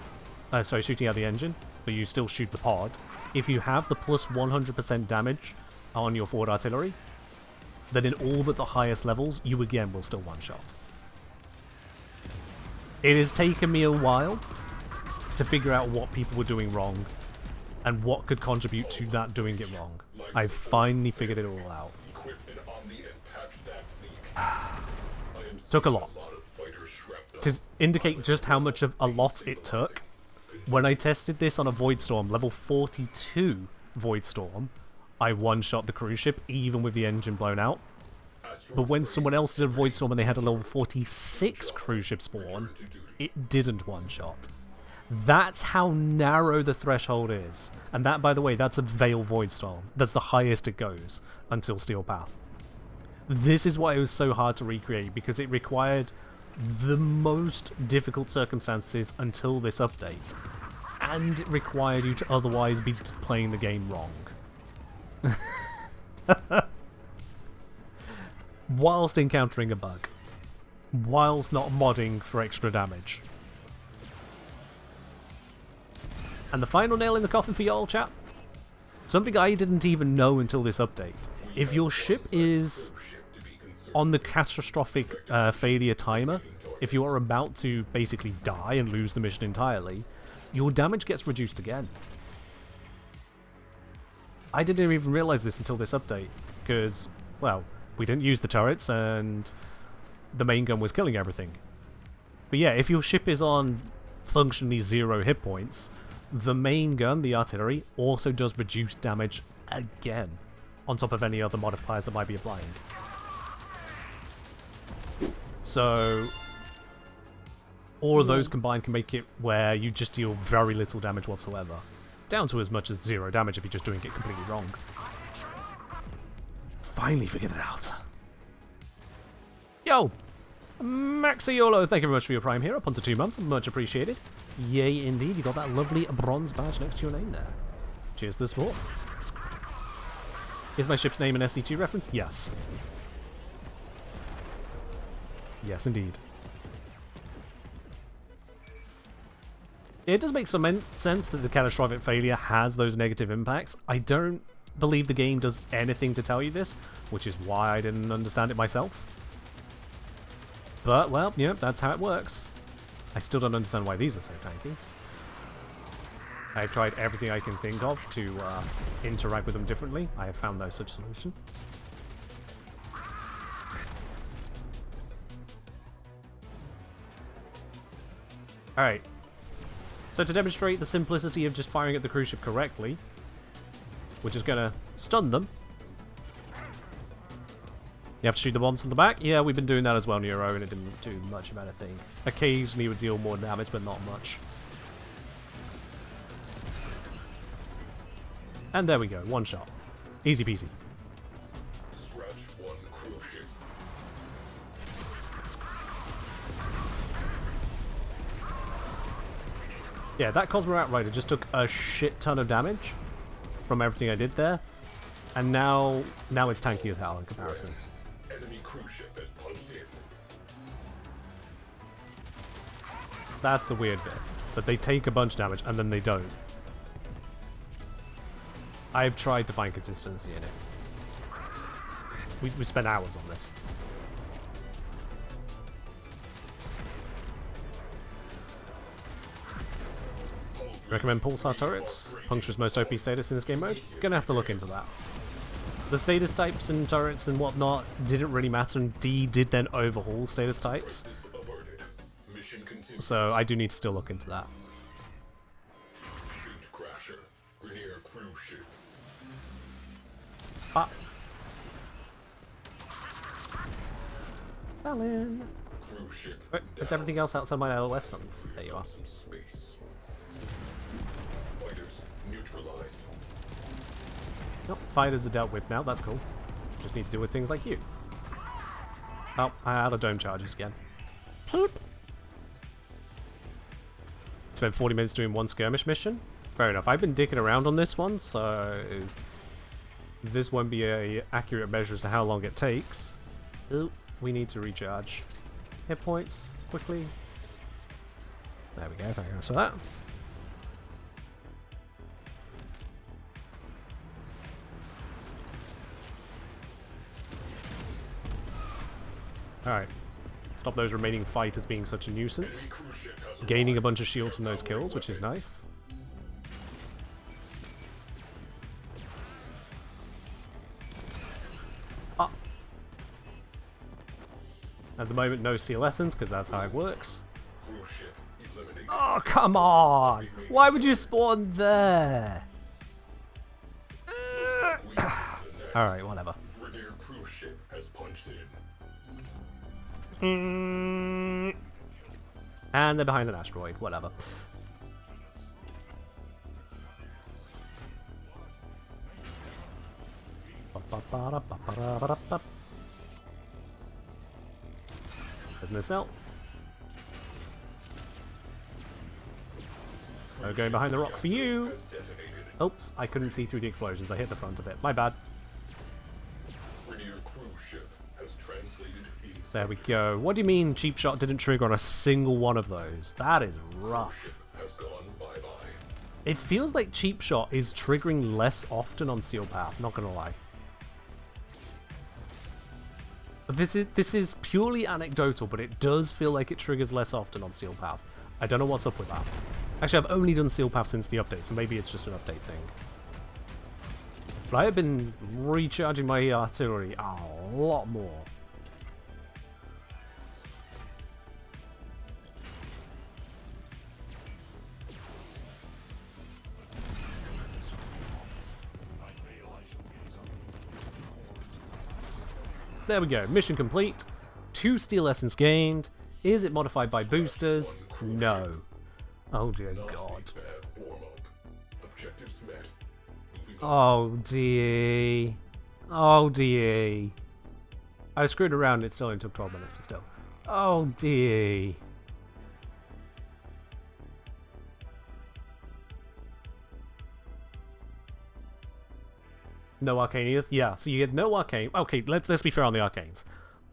[SPEAKER 1] shooting out the engine, but you still shoot the pod, if you have the plus 100% damage on your forward artillery, then in all but the highest levels, you again will still one-shot. It has taken me a while to figure out what people were doing wrong and what could contribute to that doing it wrong. I finally figured it all out. Took a lot. To indicate just how much of a lot it took, when I tested this on a Void Storm, level 42 Void Storm, I one-shot the cruise ship, even with the engine blown out. But when someone else did a Void Storm and they had a level 46 cruise ship spawn, it didn't one-shot. That's how narrow the threshold is. And that, by the way, that's a Veil Void Storm. That's the highest it goes until Steel Path. This is why it was so hard to recreate, because it required the most difficult circumstances until this update. And it required you to otherwise be playing the game wrong. Whilst encountering a bug. Whilst not modding for extra damage. And the final nail in the coffin for y'all, chat. Something I didn't even know until this update. If your ship is on the catastrophic failure timer, if you are about to basically die and lose the mission entirely, your damage gets reduced again. I didn't even realize this until this update, because, well, we didn't use the turrets and the main gun was killing everything. But yeah, if your ship is on functionally 0 hit points, the main gun, the artillery, also does reduce damage again, on top of any other modifiers that might be applying. So all of those combined can make it where you just deal very little damage whatsoever. Down to as much as 0 damage if you're just doing it completely wrong. Finally figured it out. Yo! Maxiolo, thank you very much for your Prime here, up onto 2 months, much appreciated. Yay indeed, you got that lovely bronze badge next to your name there. Cheers to the sport. Is my ship's name an SC2 reference? Yes. Yes, indeed. It does make some sense that the catastrophic failure has those negative impacts. I don't believe the game does anything to tell you this, which is why I didn't understand it myself. But, well, yeah, that's how it works. I still don't understand why these are so tanky. I've tried everything I can think of to interact with them differently. I have found no such solution. Alright. So to demonstrate the simplicity of just firing at the cruise ship correctly, we're just gonna stun them. You have to shoot the bombs from the back? Yeah, we've been doing that as well, Nero, and it didn't do much of anything. Occasionally it would deal more damage, but not much. And there we go, one shot. Easy peasy.
[SPEAKER 6] Scratch one cruise ship.
[SPEAKER 1] Yeah, that Cosmo Outrider just took a shit ton of damage from everything I did there. And now it's tanky as hell in comparison.
[SPEAKER 6] Enemy cruise ship has punched in.
[SPEAKER 1] That's the weird bit. That they take a bunch of damage and then they don't. I've tried to find consistency in it. We spent hours on this. Recommend pulsar turrets. Puncture's most OP status in this game mode. Gonna have to look into that. The status types and turrets and whatnot didn't really matter, and D did then overhaul status types. So I do need to still look into that. Ah. Alan. Wait, it's everything else outside my LOS. There you are. Nope, fighters are dealt with now, that's cool. Just need to deal with things like you. Oh, I had a dome charges again. Ploop. Spent 40 minutes doing one skirmish mission. Fair enough, I've been dicking around on this one, so this won't be a accurate measure as to how long it takes. Ooh, we need to recharge hit points quickly. There we go, thank you for that. Alright, stop those remaining fighters being such a nuisance. Gaining a bunch of shields from those kills, which is nice. Ah. At the moment, no seal essence, because that's how it works. Oh, come on! Why would you spawn there? Alright, whatever. And they're behind an asteroid, whatever. There's no cell. No going behind the rock for you. Oops, I couldn't see through the explosions. I hit the front of it. My bad. There we go. What do you mean cheap shot didn't trigger on a single one of those? That is rough. It feels like cheap shot is triggering less often on Seal Path, not gonna lie. This is purely anecdotal, but it does feel like it triggers less often on Seal Path. I don't know what's up with that. Actually, I've only done Seal Path since the update, so maybe it's just an update thing. But I have been recharging my artillery a lot more. There we go, mission complete. 2 steel essence gained. Is it modified by boosters? No. Oh dear god. Oh dear. Oh dear. I screwed around, it still only took 12 minutes, but still. Oh dear. No arcane either? Yeah, so you get no arcane. Okay, let's be fair on the arcanes.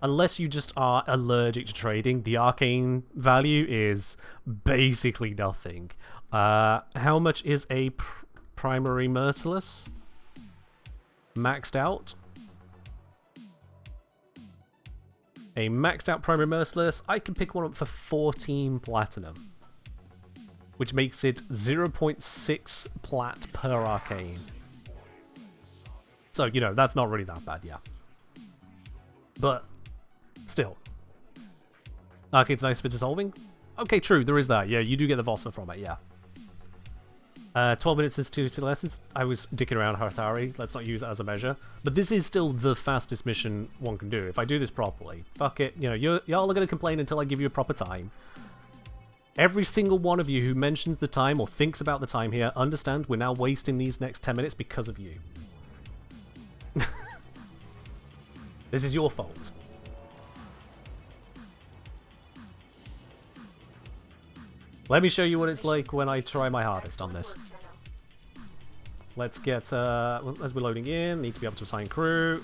[SPEAKER 1] Unless you just are allergic to trading, the arcane value is basically nothing. How much is a primary merciless? Maxed out? A maxed out primary merciless, I can pick one up for 14 platinum. Which makes it 0.6 plat per arcane. So, you know, that's not really that bad, yeah. But, still. Arcade's nice for dissolving? Okay, true, there is that. Yeah, you do get the Vosper from it, yeah. 12 minutes is 2 steel essence. I was dicking around Hatari. Let's not use it as a measure. But this is still the fastest mission one can do. If I do this properly. Fuck it. You know, y'all are going to complain until I give you a proper time. Every single one of you who mentions the time or thinks about the time here, understand we're now wasting these next 10 minutes because of you. This is your fault. Let me show you what it's like when I try my hardest on this. Let's get, as we're loading in, need to be able to assign crew.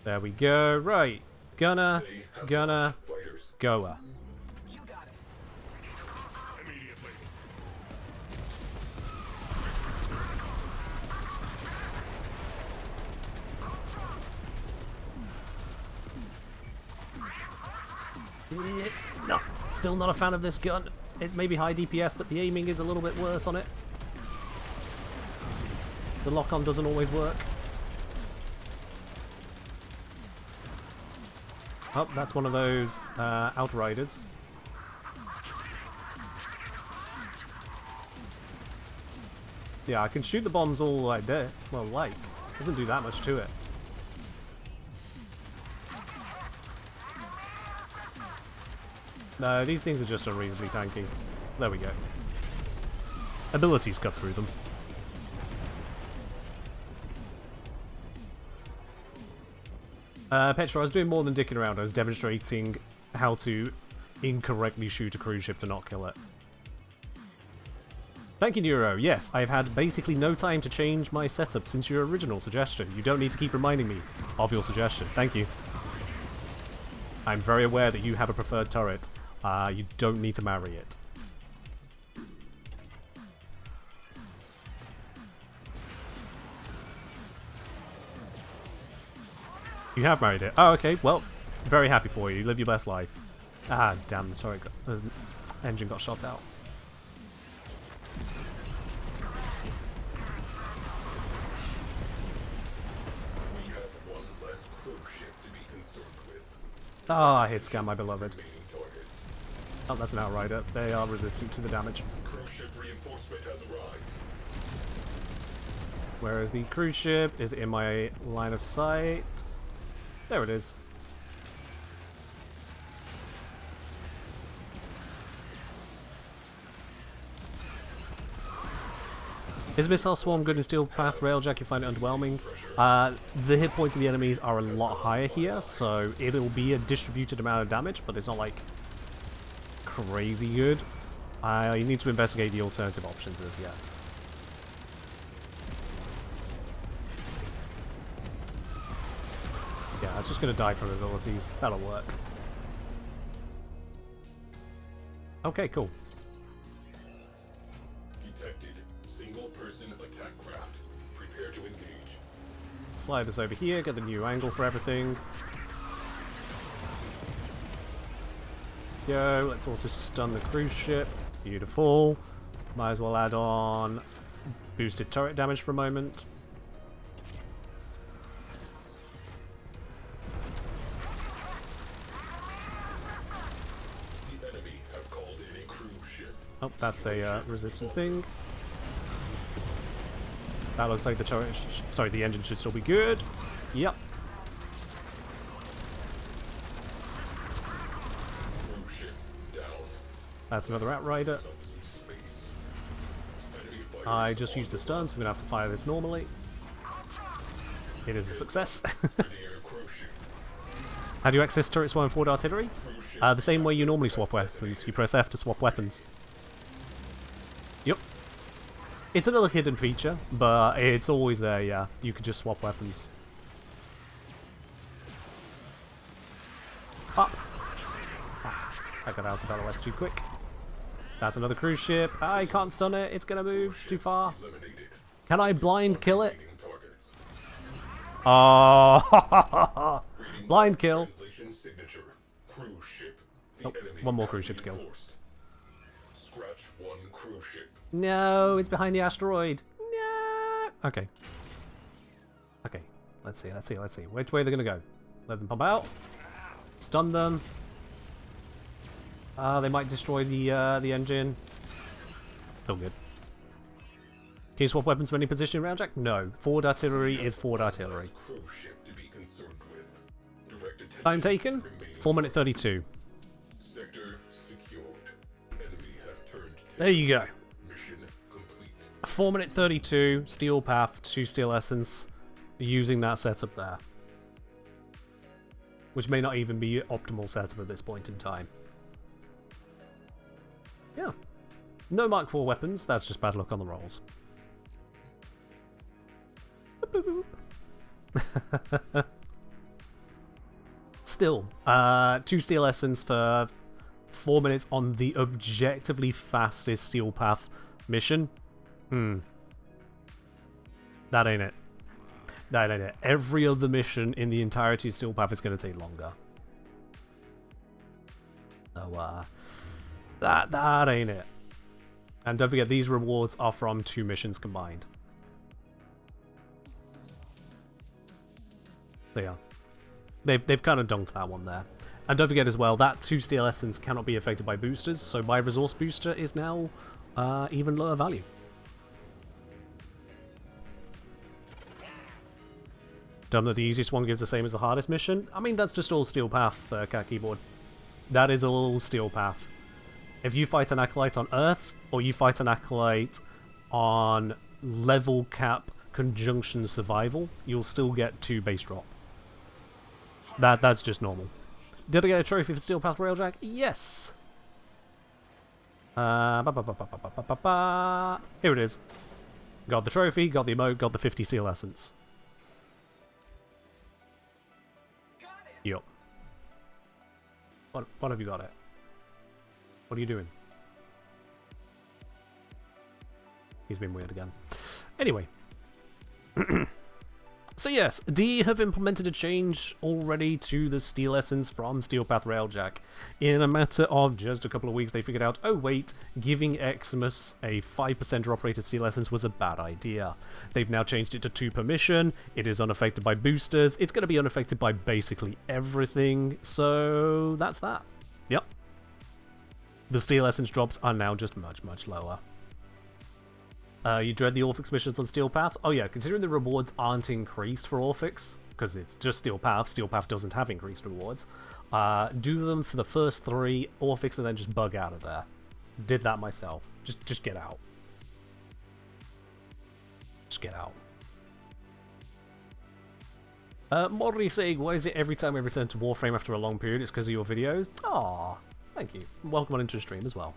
[SPEAKER 1] There we go. Right. Gunner, goer. No, still not a fan of this gun. it may be high DPS, but the aiming is a little bit worse on it. The lock-on doesn't always work. Oh, that's one of those Outriders. Yeah, I can shoot the bombs all like there. Well, like. Doesn't do that much to it. No, these things are just unreasonably tanky. There we go. Abilities cut through them. Petra, I was doing more than dicking around. I was demonstrating how to incorrectly shoot a cruise ship to not kill it. Thank you, Neuro. Yes, I've had basically no time to change my setup since your original suggestion. You don't need to keep reminding me of your suggestion. Thank you. I'm very aware that you have a preferred turret. You don't need to marry it. You have married it. Oh, okay. Well, very happy for you. Live your best life. Ah, damn, the turret engine got shot out.
[SPEAKER 6] We have one less cruise ship to be concerned with.
[SPEAKER 1] Ah, I hit scan, my beloved.
[SPEAKER 6] Remaining targets.
[SPEAKER 1] Oh, that's an Outrider. They are resistant to the damage.
[SPEAKER 6] Cruise ship reinforcement has arrived.
[SPEAKER 1] Where is the cruise ship? Is it in my line of sight? There it is. Is Missile Swarm good in Steel Path Railjack? You find it underwhelming? The hit points of the enemies are a lot higher here, so it'll be a distributed amount of damage, but it's not like crazy good. I need to investigate the alternative options as yet. Yeah, it's just going to die from abilities. That'll work. Okay, cool.
[SPEAKER 6] Detected. Single-person attack craft. Prepare to engage.
[SPEAKER 1] Slide us over here, get the new angle for everything. Go, let's also stun the cruise ship. Beautiful. Might as well add on boosted turret damage for a moment.
[SPEAKER 6] The enemy have called in a cruise ship.
[SPEAKER 1] Oh, that's a resistant thing. That looks like the turret. Sorry, the engine should still be good. Yep.
[SPEAKER 6] Cruise ship down.
[SPEAKER 1] That's another Outrider.
[SPEAKER 6] Some space. Enemy fire
[SPEAKER 1] I just used the stun, so I'm gonna have to fire this normally. It is a success.
[SPEAKER 6] near cruise ship.
[SPEAKER 1] How do you access turrets while in forward artillery?
[SPEAKER 6] Cruise ship.
[SPEAKER 1] The same way you normally swap weapons. You press F to swap weapons. Yep. It's a little hidden feature, but it's always there, yeah. You could just swap weapons. Up! Ah, I got out of LOS too quick. That's another cruise ship. I can't stun it. It's gonna move too far.
[SPEAKER 6] Eliminated.
[SPEAKER 1] Can I blind kill it?
[SPEAKER 6] Remaining targets.
[SPEAKER 1] Oh!
[SPEAKER 6] Reading
[SPEAKER 1] Blind kill.
[SPEAKER 6] Translation signature. Cruise ship.
[SPEAKER 1] Oh,
[SPEAKER 6] The enemy
[SPEAKER 1] one more
[SPEAKER 6] have
[SPEAKER 1] cruise ship to kill.
[SPEAKER 6] reinforced. Scratch one cruise ship.
[SPEAKER 1] No, it's behind the asteroid. No. Okay. Okay. Let's see. Let's see. Let's see. Which way they're gonna go? Let them pump out. Stun them. They might destroy the engine. Still good. Can you swap weapons from any position around, Jack? No. Forward artillery is forward artillery.
[SPEAKER 6] Cruise ship to be concerned with. Direct attention.
[SPEAKER 1] Time taken.
[SPEAKER 6] remaining
[SPEAKER 1] 4 minute 32.
[SPEAKER 6] Sector secured. Enemy have turned
[SPEAKER 1] There you go.
[SPEAKER 6] mission complete.
[SPEAKER 1] 4 minute 32. Steel path. 2 steel essence. Using that setup there. Which may not even be optimal setup at this point in time. Yeah. No Mark IV weapons, that's just bad luck on the rolls. Boop, boop, boop. Still, 2 steel essence for 4 minutes on the objectively fastest steel path mission. That ain't it. That ain't it. Every other mission in the entirety of steel path is going to take longer. So, That ain't it. And don't forget, these rewards are from 2 missions combined. They are. They've kind of dunked that one there. And don't forget as well, that 2 steel essence cannot be affected by boosters, so my resource booster is now even lower value. Dumb that the easiest one gives the same as the hardest mission. I mean, that's just all steel path, cat keyboard. That is all steel path. If you fight an acolyte on Earth, or you fight an acolyte on level cap conjunction survival, you'll still get 2 base drop. That's just normal. Did I get a trophy for Steel Path Railjack? Yes! Here it is. Got the trophy, got the emote, got the 50 seal essence. Yup. What have you got it? What are you doing? He's been weird again. Anyway. So yes, D have implemented a change already to the Steel Essence from Steel Path Railjack. In a matter of just a couple of weeks, they figured out, oh wait, giving Xmas a 5% drop rate of Steel Essence was a bad idea. They've now changed it to 2 per mission, it is unaffected by boosters, it's going to be unaffected by basically everything, so that's that. Yep. The Steel Essence drops are now just much, much lower. You dread the Orphix missions on Steel Path? Oh yeah, considering the rewards aren't increased for Orphix, because it's just Steel Path doesn't have increased rewards, do them for the first 3 Orphix and then just bug out of there. Did that myself. Just get out. Just get out. Modry saying, why is it every time I return to Warframe after a long period, it's because of your videos? Aww, thank you. Welcome on into the stream as well.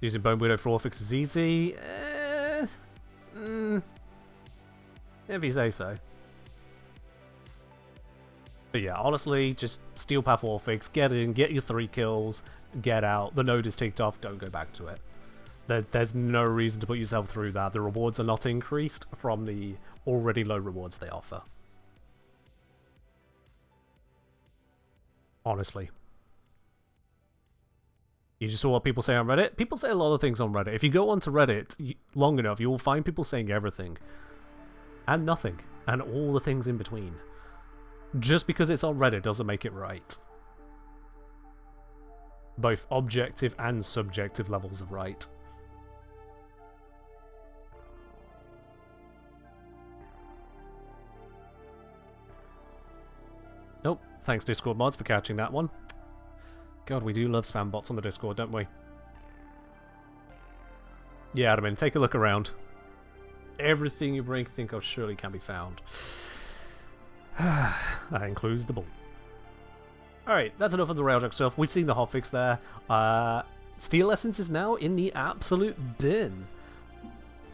[SPEAKER 1] Using Bone Widow for Orphix is easy. If you say so. But yeah, honestly, just Steel Path Orphix, get in, get your 3 kills, get out. The node is ticked off, don't go back to it. There's no reason to put yourself through that. The rewards are not increased from the already low rewards they offer. Honestly. You just saw what people say on Reddit? People say a lot of things on Reddit. If you go onto Reddit long enough, you will find people saying everything. And nothing. And all the things in between. Just because it's on Reddit doesn't make it right. Both objective and subjective levels of right. Nope. Thanks Discord mods for catching that one. God, we do love spam bots on the Discord, don't we? Yeah, Admin, take a look around. Everything you think of surely can be found. That includes the bull. Alright, that's enough of the Railjack stuff. We've seen the hotfix there. Steel Essence is now in the absolute bin.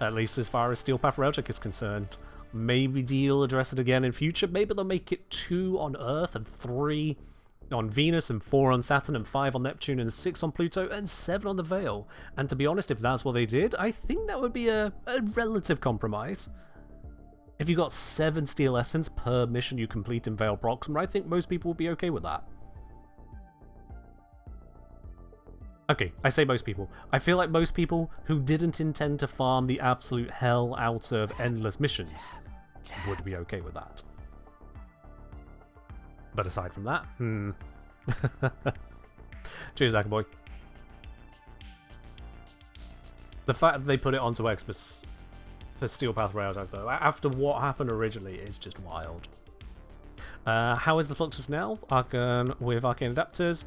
[SPEAKER 1] At least as far as Steel Path Railjack is concerned. Maybe they'll address it again in future. Maybe they'll make it 2 on Earth and 3 on Venus and 4 on Saturn and 5 on Neptune and 6 on Pluto and 7 on the Veil. And to be honest, if that's what they did, I think that would be a relative compromise. If you got 7 Steel Essence per mission you complete in Veil Proxima, I think most people would be okay with that. Okay, I say most people. I feel like most people who didn't intend to farm the absolute hell out of endless missions would be okay with that. But aside from that, Cheers, Ackerboy. The fact that they put it onto Xmas for Steel Path Railjack, though, after what happened originally, is just wild. How is the Fluxus now? With Arcane Adapters?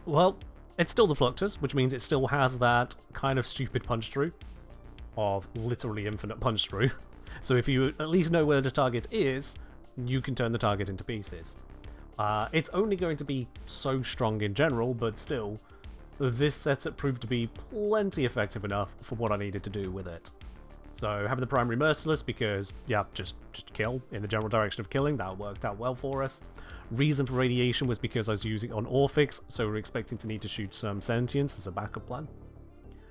[SPEAKER 1] Well, it's still the Fluxus, which means it still has that kind of stupid punch-through of literally infinite punch-through. So if you at least know where the target is, you can turn the target into pieces. It's only going to be so strong in general, but still, this setup proved to be plenty effective enough for what I needed to do with it. So having the primary Merciless, because, yeah, just kill in the general direction of killing, that worked out well for us. Reason for Radiation was because I was using it on Orphix, so we're expecting to need to shoot some Sentience as a backup plan.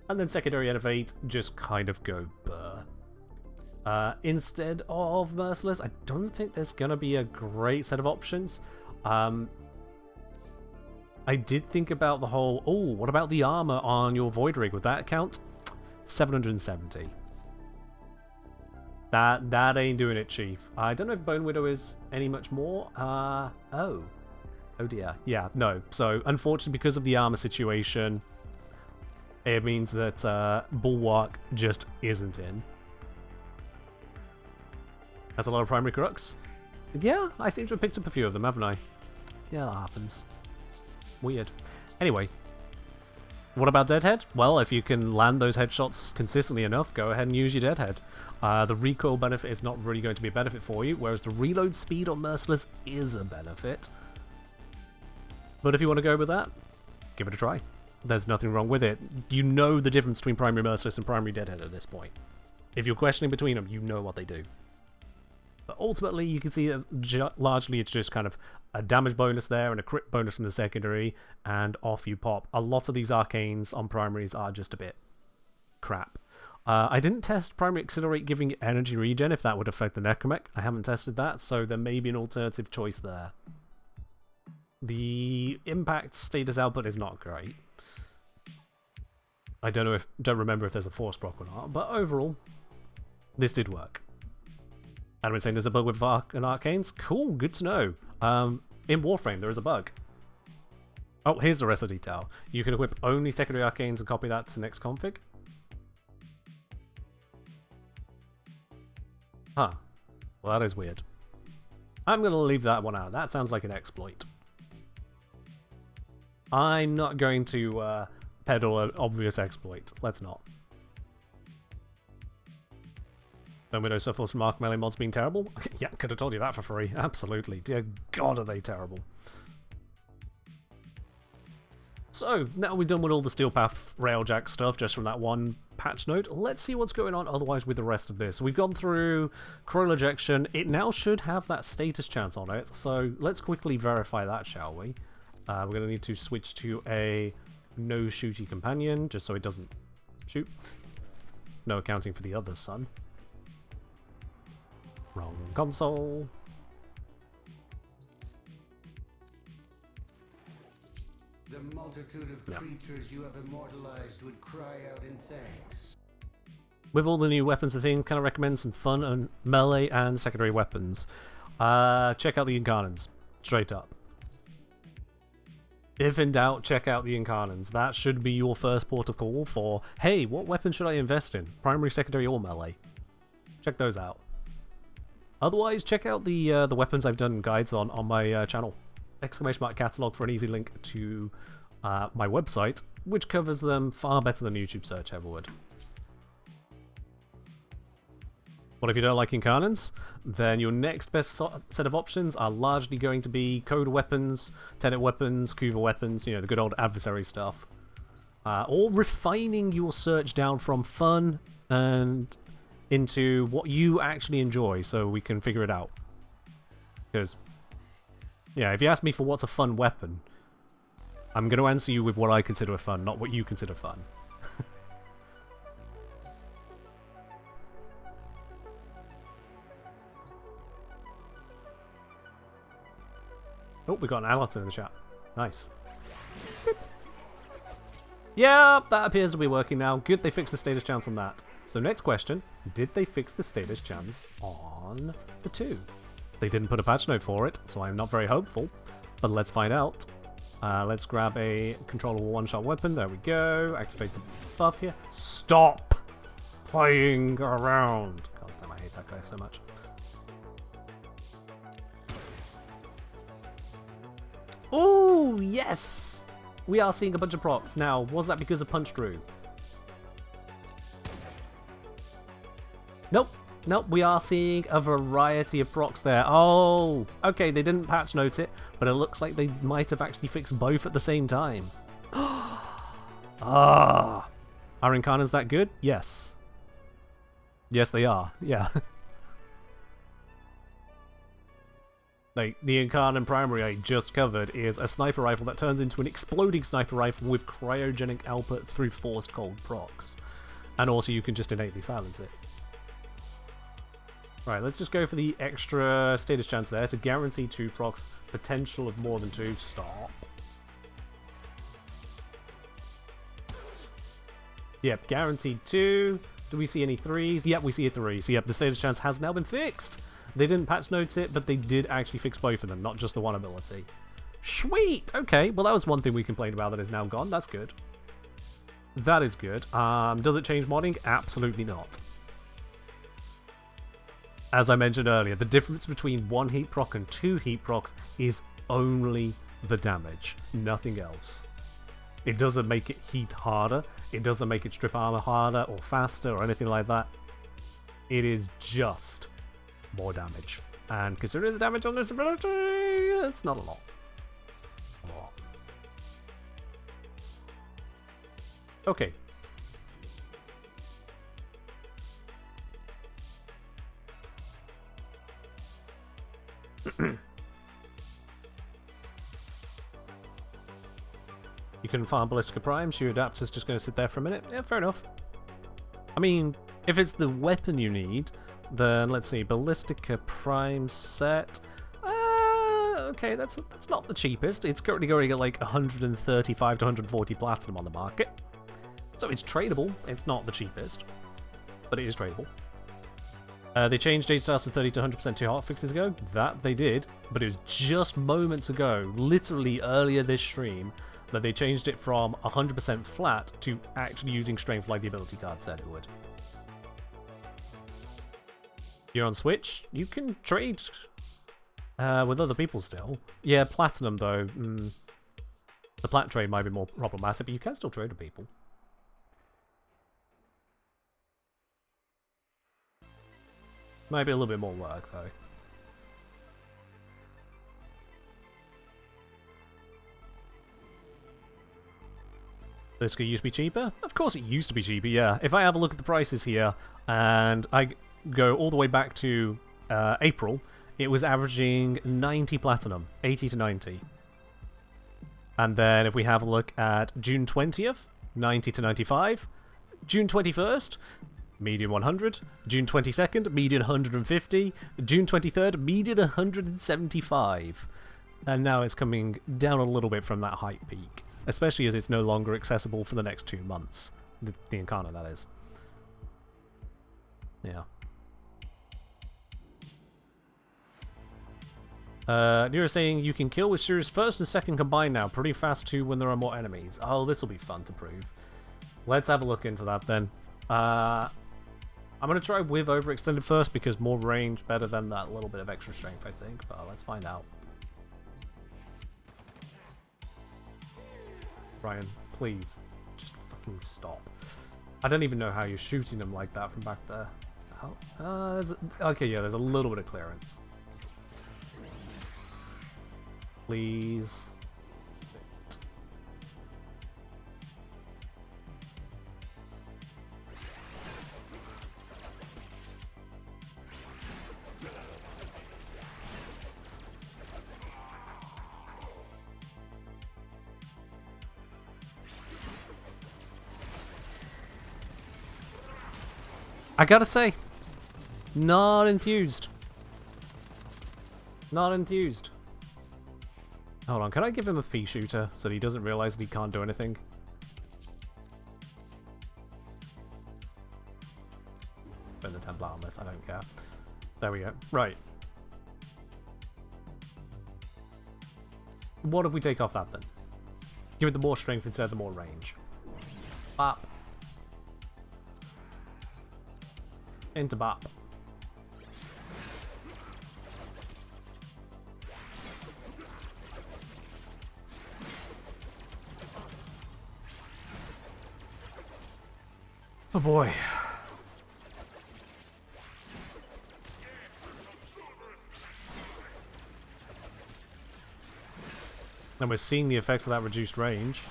[SPEAKER 1] And then secondary Innovate, just kind of go burr. Instead of Merciless, I don't think there's going to be a great set of options. I did think about the whole, oh, what about the armor on your Void Rig? Would that count? 770. That ain't doing it, Chief. I don't know if Bone Widow is any much more. Oh dear. Yeah, no. So, unfortunately, because of the armor situation, it means that Bulwark just isn't in. That's a lot of primary crux. Yeah, I seem to have picked up a few of them, haven't I? Yeah, that happens. Weird. Anyway, what about Deadhead? Well, if you can land those headshots consistently enough, go ahead and use your Deadhead. The recoil benefit is not really going to be a benefit for you, whereas the reload speed on Merciless is a benefit. But if you want to go with that, give it a try. There's nothing wrong with it. You know the difference between primary Merciless and primary Deadhead at this point. If you're questioning between them, you know what they do. But ultimately, you can see that largely it's just kind of a damage bonus there and a crit bonus from the secondary, and off you pop. A lot of these arcanes on primaries are just a bit crap. I didn't test primary accelerate giving it energy regen if that would affect the necromech. I haven't tested that, so there may be an alternative choice there. The impact status output is not great. I don't remember if there's a force proc or not, but overall, this did work. And we're saying there's a bug with an arcanes. Cool, good to know. In Warframe, there is a bug. Oh, here's the rest of the detail. You can equip only secondary arcanes and copy that to next config. Huh. Well, that is weird. I'm going to leave that one out. That sounds like an exploit. I'm not going to peddle an obvious exploit. Let's not. Don't we know stuff from Arc Melee mods being terrible? Yeah, could have told you that for free. Absolutely. Dear God, are they terrible. So, now we're done with all the Steel Path Railjack stuff just from that one patch note. Let's see what's going on otherwise with the rest of this. We've gone through Coronal Ejection. It now should have that status chance on it, so let's quickly verify that, shall we? We're going to need to switch to a no-shooty companion, just so it doesn't shoot. No accounting for the other son. Wrong console.
[SPEAKER 7] The multitude of creatures you have immortalized would cry out in thanks.
[SPEAKER 1] With all the new weapons and things, can I recommend some fun and melee and secondary weapons? Check out the Incarnans. Straight up. If in doubt, check out the Incarnans. That should be your first port of call for, hey, what weapon should I invest in? Primary, secondary, or melee? Check those out. Otherwise, check out the weapons I've done guides on my channel. !catalog for an easy link to my website, which covers them far better than YouTube search ever would. What if you don't like Incarnants? Then your next best set of options are largely going to be Code weapons, Tenet weapons, Kuva weapons, you know, the good old adversary stuff. Or refining your search down from fun and into what you actually enjoy so we can figure it out. Because, yeah, if you ask me for what's a fun weapon, I'm going to answer you with what I consider fun, not what you consider fun. Oh, we got an Allerton in the chat. Nice. Yeah, that appears to be working now. Good, they fixed the status chance on that. So next question, did they fix the status chance on the 2? They didn't put a patch note for it, so I'm not very hopeful. But let's find out. Let's grab a controllable one-shot weapon. There we go. Activate the buff here. Stop playing around. God damn, I hate that guy so much. Oh, yes! We are seeing a bunch of procs. Now, was that because of Punch Drew? Nope. Nope, we are seeing a variety of procs there. Oh, okay, they didn't patch note it, but it looks like they might have actually fixed both at the same time. Ah, are Incarnans that good? Yes. Yes, they are. Yeah. Like, the Incarnan primary I just covered is a sniper rifle that turns into an exploding sniper rifle with cryogenic output through forced cold procs. And also you can just innately silence it. Right, let's just go for the extra status chance there to guarantee 2 procs, potential of more than 2. Stop. Yep, guaranteed 2. Do we see any 3s? Yep, we see a 3. So yep, the status chance has now been fixed. They didn't patch note it, but they did actually fix both of them, not just the one ability. Sweet! Okay, well that was one thing we complained about that is now gone. That's good. That is good. Does it change modding? Absolutely not. As I mentioned earlier, the difference between 1 heat proc and 2 heat procs is only the damage, nothing else. It doesn't make it heat harder, it doesn't make it strip armor harder or faster or anything like that. It is just more damage. And considering the damage on this ability, it's not a lot. Okay. You can farm Ballistica Primes, your adapter's just going to sit there for a minute. Yeah, fair enough. I mean, if it's the weapon you need, then let's see, Ballistica Prime set. Okay, that's not the cheapest. It's currently going at like 135 to 140 platinum on the market. So it's tradable. It's not the cheapest, but it is tradable. They changed age stats from 30 to 100% 2 hotfixes ago. That they did, but it was just moments ago, literally earlier this stream, that they changed it from 100% flat to actually using strength like the ability card said it would. You're on Switch? You can trade with other people still. Yeah, platinum though. The plat trade might be more problematic, but you can still trade with people. Might be a little bit more work though. This used to be cheaper? Of course it used to be cheaper, yeah. If I have a look at the prices here, and I go all the way back to April, it was averaging 90 platinum, 80 to 90. And then if we have a look at June 20th, 90 to 95. June 21st, median 100. June 22nd, median 150. June 23rd, median 175. And now it's coming down a little bit from that hype peak. Especially as it's no longer accessible for the next 2 months. The Incarnate, that is. Yeah. You're saying you can kill with Sirius first and second combined now. Pretty fast too when there are more enemies. Oh, this will be fun to prove. Let's have a look into that then. I'm going to try with overextended first because more range better than that little bit of extra strength, I think. But let's find out. Ryan, please, just fucking stop. I don't even know how you're shooting them like that from back there. How? Okay, yeah, there's a little bit of clearance. Please. Sit. I gotta say, not enthused. Not enthused. Hold on, can I give him a pea shooter so that he doesn't realize that he can't do anything? Spend the Templar on this, I don't care. There we go. Right. What if we take off that then? Give it the more strength instead of the more range. Bop. Into bop. Oh boy. And we're seeing the effects of that reduced range.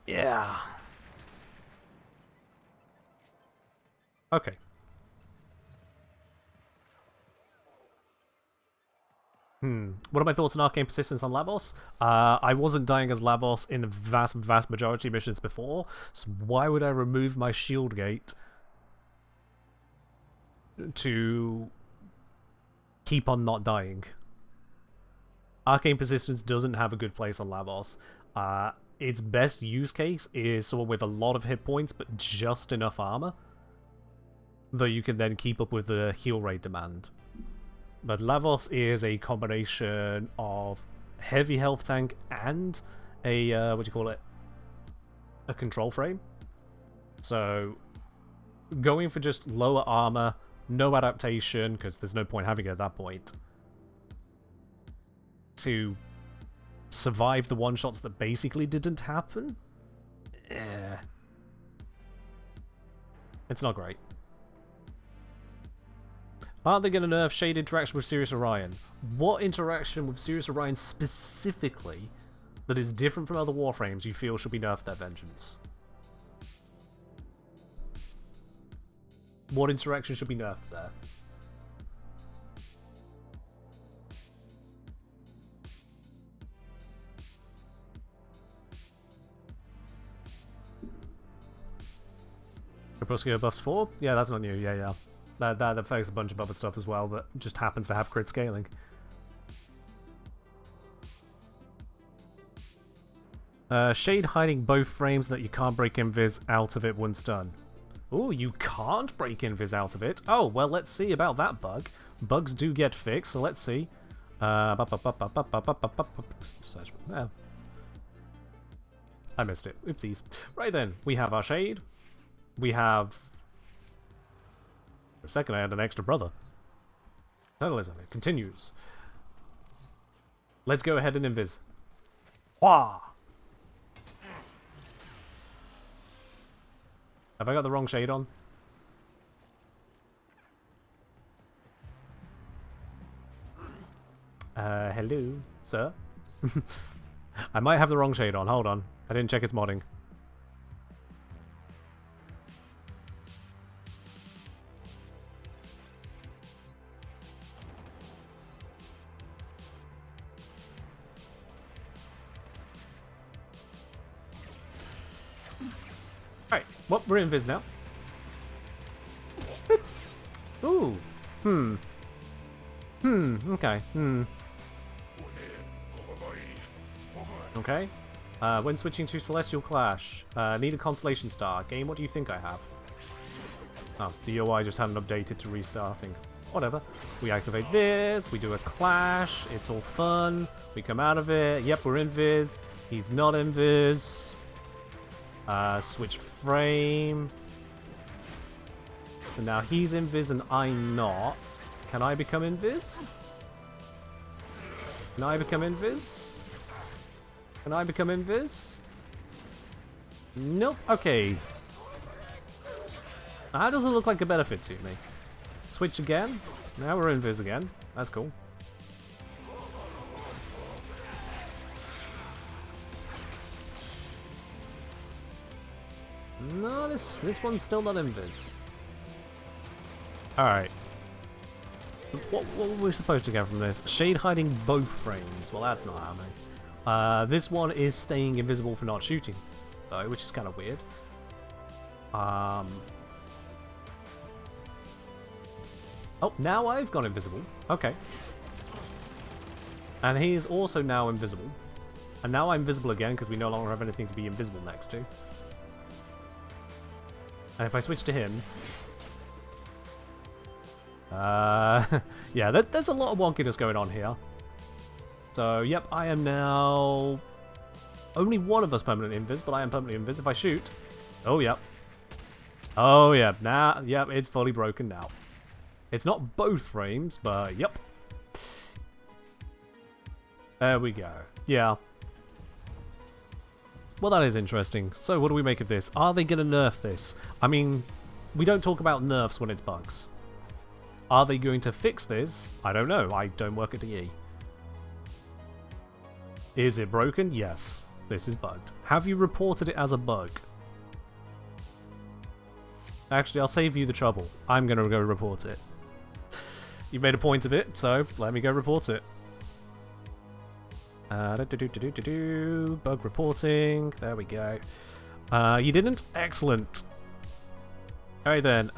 [SPEAKER 1] Yeah. Okay. What are my thoughts on arcane persistence on Lavos? I wasn't dying as Lavos in the vast majority of missions before, so why would I remove my shield gate to keep on not dying? Arcane Persistence doesn't have a good place on Lavos. Its best use case is someone with a lot of hit points, but just enough armor. Though you can then keep up with the heal rate demand. But Lavos is a combination of heavy health tank and a, what do you call it? A control frame. So, going for just lower armor, no adaptation, because there's no point having it at that point, to survive the one-shots that basically didn't happen? It's not great. Are they going to nerf shade interaction with Sirius Orion? What interaction with Sirius Orion specifically that is different from other Warframes you feel should be nerfed their vengeance? What interaction should be nerfed there? Crepuscular buffs 4? Yeah, that's not new. Yeah. That affects a bunch of other stuff as well that just happens to have crit scaling. Shade hiding both frames that you can't break invis out of it once done. Ooh, you can't break invis out of it? Oh, well, let's see about that bug. Bugs do get fixed, so let's see. I missed it. Oopsies. Right then, we have our shade. We have... For a second, I had an extra brother. Journalism, it continues. Let's go ahead and invis. Wah! Have I got the wrong shade on? Hello, sir? I might have the wrong shade on. Hold on. I didn't check its modding. Alright, well, we're in Viz now. Ooh. Okay. Okay. When switching to Celestial Clash, need a Constellation Star. Game, what do you think I have? Oh, the UI just hadn't updated to restarting. Whatever. We activate this, we do a clash, it's all fun, we come out of it, yep, we're in Viz, he's not in Viz. Switched frame. So now he's invis and I'm not. Can I become invis? Can I become invis? Can I become invis? Nope. Okay. That doesn't look like a benefit to me. Switch again. Now we're invis again. That's cool. No, this one's still not invis. Alright. What were we supposed to get from this? Shade hiding both frames. Well, that's not happening. This one is staying invisible for not shooting, though, which is kind of weird. Oh, now I've gone invisible. Okay. And he's also now invisible. And now I'm visible again because we no longer have anything to be invisible next to. And if I switch to him... yeah, there's a lot of wonkiness going on here. So, yep, I am now... Only one of us permanent invis, but I am permanently invis if I shoot. Oh, yep. Oh, yeah. Nah, yep, it's fully broken now. It's not both frames, but yep. There we go. Yeah. Well, that is interesting. So, what do we make of this? Are they going to nerf this? I mean, we don't talk about nerfs when it's bugs. Are they going to fix this? I don't know. I don't work at DE. Is it broken? Yes. This is bugged. Have you reported it as a bug? Actually, I'll save you the trouble. I'm going to go report it. You made a point of it, so let me go report it. Bug reporting. There we go. You didn't? Excellent. Alright then.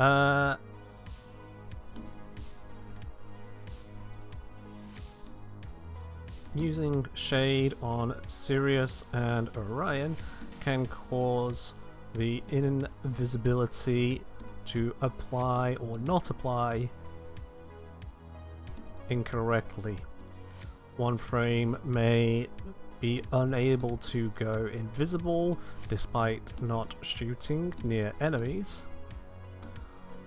[SPEAKER 1] using shade on Sirius and Orion can cause the invisibility to apply or not apply incorrectly. Warframe may be unable to go invisible despite not shooting near enemies,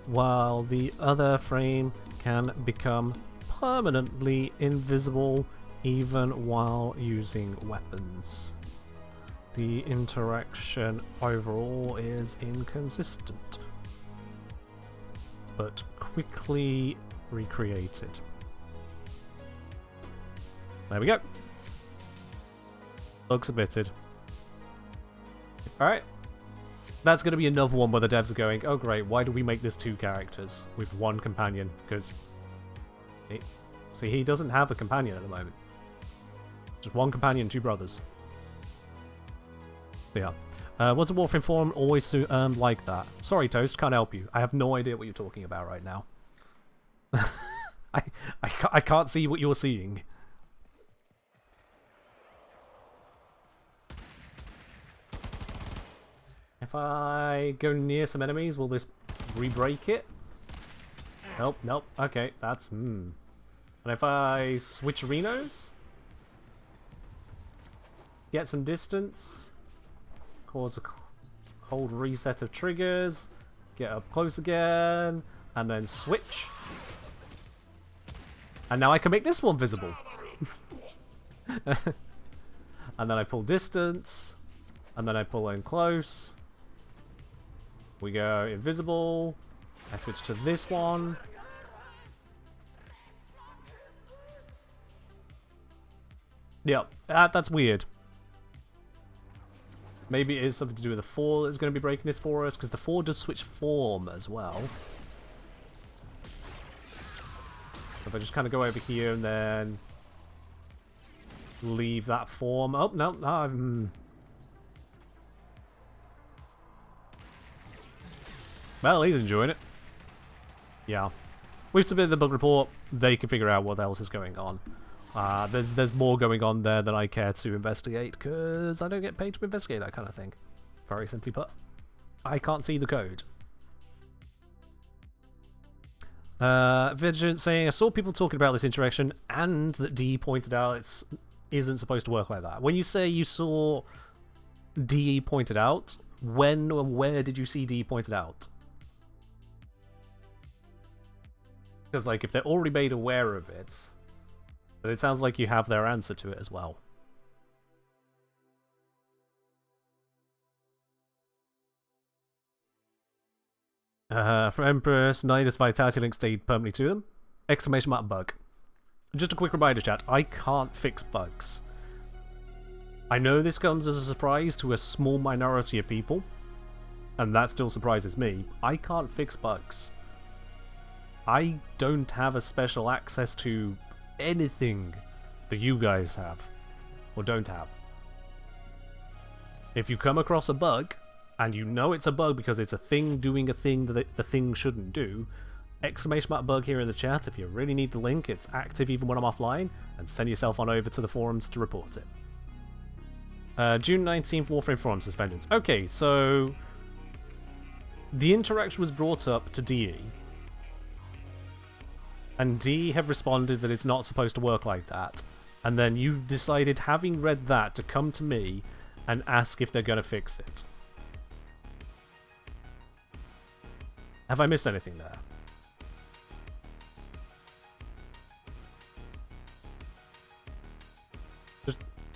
[SPEAKER 1] while the other frame can become permanently invisible even while using weapons. The interaction overall is inconsistent, but quickly recreated. There we go. Bug submitted. Alright. That's going to be another one where the devs are going, oh great, why do we make this 2 characters with 1 companion? Because, see, he doesn't have a companion at the moment. Just 1 companion, 2 brothers. Yeah. Was a Warframe forum always like that? Sorry, Toast, can't help you. I have no idea what you're talking about right now. I can't see what you're seeing. If I go near some enemies, will this re-break it? Nope, nope. Okay, that's... And if I switch arenas? Get some distance? Cause a cold reset of triggers? Get up close again? And then switch? And now I can make this one visible. And then I pull distance. And then I pull in close. We go invisible. I switch to this one. Yep, that's weird. Maybe it is something to do with the 4 that's going to be breaking this for us, because the 4 does switch form as well. So if I just kind of go over here and then leave that form. Oh, no. Well, he's enjoying it. Yeah. We've submitted the bug report. They can figure out what else is going on. There's more going on there than I care to investigate, because I don't get paid to investigate that kind of thing. Very simply put. I can't see the code. Vigilant saying, I saw people talking about this interaction, and that DE pointed out it isn't supposed to work like that. When you say you saw DE pointed out, when or where did you see DE pointed out? Because, like, if they're already made aware of it, but it sounds like you have their answer to it as well. From Empress, Nidus Vitality Link stayed permanently to them. Exclamation mark bug. Just a quick reminder, chat, I can't fix bugs. I know this comes as a surprise to a small minority of people, and that still surprises me. I can't fix bugs. I don't have a special access to anything that you guys have, or don't have. If you come across a bug, and you know it's a bug because it's a thing doing a thing that the thing shouldn't do, exclamation mark bug here in the chat. If you really need the link, it's active even when I'm offline, and send yourself on over to the forums to report it. June 19th, Warframe forum suspensions. Okay, so the interaction was brought up to DE, and DE have responded that it's not supposed to work like that, and then you decided, having read that, to come to me and ask if they're going to fix it. Have I missed anything there?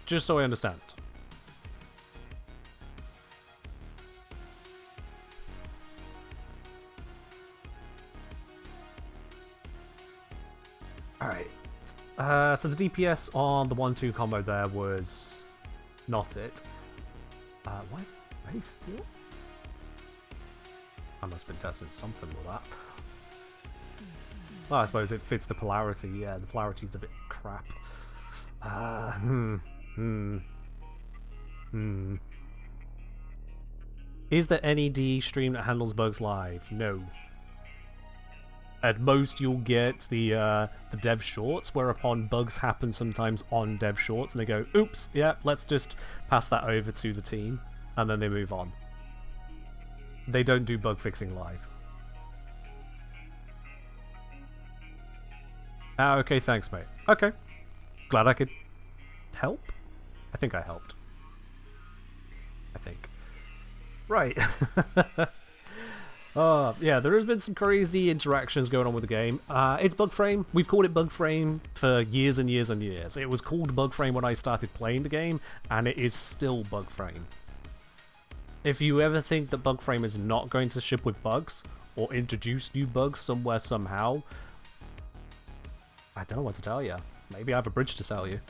[SPEAKER 1] Just so I understand. Alright. So the DPS on the 1-2 combo there was not it. Why is it race steel? I must have been testing something with that. Well, I suppose it fits the polarity. Yeah, the polarity's a bit crap. Is there any DE stream that handles bugs live? No. At most, you'll get the dev shorts, whereupon bugs happen sometimes on dev shorts, and they go, oops, yeah, let's just pass that over to the team, and then they move on. They don't do bug fixing live. Ah, okay, thanks, mate. Okay. Glad I could help? I think I helped. I think. Right. Yeah, there has been some crazy interactions going on with the game. It's Bugframe. We've called it Bugframe for years and years and years. It was called Bugframe when I started playing the game, and it is still Bugframe. If you ever think that Bugframe is not going to ship with bugs, or introduce new bugs somewhere somehow, I don't know what to tell you. Maybe I have a bridge to sell you.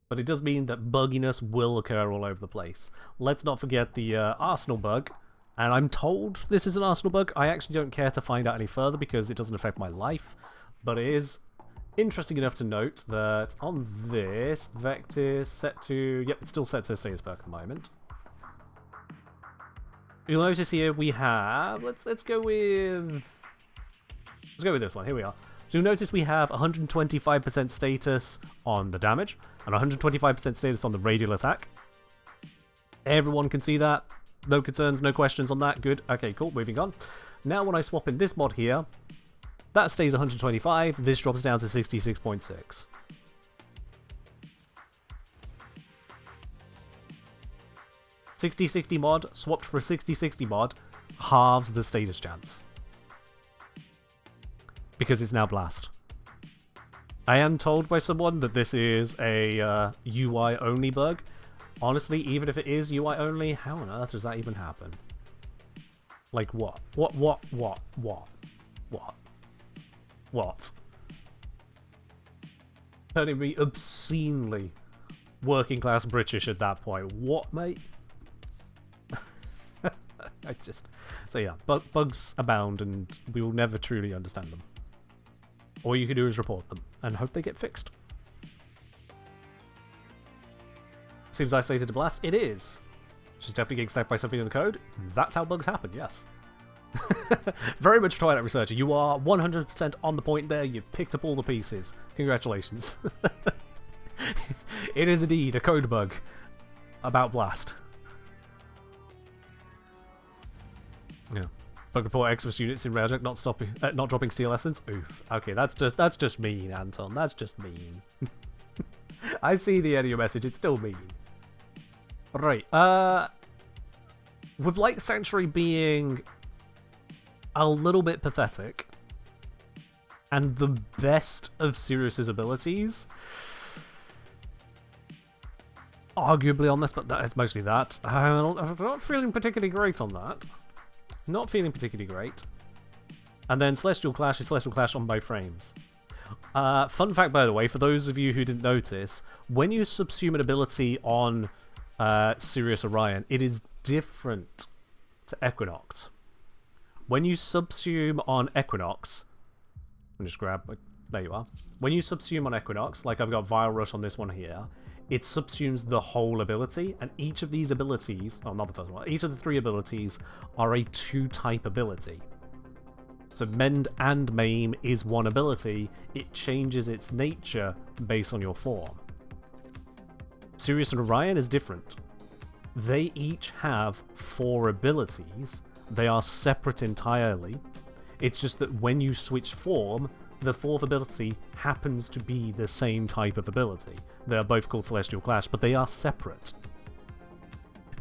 [SPEAKER 1] But it does mean that bugginess will occur all over the place. Let's not forget the Arsenal bug. And I'm told this is an Arsenal bug. I actually don't care to find out any further because it doesn't affect my life. But it is interesting enough to note that on this, Vector set to... Yep, it's still set to status perk at the moment. You'll notice here we have... Let's go with... Let's go with this one. Here we are. So you'll notice we have 125% status on the damage and 125% status on the radial attack. Everyone can see that. No concerns, no questions on that. Good. Okay, cool. Moving on. Now when I swap in this mod here, that stays 125. This drops down to 66.6. $60-60 mod swapped for a 60-60 mod halves the status chance. Because it's now Blast. I am told by someone that this is a UI only bug. Honestly, even if it is UI only, how on earth does that even happen? Like what? What? Turning me obscenely working class British at that point. What, mate? So yeah, bugs abound and we will never truly understand them. All you can do is report them and hope they get fixed. Seems isolated to Blast. It is. She's definitely getting sniped by something in the code. That's how bugs happen, yes. Very much Twilight Researcher. You are 100% on the point there. You picked up all the pieces. Congratulations. It is indeed a code bug about Blast. Yeah. Bug report Exodus units in Railjack not dropping steel essence. Oof. Okay, that's just mean, Anton. That's just mean. I see the end of your message. It's still mean. Right. With Light Sanctuary being a little bit pathetic, and the best of Sirius's abilities, arguably on this, but it's mostly that. I'm not feeling particularly great on that. Not feeling particularly great. And then Celestial Clash is Celestial Clash on both frames. Fun fact, by the way, for those of you who didn't notice, when you subsume an ability on Sirius Orion, it is different to Equinox. When you subsume on Equinox, let me just grab... There you are. When you subsume on Equinox, like I've got Vile Rush on this one here, it subsumes the whole ability, and each of these abilities, oh, not the first one, each of the three abilities are a 2-type ability. So Mend and Maim is one ability, it changes its nature based on your form. Sirius and Orion is different. They each have 4 abilities, they are separate entirely. It's just that when you switch form, the 4th ability happens to be the same type of ability. They are both called Celestial Clash, but they are separate.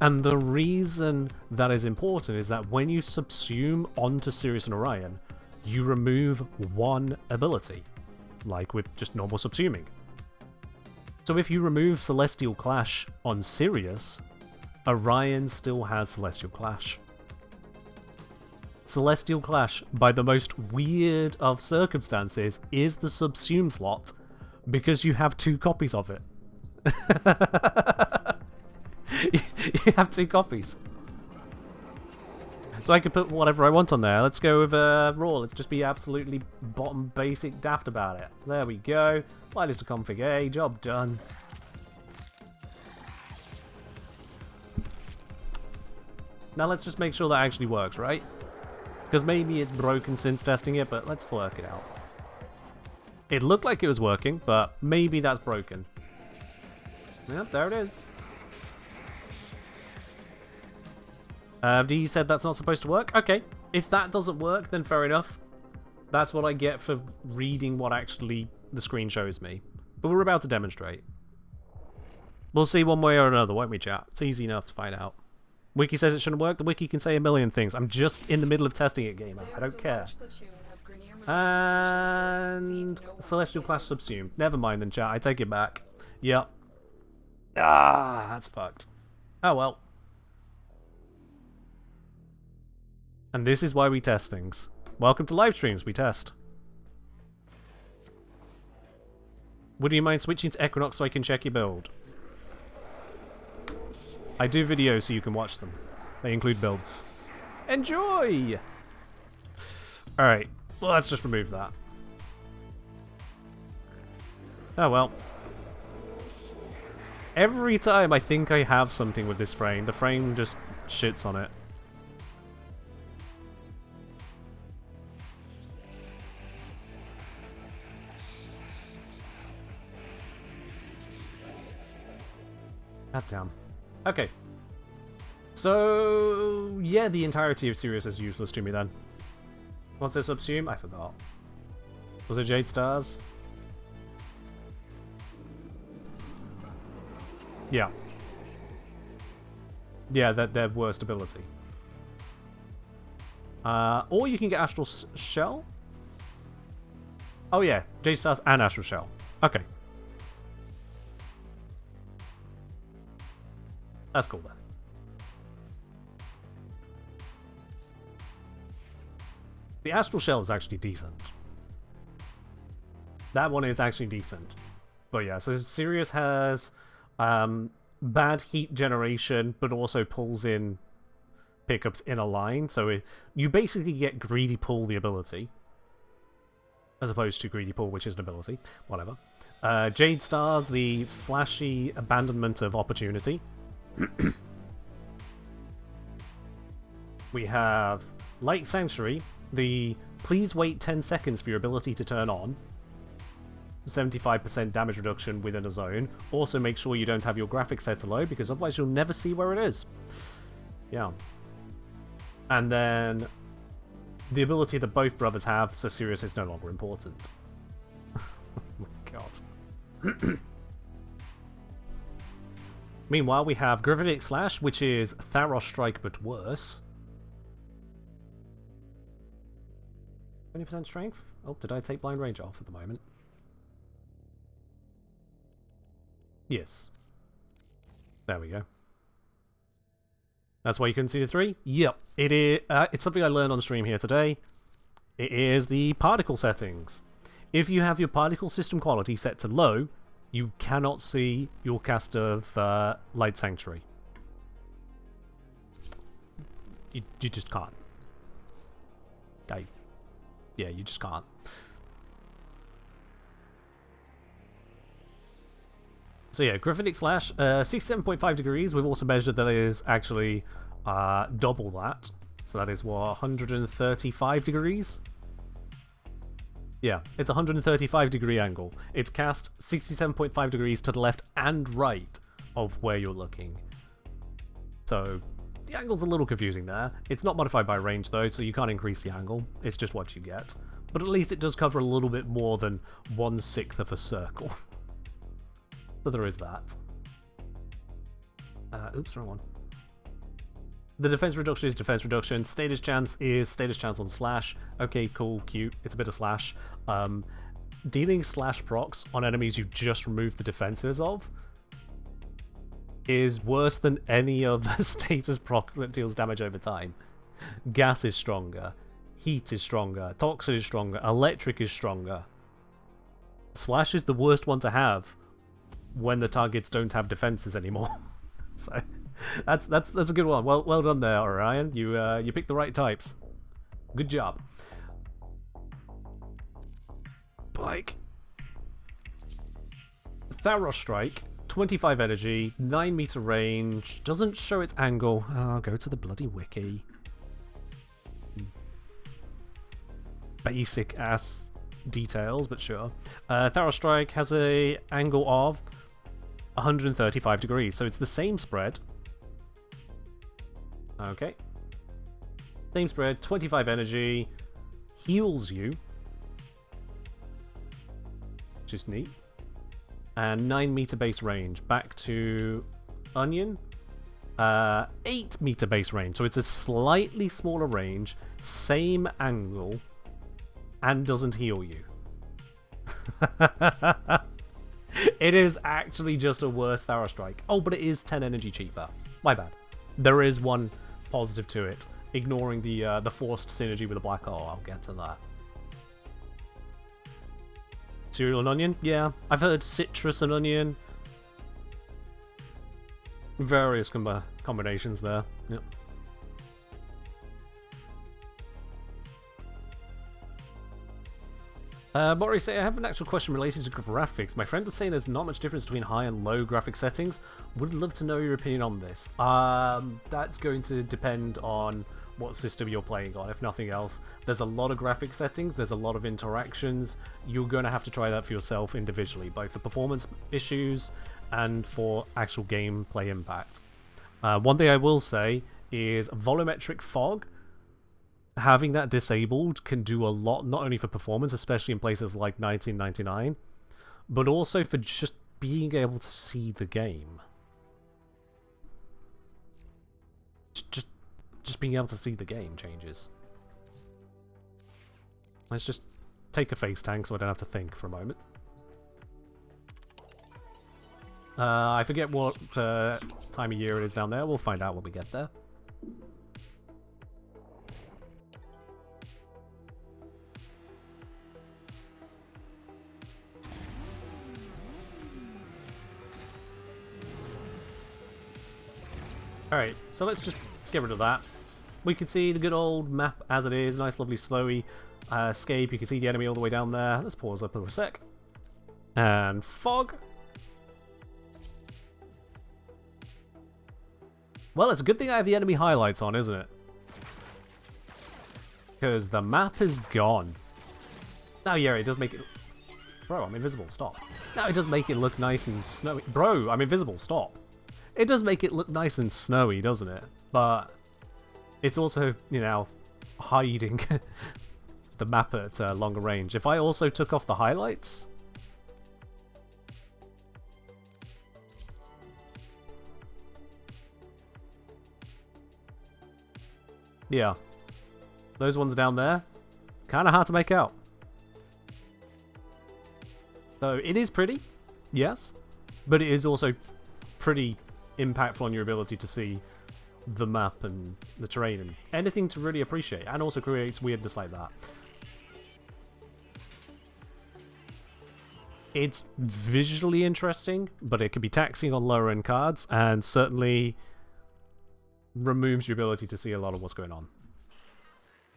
[SPEAKER 1] And the reason that is important is that when you subsume onto Sirius and Orion, you remove one ability, like with just normal subsuming. So if you remove Celestial Clash on Sirius, Orion still has Celestial Clash. Celestial Clash, by the most weird of circumstances, is the subsume slot because you have 2 copies of it. You have 2 copies. So I could put whatever I want on there. Let's go with Raw. Let's just be absolutely bottom basic daft about it. There we go. Apply this to config A. Job done. Now let's just make sure that actually works, right? Because maybe it's broken since testing it, but let's work it out. It looked like it was working, but maybe that's broken. Yep, there it is. D said that's not supposed to work. Okay, if that doesn't work, then fair enough. That's what I get for reading what actually the screen shows me. But we're about to demonstrate. We'll see one way or another, won't we, chat? It's easy enough to find out. Wiki says it shouldn't work. The wiki can say a million things. I'm just in the middle of testing it, gamer. I don't care. And Celestial Clash subsumed. Never mind then, chat. I take it back. Yep. Ah, that's fucked. Oh well. And this is why we test things. Welcome to live streams, we test. Would you mind switching to Equinox so I can check your build? I do videos so you can watch them. They include builds. Enjoy! Alright, well let's just remove that. Oh well. Every time I think I have something with this frame, the frame just shits on it. God damn. Okay. So, yeah, the entirety of Sirius is useless to me then. What's this subsume? I forgot. Was it Jade Stars? Yeah. Yeah, their worst ability. Or you can get Astral Shell? Oh yeah, Jade Stars and Astral Shell. Okay. That's cool then. The Astral Shell is actually decent. That one is actually decent. But yeah, so Sirius has bad heat generation, but also pulls in pickups in a line. So you basically get Greedy Pull, the ability. As opposed to Greedy Pull, which is an ability. Whatever. Jade Stars, the flashy abandonment of opportunity. We have Light Sanctuary, the please wait 10 seconds for your ability to turn on. 75% damage reduction within a zone. Also make sure you don't have your graphics set to low, because otherwise you'll never see where it is. Yeah. And then the ability that both brothers have, so Sirius is no longer important. Oh my god. Meanwhile, we have Gravitic Slash, which is Tharos Strike but worse. 20% strength? Oh, did I take Blind Range off at the moment? Yes. There we go. That's why you couldn't see the 3? Yep. It is, it's something I learned on stream here today. It is the particle settings. If you have your particle system quality set to low, you cannot see your cast of Light Sanctuary. You just can't. Yeah, you just can't. So yeah, Gravitic Slash, 67.5 degrees. We've also measured that it is actually double that. So that is what, 135 degrees? Yeah, it's a 135 degree angle. It's cast 67.5 degrees to the left and right of where you're looking. So the angle's a little confusing there. It's not modified by range though, so you can't increase the angle. It's just what you get. But at least it does cover a little bit more than 1/6 of a circle. So there is that. Oops, wrong one. The defense reduction is defense reduction. Status chance is status chance on slash. Okay, cool, cute. It's a bit of slash. Dealing slash procs on enemies you just removed the defenses of is worse than any other status proc that deals damage over time. Gas is stronger. Heat is stronger. Toxin is stronger. Electric is stronger. Slash is the worst one to have when the targets don't have defenses anymore. So that's a good one. Well done there, Orion. You picked the right types. Good job. Like Tharos Strike, 25 energy, 9 meter range, doesn't show its angle. Oh, go to the bloody wiki. basic ass details, but sure. Thorough Strike has a angle of 135 degrees, so it's the same spread. Okay. Same spread, 25 energy, heals you, which is neat. And 9-meter base range. Back to Onion. 8-meter base range, so it's a slightly smaller range, same angle, and doesn't heal you. It is actually just a worse Thorough Strike. Oh, but it is 10 energy cheaper. My bad. There is one positive to it, ignoring the forced synergy with the black hole. I'll get to that. Cereal and onion? Yeah, I've heard citrus and onion. Various combinations there. Yep. Mori say, I have an actual question related to graphics. My friend was saying there's not much difference between high and low graphic settings. Would love to know your opinion on this. That's going to depend on what system you're playing on, if nothing else. There's a lot of graphic settings, there's a lot of interactions. You're going to have to try that for yourself individually, both for performance issues and for actual gameplay impact. One thing I will say is volumetric fog, having that disabled can do a lot, not only for performance, especially in places like 1999, but also for just being able to see the game. Just being able to see the game changes. Let's just take a face tank so I don't have to think for a moment. I forget what time of year it is down there. We'll find out when we get there. Alright, so let's just get rid of that. We can see the good old map as it is. Nice, lovely, slowy escape. You can see the enemy all the way down there. Let's pause up for a sec. And fog. Well, it's a good thing I have the enemy highlights on, isn't it? Because the map is gone. Oh, yeah, it does make it... Bro, I'm invisible. Stop. No, it does make it look nice and snowy. Bro, I'm invisible. Stop. It does make it look nice and snowy, doesn't it? But it's also, you know, hiding the map at longer range. If I also took off the highlights... Yeah. Those ones down there, kind of hard to make out. So it is pretty, yes, but it is also pretty impactful on your ability to see the map and the terrain and anything to really appreciate, and also creates weirdness like that. It's visually interesting, but it can be taxing on lower end cards, and certainly removes your ability to see a lot of what's going on.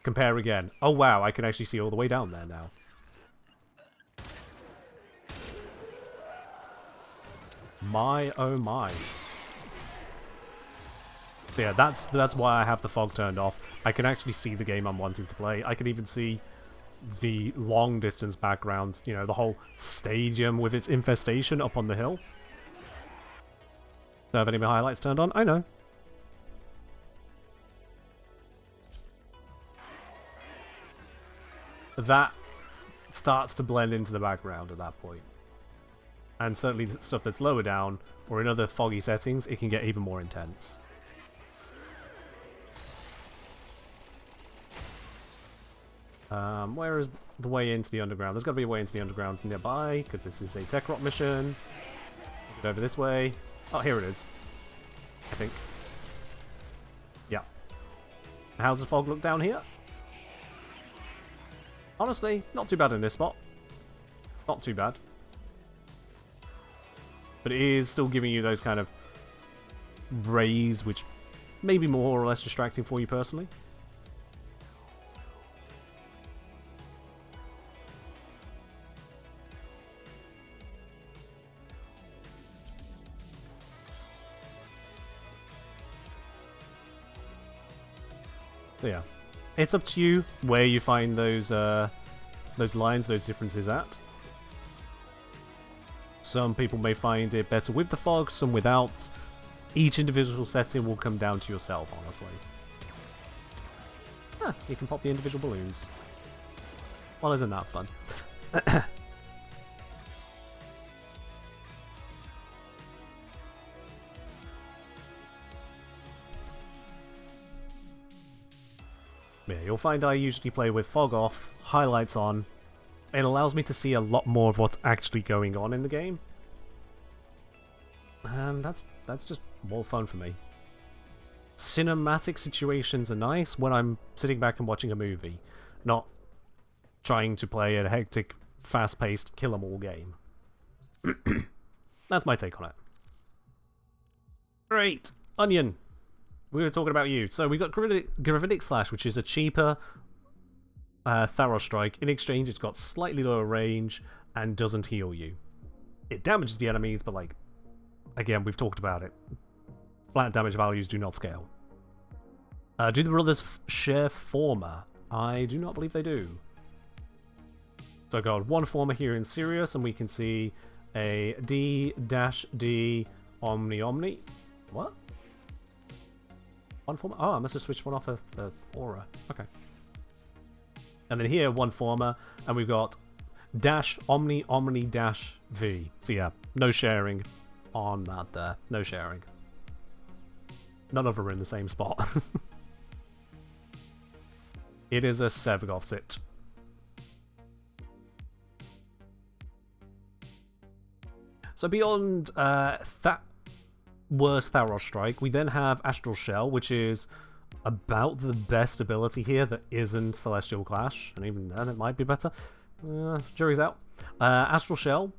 [SPEAKER 1] Compare again. Oh wow, I can actually see all the way down there now. My oh my. So yeah, that's why I have the fog turned off. I can actually see the game I'm wanting to play. I can even see the long distance background, you know, the whole stadium with its infestation up on the hill. Do I have any more highlights turned on? I know. That starts to blend into the background at that point. And certainly the stuff that's lower down, or in other foggy settings, it can get even more intense. Where is the way into the underground? There's got to be a way into the underground nearby, because this is a tech rock mission. Is it over this way? Oh, here it is. I think. Yeah. How's the fog look down here? Honestly, not too bad in this spot. Not too bad. But it is still giving you those kind of rays, which may be more or less distracting for you personally. So yeah, it's up to you where you find those those lines, those differences at. Some people may find it better with the fog, some without. Each individual setting will come down to yourself, honestly. Ah, you can pop the individual balloons. Well, isn't that fun? Yeah, you'll find I usually play with fog off, highlights on. It allows me to see a lot more of what's actually going on in the game. And that's just more fun for me. Cinematic situations are nice when I'm sitting back and watching a movie, not trying to play a hectic, fast-paced, kill-em-all game. That's my take on it. Great! Onion! We were talking about you. So we got Gravitic Slash, which is a cheaper Tharos Strike. In exchange, it's got slightly lower range and doesn't heal you. It damages the enemies, but like, again, we've talked about it. Flat damage values do not scale. Do the brothers share former? I do not believe they do. So I got one former here in Sirius, and we can see a D-D Omni Omni. What? One former? Oh, I must have switched one off of Aura. Okay. And then here, one former, and we've got dash Omni Omni dash V. So yeah, no sharing on that there. No sharing. None of them are in the same spot. It is a Sevgoth sit. So beyond that worst Tharos Strike, we then have Astral Shell, which is about the best ability here that isn't Celestial Clash, and even then it might be better. Jury's out. Astral Shell,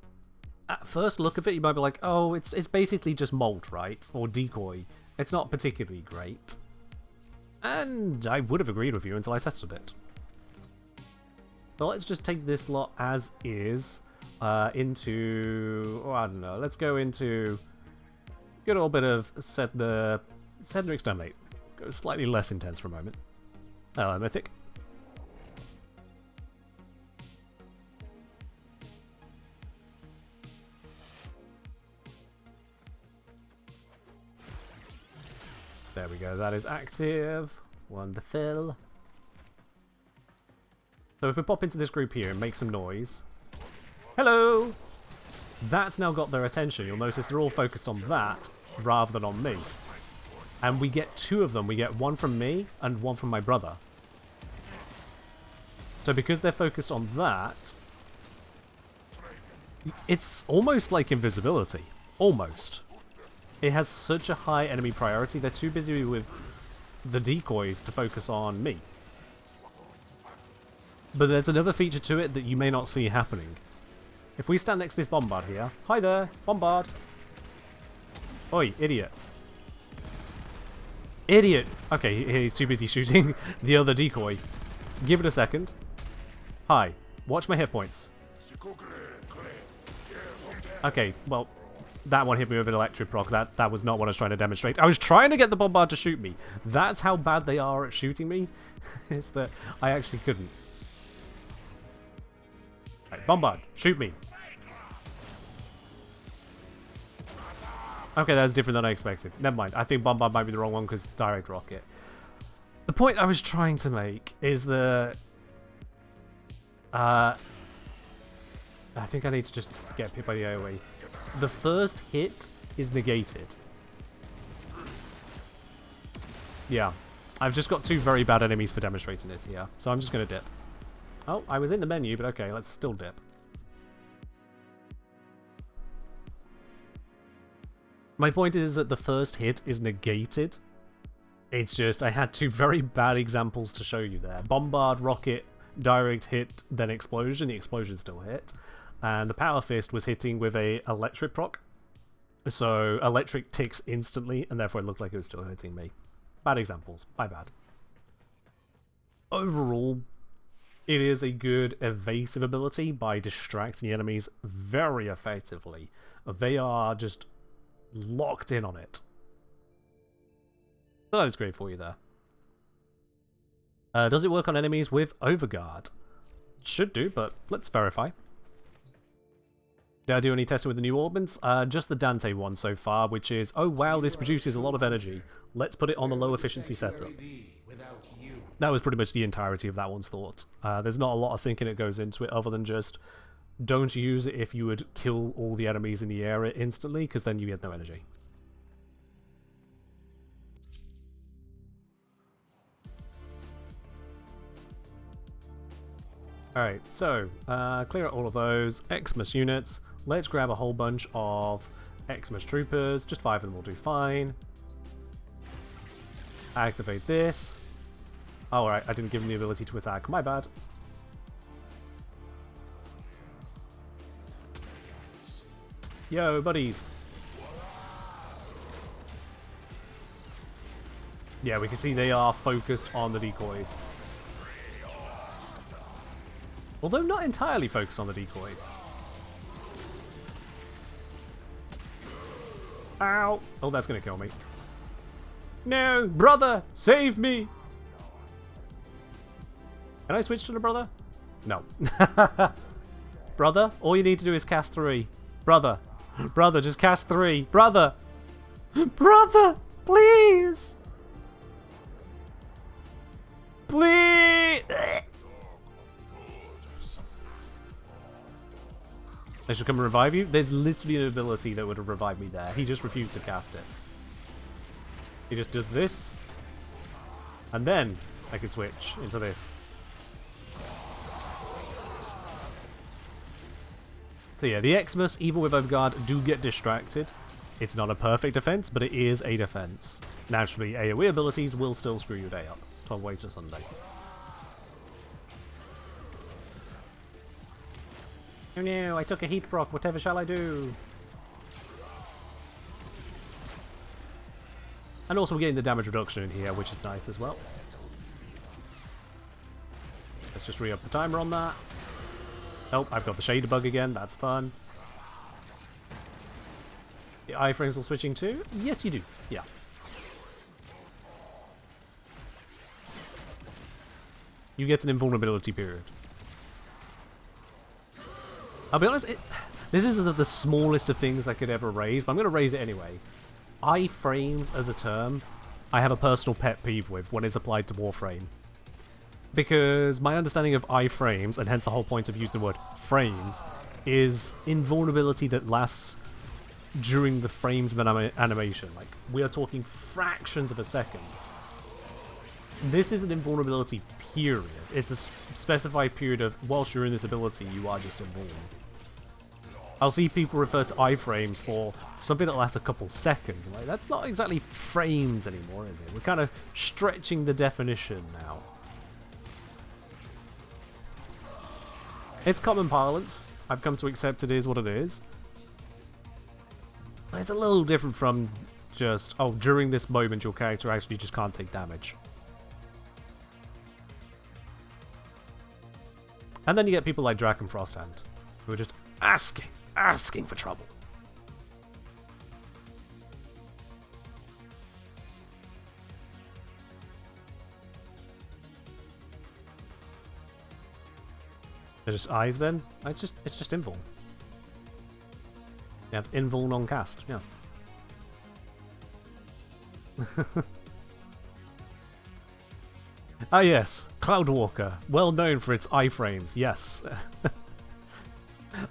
[SPEAKER 1] at first look of it, you might be like, oh, it's basically just Molt, right? Or Decoy. It's not particularly great. And I would have agreed with you until I tested it. So let's just take this lot as is into... Oh, I don't know. Let's go into... Good old bit of set and exterminate. Go slightly less intense for a moment. Hello, Mythic. There we go, that is active. Wonderful. So if we pop into this group here and make some noise. Hello! That's now got their attention. You'll notice they're all focused on that rather than on me. And we get two of them. We get one from me and one from my brother. So because they're focused on that, it's almost like invisibility. Almost. It has such a high enemy priority, they're too busy with the decoys to focus on me. But there's another feature to it that you may not see happening. If we stand next to this Bombard here... Hi there, Bombard! Oi, idiot. Idiot! Okay, he's too busy shooting the other decoy. Give it a second. Hi, watch my hit points. Okay, well... That one hit me with an electric proc. That was not what I was trying to demonstrate. I was trying to get the Bombard to shoot me. That's how bad they are at shooting me. Is that I actually couldn't. Right, Bombard, shoot me. Okay, that's different than I expected. Never mind. I think Bombard might be the wrong one because direct rocket. The point I was trying to make is that... I think I need to just get hit by the AoE. The first hit is negated. Yeah. I've just got two very bad enemies for demonstrating this here. So I'm just going to dip. Oh, I was in the menu, but okay, let's still dip. My point is that the first hit is negated. It's just, I had two very bad examples to show you there. Bombard, rocket, direct hit, then explosion. The explosion still hit. And the Power Fist was hitting with a electric proc. So electric ticks instantly, and therefore it looked like it was still hitting me. Bad examples. My bad. Overall, it is a good evasive ability by distracting the enemies very effectively. They are just locked in on it. So that is great for you there. Does it work on enemies with Overguard? Should do, but let's verify. Did I do any testing with the new orbits? Just the Dante one so far, which is, oh wow, this produces a lot of energy. Let's put it on the low efficiency setup. That was pretty much the entirety of that one's thought. There's not a lot of thinking that goes into it other than just don't use it if you would kill all the enemies in the area instantly, because then you get no energy. Alright, so clear out all of those Xmas units. Let's grab a whole bunch of Xmas troopers. Just 5 of them will do fine. Activate this. Oh, alright, I didn't give them the ability to attack. My bad. Yo, buddies. Yeah, we can see they are focused on the decoys. Although not entirely focused on the decoys. Ow! Oh, that's gonna kill me. No! Brother! Save me! Can I switch to the brother? No. Brother, all you need to do is cast 3. Brother. Brother, just cast 3. Brother! Brother! Please! Please! I should come and revive you? There's literally an ability that would have revived me there. He just refused to cast it. He just does this. And then I can switch into this. So yeah, the Xmas, even with Overguard, do get distracted. It's not a perfect defense, but it is a defense. Naturally, AoE abilities will still screw your day up. 12 ways to Sunday. Oh no, I took a heat proc, whatever shall I do? And also we're getting the damage reduction in here, which is nice as well. Let's just re-up the timer on that. Oh, I've got the shader bug again, that's fun. The iframes will switching too? Yes you do, yeah. You get an invulnerability period. I'll be honest, this is the smallest of things I could ever raise, but I'm going to raise it anyway. Iframes as a term, I have a personal pet peeve with when it's applied to Warframe. Because my understanding of iframes, and hence the whole point of using the word frames, is invulnerability that lasts during the frames of an animation. Like, we are talking fractions of a second. This is an invulnerability period. It's a specified period of, whilst you're in this ability, you are just invulnerable. I'll see people refer to iframes for something that lasts a couple seconds. Like, that's not exactly frames anymore, is it? We're kind of stretching the definition now. It's common parlance. I've come to accept it is what it is. But it's a little different from just, oh, during this moment your character actually just can't take damage. And then you get people like Draken Frosthand, who are just asking for trouble. They're just eyes then? It's just invuln. You have invuln on cast, yeah. Ah yes, Cloudwalker, well known for its iframes, yes.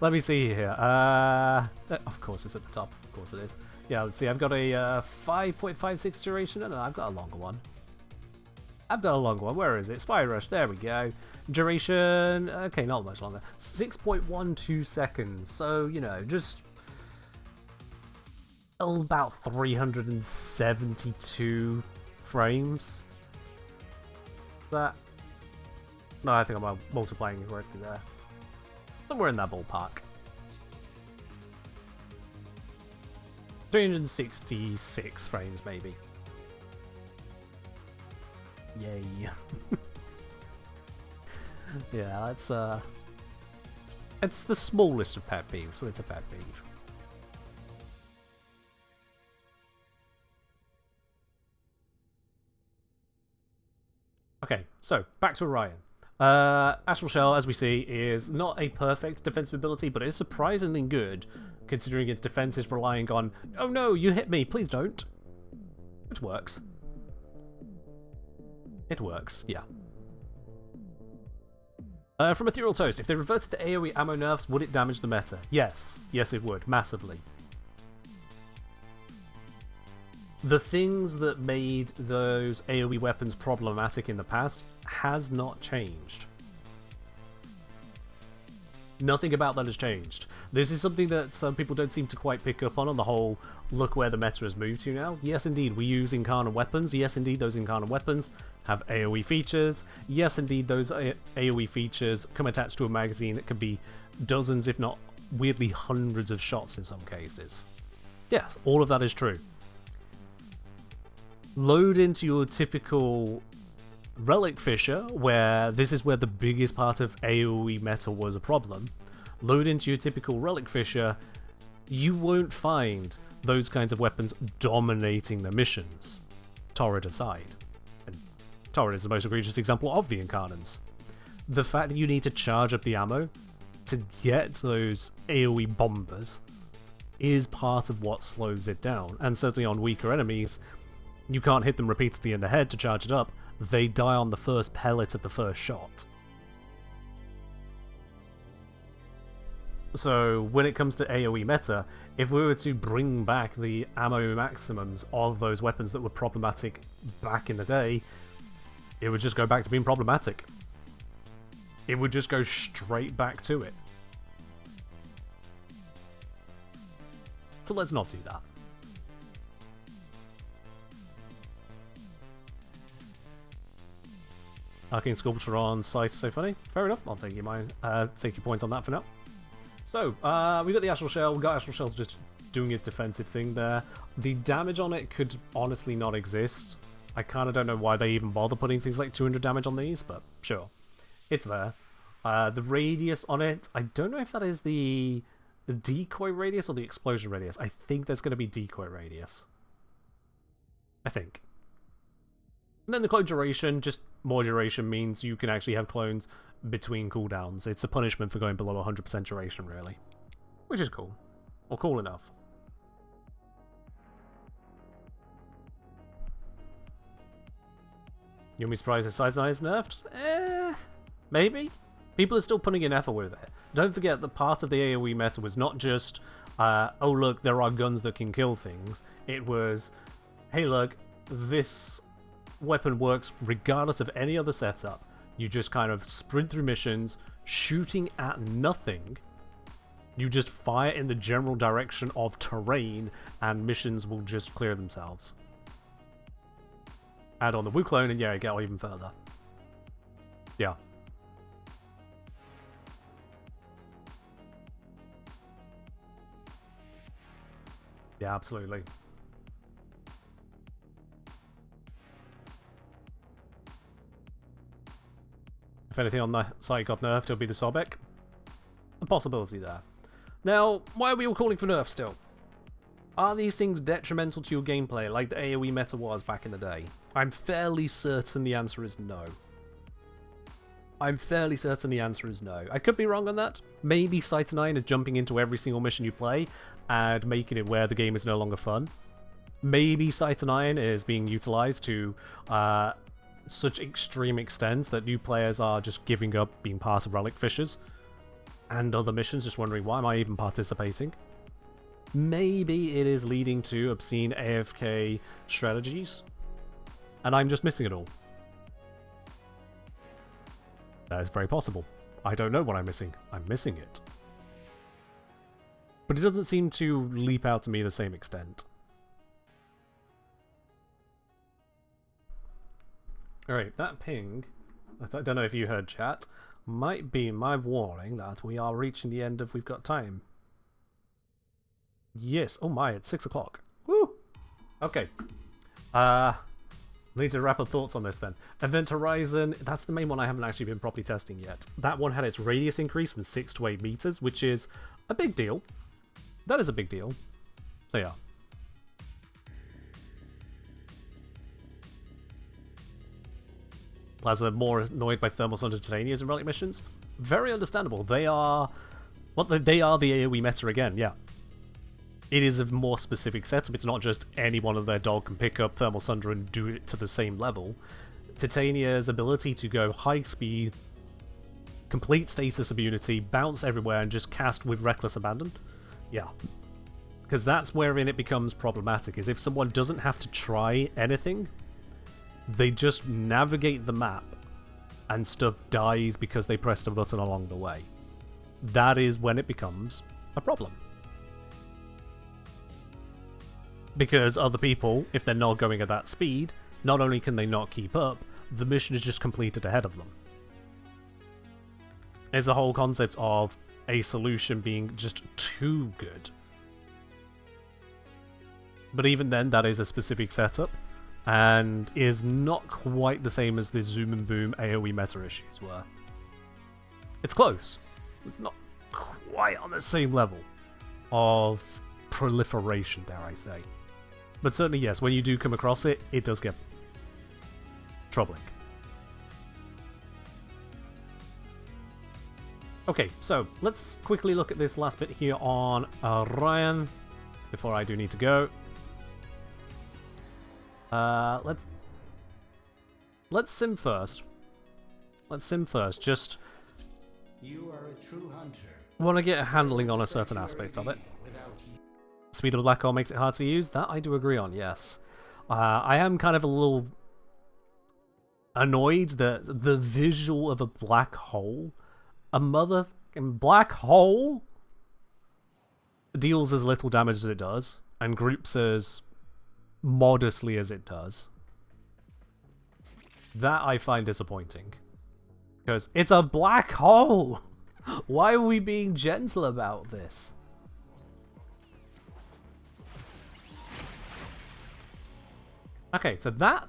[SPEAKER 1] Let me see here. Of course it's at the top, of course it is. Yeah, let's see, I've got a 5.56 duration, and I've got a longer one. Where is it? Spy Rush, there we go. Duration, okay, not much longer. 6.12 seconds, so, you know, just about 372 frames. That? No, I think I'm multiplying correctly there. Somewhere in that ballpark. 366 frames, maybe. Yay. Yeah, that's it's the smallest of pet peeves, but it's a pet peeve. Okay, so back to Orion. Astral Shell, as we see, is not a perfect defensive ability, but it is surprisingly good, considering its defense is relying on, oh no, you hit me, please don't. It works. It works, yeah. From Ethereal Toast, if they reverted to AoE ammo nerfs, would it damage the meta? Yes. Yes, it would, massively. The things that made those AoE weapons problematic in the past has not changed. Nothing about that has changed. This is something that some people don't seem to quite pick up on the whole, look where the meta has moved to now. Yes, indeed, we use incarnate weapons. Yes, indeed, those incarnate weapons have AoE features. Yes, indeed, those AoE features come attached to a magazine that can be dozens, if not weirdly hundreds of shots in some cases. Yes, all of that is true. Load into your typical Relic Fisher, where this is where the biggest part of AoE meta was a problem. Load into your typical Relic Fisher, you won't find those kinds of weapons dominating the missions, Torrid aside. And Torrid is the most egregious example of the Incarnants. The fact that you need to charge up the ammo to get those AoE bombers is part of what slows it down, and certainly on weaker enemies, you can't hit them repeatedly in the head to charge it up. They die on the first pellet of the first shot. So when it comes to AoE meta, if we were to bring back the ammo maximums of those weapons that were problematic back in the day, it would just go back to being problematic. It would just go straight back to it. So let's not do that. Arcane Sculpture on site, so funny. Fair enough, I'll take your point on that for now. So, we got the Astral Shell, we got Astral Shell just doing its defensive thing there. The damage on it could honestly not exist. I kind of don't know why they even bother putting things like 200 damage on these, but sure. It's there. The radius on it, I don't know if that is the decoy radius or the explosion radius. I think there's going to be decoy radius. I think. And then the clone duration, just more duration means you can actually have clones between cooldowns. It's a punishment for going below 100% duration, really. Which is cool. Or cool enough. You'll be surprised if Sides 9 is nerfed? Maybe? People are still putting in effort with it. Don't forget that part of the AoE meta was not just, oh look, there are guns that can kill things. It was, hey look, this weapon works regardless of any other setup. You just kind of sprint through missions, shooting at nothing. You just fire in the general direction of terrain, and missions will just clear themselves. Add on the Wu clone, and yeah, it got even further. Yeah. Yeah, absolutely. If anything on the site got nerfed, it'll be the Sobek. A possibility there. Now, why are we all calling for nerfs still? Are these things detrimental to your gameplay like the AoE meta was back in the day? I'm fairly certain the answer is no. I'm fairly certain the answer is no. I could be wrong on that. Maybe Site 9 is jumping into every single mission you play and making it where the game is no longer fun. Maybe Site 9 is being utilized to such extreme extent that new players are just giving up being part of Relic Fishers and other missions, just wondering, why am I even participating? Maybe it is leading to obscene AFK strategies, and I'm just missing it all. That is very possible. I don't know what I'm missing. I'm missing it. But it doesn't seem to leap out to me the same extent. Alright, that ping, I don't know if you heard chat, might be my warning that we are reaching the end of We've Got Time. Yes, oh my, it's 6 o'clock. Woo! Okay. Need to wrap up thoughts on this then. Event Horizon, that's the main one I haven't actually been properly testing yet. That one had its radius increase from 6 to 8 meters, which is a big deal. That is a big deal. So yeah. Plaza more annoyed by Thermal Sunder Titanias in relic missions. Very understandable. They are... Well, they are the AoE meta again, yeah. It is a more specific setup. It's not just anyone of their dog can pick up Thermal Sunder and do it to the same level. Titania's ability to go high speed, complete stasis immunity, bounce everywhere, and just cast with reckless abandon. Yeah. Because that's wherein it becomes problematic, is if someone doesn't have to try anything, they just navigate the map, and stuff dies because they pressed a button along the way. That is when it becomes a problem. Because other people, if they're not going at that speed, not only can they not keep up, the mission is just completed ahead of them. There's a whole concept of a solution being just too good. But even then, that is a specific setup, and is not quite the same as the Zoom and Boom AoE meta issues were. It's close. It's not quite on the same level of proliferation, dare I say. But certainly, yes, when you do come across it, it does get troubling. Okay, so let's quickly look at this last bit here on Orion before I do need to go. Let's sim first. Let's sim first. Just
[SPEAKER 7] You are a true hunter.
[SPEAKER 1] want to get a handling on a certain aspect of it. Speed of the black hole makes it hard to use. That I do agree on, yes. I am kind of a little annoyed that the visual of a black hole, a motherfucking black hole, deals as little damage as it does, and groups as modestly as it does. That I find disappointing. Because it's a black hole! Why are we being gentle about this? Okay, so that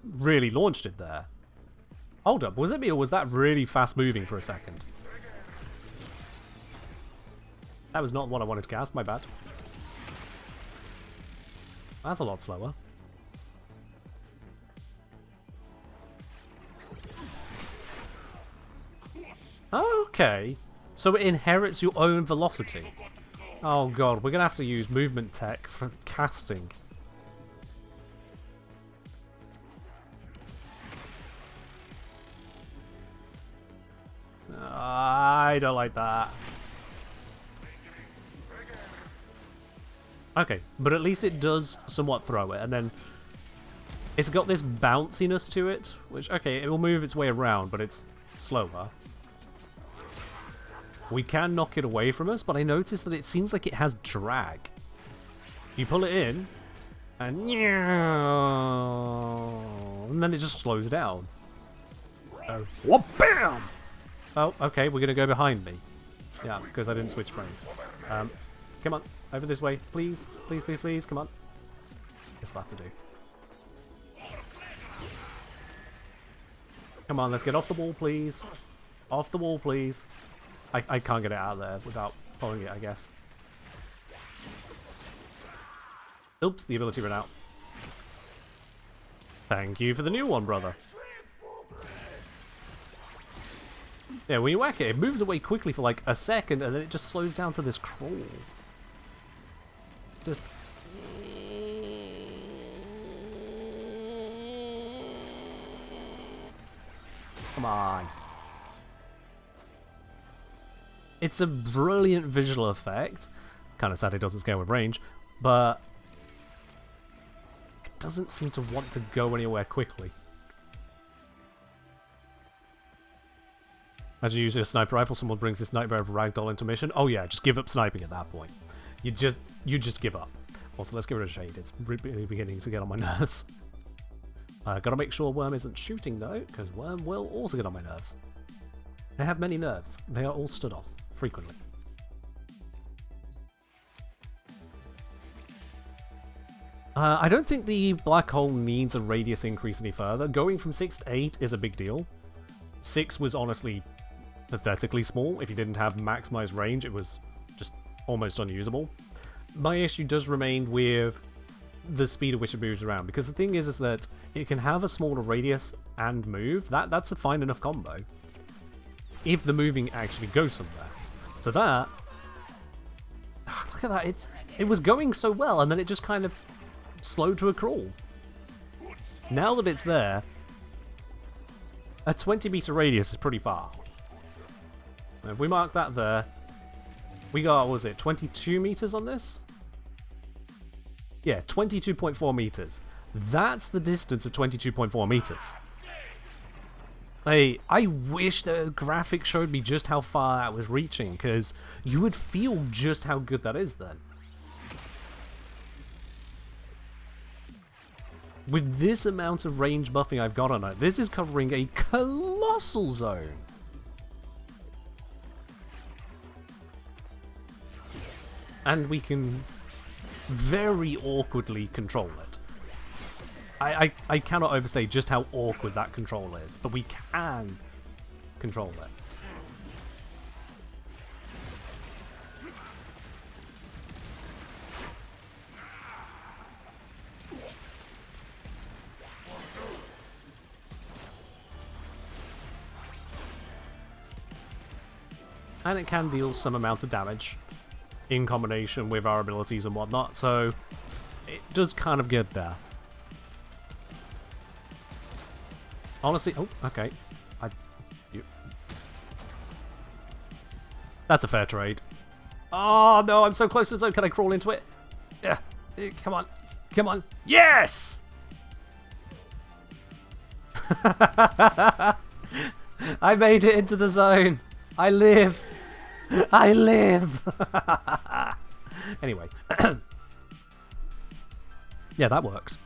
[SPEAKER 1] really launched it there. Hold up, was it me or was that really fast moving for a second? That was not what I wanted to cast, my bad. That's a lot slower. Okay, so it inherits your own velocity. Oh god, we're gonna have to use movement tech for casting. I don't like that. Okay, but at least it does somewhat throw it, and then it's got this bounciness to it, which, okay, it will move its way around, but it's slower. We can knock it away from us, but I noticed that it seems like it has drag. You pull it in, and then it just slows down. Oh, whoop, bam! Oh, okay, we're gonna go behind me. Yeah, because I didn't switch frame. Come on, over this way, please, please, please, please, come on. Guess I'll have to do. Come on, let's get off the wall, please. Off the wall, please. I can't get it out of there without following it, I guess. Oops, the ability ran out. Thank you for the new one, brother. Yeah, when you whack it, it moves away quickly for like a second, and then it just slows down to this crawl. Just... Come on. It's a brilliant visual effect. Kind of sad it doesn't scale with range, but it doesn't seem to want to go anywhere quickly. As you use a sniper rifle, someone brings this nightmare of ragdoll into mission. Oh yeah, just give up sniping at that point. You just give up. Also, let's get rid of Shade. It's really beginning to get on my nerves. Gotta make sure Worm isn't shooting though, because Worm will also get on my nerves. They have many nerves. They are all stood off, frequently. I don't think the black hole needs a radius increase any further. Going from 6 to 8 is a big deal. 6 was honestly pathetically small. If you didn't have maximized range, it was just almost unusable. My issue does remain with the speed at which it moves around, because the thing is that it can have a smaller radius and move, that's a fine enough combo. If the moving actually goes somewhere. So that... Look at that, it was going so well, and then it just kind of slowed to a crawl. Now that it's there, a 20-meter radius is pretty far. If we mark that there, we got, what was it, 22 meters on this? Yeah, 22.4 meters. That's the distance of 22.4 meters. I wish the graphic showed me just how far that was reaching, because you would feel just how good that is then. With this amount of range buffing I've got on it, this is covering a colossal zone. And we can very awkwardly control it. I cannot overstate just how awkward that control is, but we can control it. And it can deal some amount of damage in combination with our abilities and whatnot, so it does kind of get there. Honestly, oh, okay. That's a fair trade. Oh no, I'm so close to the zone. Can I crawl into it? Yeah, come on, come on. Yes! I made it into the zone. I live. I live! Anyway. Yeah, that works.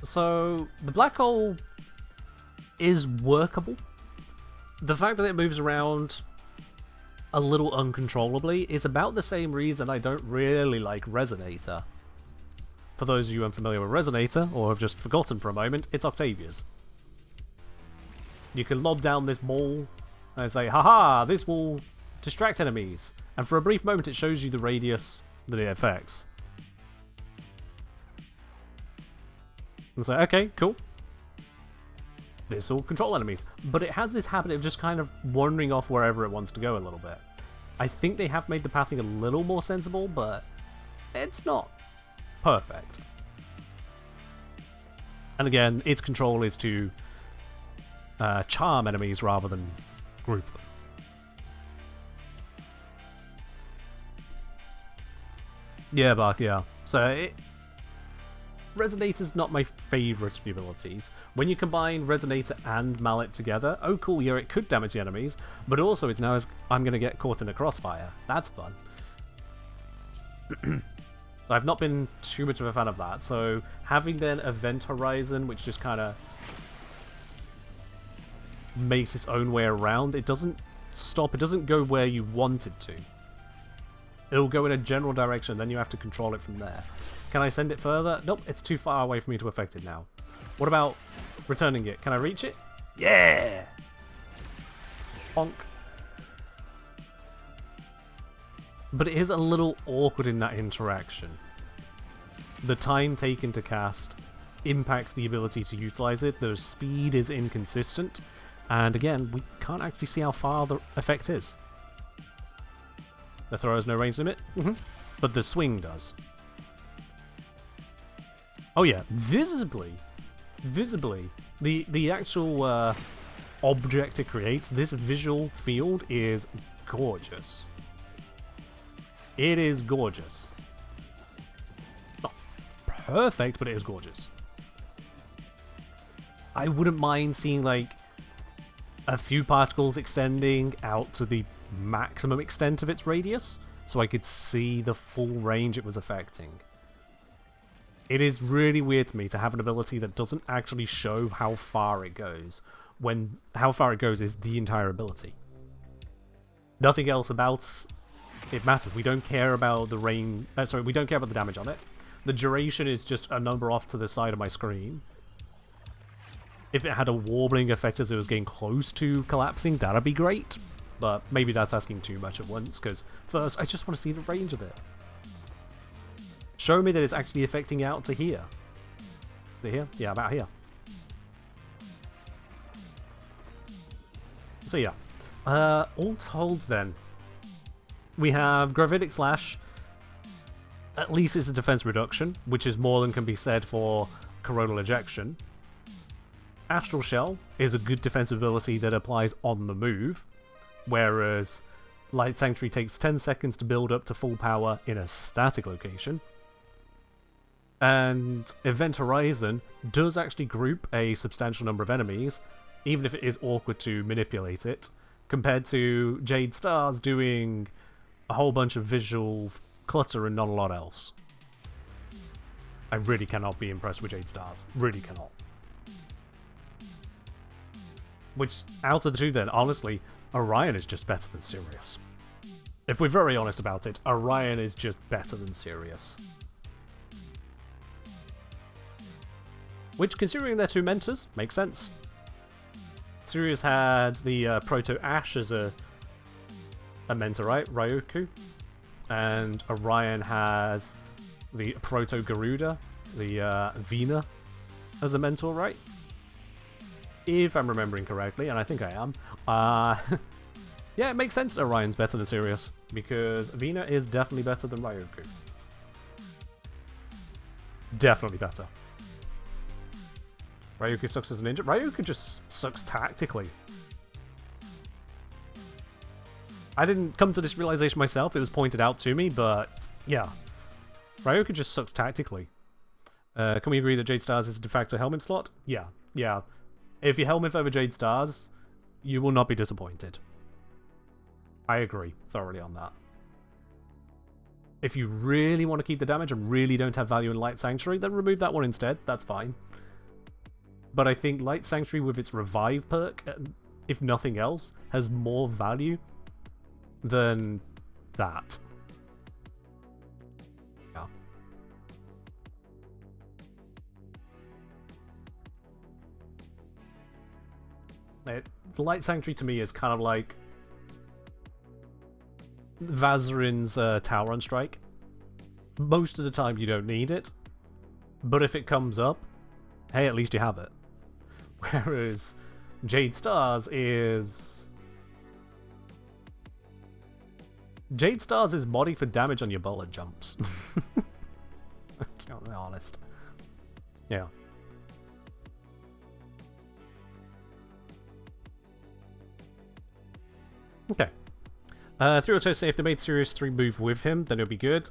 [SPEAKER 1] So, the black hole is workable. The fact that it moves around a little uncontrollably is about the same reason I don't really like Resonator. For those of you unfamiliar with Resonator, or have just forgotten for a moment, it's Octavia's. You can lob down this ball and say, haha, this will distract enemies. And for a brief moment it shows you the radius that it affects. And say, okay, cool. This will control enemies. But it has this habit of just kind of wandering off wherever it wants to go a little bit. I think they have made the pathing a little more sensible, but it's not perfect. And again, its control is to charm enemies rather than group them. Yeah, Bark, yeah. So, Resonator's not my favourite of the abilities. When you combine Resonator and Mallet together, oh cool, yeah, it could damage the enemies, but also it's now I'm going to get caught in a crossfire. That's fun. So I've not been too much of a fan of that, so having then Event Horizon, which just kind of makes its own way around, it doesn't stop, it doesn't go where you want it to. It'll go in a general direction, then you have to control it from there. Can I send it further? Nope, it's too far away for me to affect it now. What about returning it? Can I reach it? Yeah! Bonk. But it is a little awkward in that interaction. The time taken to cast impacts the ability to utilize it, the speed is inconsistent, and again, we can't actually see how far the effect is. The throw has no range limit, but the swing does. Oh yeah, visibly, the actual object it creates, this visual field is gorgeous. It is gorgeous. Not perfect, but it is gorgeous. I wouldn't mind seeing like a few particles extending out to the maximum extent of its radius, so I could see the full range it was affecting. It is really weird to me to have an ability that doesn't actually show how far it goes, when how far it goes is the entire ability. Nothing else about it matters. We don't care about the rain. We don't care about the damage on it. The duration is just a number off to the side of my screen. If it had a warbling effect as it was getting close to collapsing, that'd be great. But maybe that's asking too much at once, because first, I just want to see the range of it. Show me that it's actually affecting out to here. To here? Yeah, about here. So yeah. All told then, we have Gravitic Slash. At least it's a defense reduction, which is more than can be said for Coronal Ejection. Astral Shell is a good defense ability that applies on the move, whereas Light Sanctuary takes 10 seconds to build up to full power in a static location. And Event Horizon does actually group a substantial number of enemies, even if it is awkward to manipulate it, compared to Jade Stars doing a whole bunch of visual clutter and not a lot else. I really cannot be impressed with Jade Stars. Really cannot. Which, out of the two then, honestly, Orion is just better than Sirius. If we're very honest about it, Orion is just better than Sirius. Which, considering they're two mentors, makes sense. Sirius had the Proto-Ash as a mentor, right? Ryuku. And Orion has the Proto-Garuda, the Vina, as a mentor, right? If I'm remembering correctly, and I think I am. Yeah, it makes sense that Orion's better than Sirius, because Vina is definitely better than Ryuku. Definitely better. Ryuku sucks as a ninja. Ryuku just sucks tactically. I didn't come to this realization myself, it was pointed out to me, but yeah. Ryuku just sucks tactically. Can we agree that Jade Stars is a de facto helmet slot? Yeah, yeah. If you helmet over Jade Stars, you will not be disappointed. I agree thoroughly on that. If you really want to keep the damage and really don't have value in Light Sanctuary, then remove that one instead, that's fine. But I think Light Sanctuary with its Revive perk, if nothing else, has more value than that. Yeah. The Light Sanctuary to me is kind of like Vazarin's Tower on Strike. Most of the time you don't need it, but if it comes up, hey, at least you have it. Whereas Jade Stars is... Jade Stars is body for damage on your bullet jumps. I can't be honest. Yeah. Okay. 3 auto save, if they made Sirius 3 move with him, then it'll be good.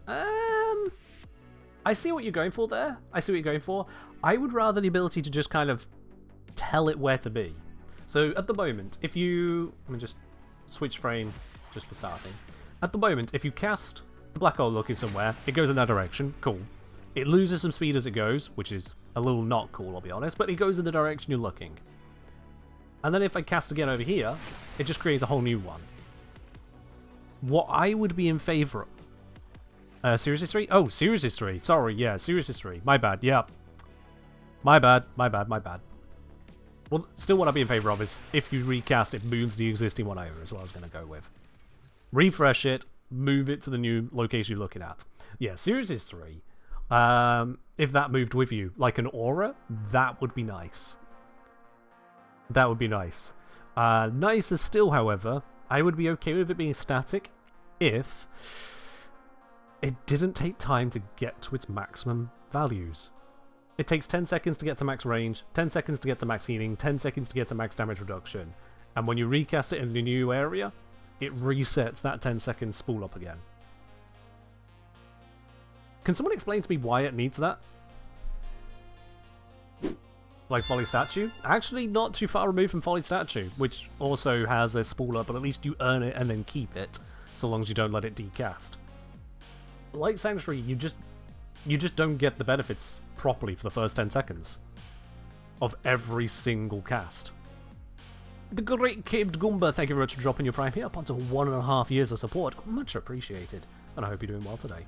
[SPEAKER 1] I see what you're going for there. I see what you're going for. I would rather the ability to just kind of tell it where to be. So at the moment, if you... Let me just switch frame just for starting. At the moment, if you cast the black hole looking somewhere, it goes in that direction. Cool. It loses some speed as it goes, which is a little not cool, I'll be honest, but it goes in the direction you're looking. And then if I cast again over here, it just creates a whole new one. What I would be in favour of... Sirius is 3? Oh, Sirius is 3. Sorry, yeah, Sirius is 3. My bad, yeah. My bad. Well, still what I'd be in favour of is if you recast it, moves the existing one over, is what I was going to go with. Refresh it, move it to the new location you're looking at. Yeah, Sirius is 3. If that moved with you, like an aura, that would be nice. That would be nice. Nicer still, however, I would be okay with it being static if it didn't take time to get to its maximum values. It takes 10 seconds to get to max range, 10 seconds to get to max healing, 10 seconds to get to max damage reduction. And when you recast it in a new area, it resets that 10 seconds spool up again. Can someone explain to me why it needs that? Like Folly Statue? Actually, not too far removed from Folly Statue, which also has a spool up, but at least you earn it and then keep it, so long as you don't let it decast. Light Sanctuary, you just don't get the benefits properly for the first 10 seconds of every single cast. The Great Caped Goomba, thank you very much for dropping your Prime here up onto 1.5 years of support. Much appreciated, and I hope you're doing well today.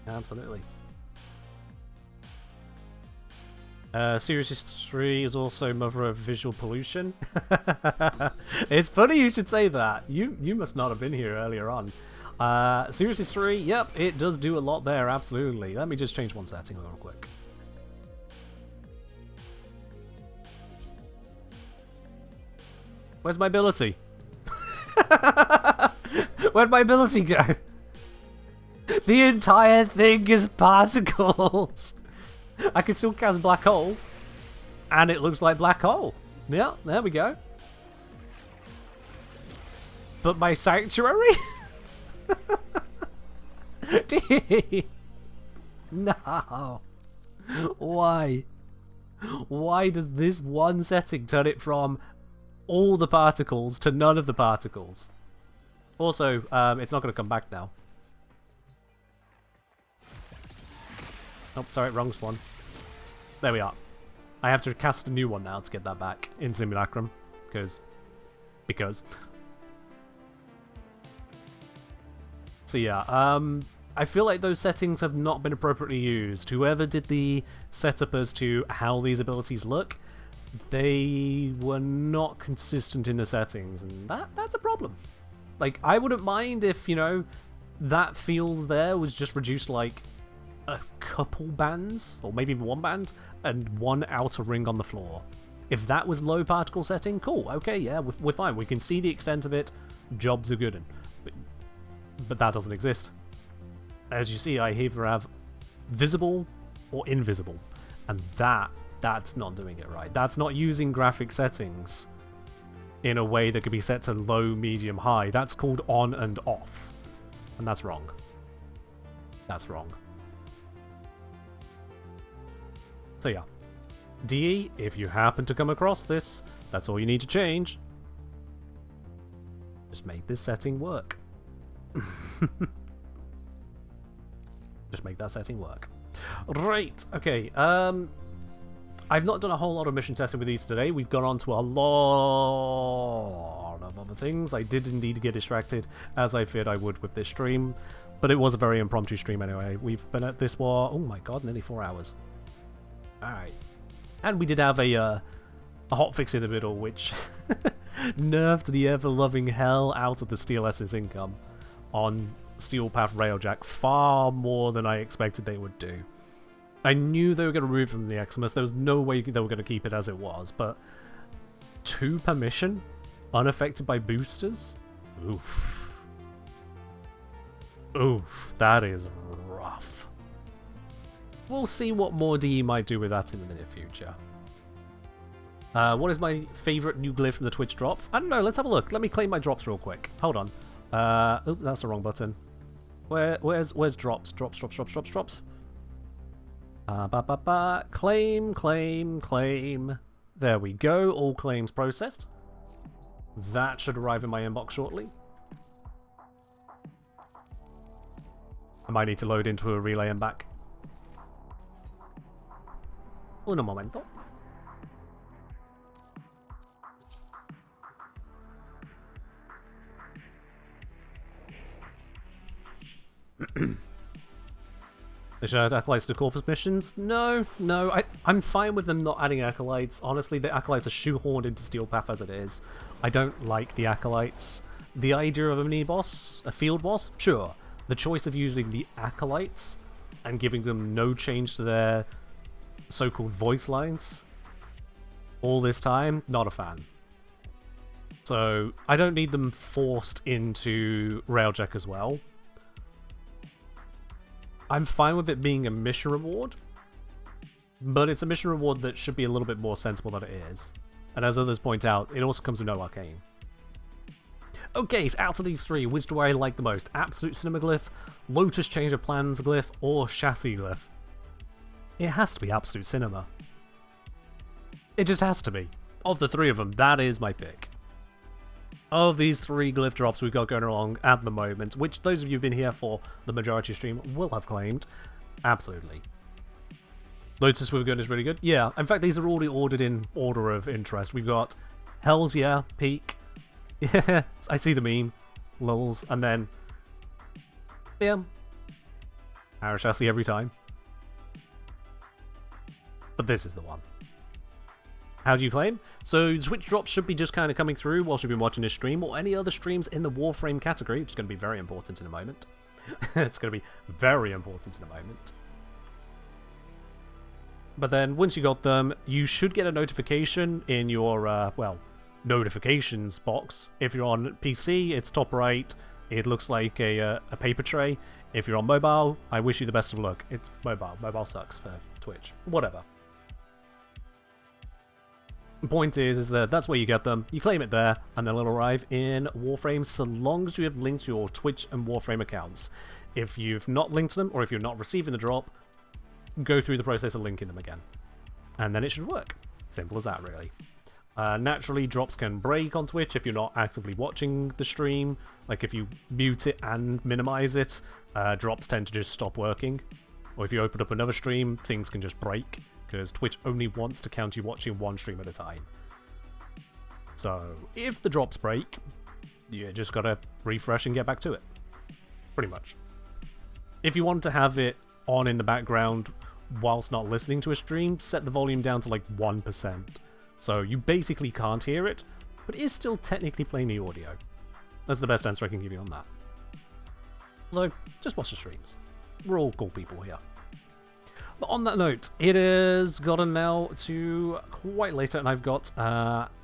[SPEAKER 1] Absolutely. Sirius 3 is also mother of visual pollution. It's funny you should say that. You must not have been here earlier on. Sirius 3, yep, it does do a lot there, absolutely. Let me just change one setting real quick. Where's my ability? Where'd my ability go? The entire thing is particles. I can still cast Black Hole, and it looks like Black Hole. Yeah, there we go. But my Sanctuary? No. Why? Why does this one setting turn it from all the particles to none of the particles? Also, it's not going to come back now. Oh, sorry, wrong one. There we are. I have to cast a new one now to get that back in Simulacrum. Because. So yeah, I feel like those settings have not been appropriately used. Whoever did the setup as to how these abilities look, they were not consistent in the settings, and that's a problem. Like, I wouldn't mind if, you know, that field there was just reduced like a couple bands, or maybe even one band, and one outer ring on the floor. If that was low particle setting, cool, okay, yeah, we're fine. We can see the extent of it, jobs are good. But that doesn't exist. As you see, I either have visible or invisible, and that's not doing it right. That's not using graphic settings in a way that could be set to low, medium, high. That's called on and off, and that's wrong. That's wrong. So yeah, DE, if you happen to come across this, that's all you need to change. Just make this setting work. Just make that setting work. Right, okay, I've not done a whole lot of mission testing with these today. We've gone on to a lot of other things. I did indeed get distracted, as I feared I would with this stream, but it was a very impromptu stream anyway. We've been at this for, oh my god, nearly 4 hours. Alright. And we did have a hotfix in the middle, which nerfed the ever-loving hell out of the Steel S's income on Steel Path Railjack far more than I expected they would do. I knew they were going to remove from the Eximus. There was no way they were going to keep it as it was, but 2 per mission, unaffected by boosters? Oof. Oof, that is rough. We'll see what more DE might do with that in the near future. What is my favourite new glyph from the Twitch drops? I don't know, let's have a look. Let me claim my drops real quick. Hold on. Oh, that's the wrong button. Where's drops? Drops. Claim. There we go. All claims processed. That should arrive in my inbox shortly. I might need to load into a relay and back. Un momento. They should add acolytes to Corpus missions? No. I'm fine with them not adding acolytes. Honestly, the acolytes are shoehorned into Steel Path as it is. I don't like the acolytes. The idea of a mini-boss, a field boss, sure. The choice of using the acolytes and giving them no change to their so-called voice lines all this time, not a fan. So, I don't need them forced into Railjack as well. I'm fine with it being a mission reward, but it's a mission reward that should be a little bit more sensible than it is. And as others point out, it also comes with no arcane. Okay, so out of these 3, which do I like the most? Absolute Cinema Glyph, Lotus Change of Plans Glyph, or Chassis Glyph? It has to be Absolute Cinema. It just has to be. Of the 3 of them, that is my pick. Of these 3 glyph drops we've got going along at the moment, which those of you who've been here for the majority of stream will have claimed, absolutely. Lotus with a Gun is really good. Yeah, in fact, these are already ordered in order of interest. We've got Hells Yeah, Peak. Yeah, I see the meme. Lulz, and then yeah, Arrow Chassis every time. but this is the one. How do you claim? So Twitch drops should be just kind of coming through whilst you've been watching this stream or any other streams in the Warframe category, which is going to be very important in a moment. It's going to be very important in a moment. But then once you got them, you should get a notification in your, well, notifications box. If you're on PC, it's top right. It looks like a paper tray. If you're on mobile, I wish you the best of luck. It's mobile. Mobile sucks for Twitch. Whatever. The point is that that's where you get them. You claim it there, and then it'll arrive in Warframe so long as you have linked your Twitch and Warframe accounts. If you've not linked them, or if you're not receiving the drop, go through the process of linking them again. And then it should work. Simple as that, really. Naturally, drops can break on Twitch if you're not actively watching the stream. Like if you mute it and minimize it, drops tend to just stop working. Or if you open up another stream, things can just break, because Twitch only wants to count you watching one stream at a time. So if the drops break, you just gotta refresh and get back to it. Pretty much. If you want to have it on in the background whilst not listening to a stream, set the volume down to like 1%. So you basically can't hear it, but it is still technically playing the audio. That's the best answer I can give you on that. Although, just watch the streams. We're all cool people here. But on that note, it has gotten now to quite later, and I've got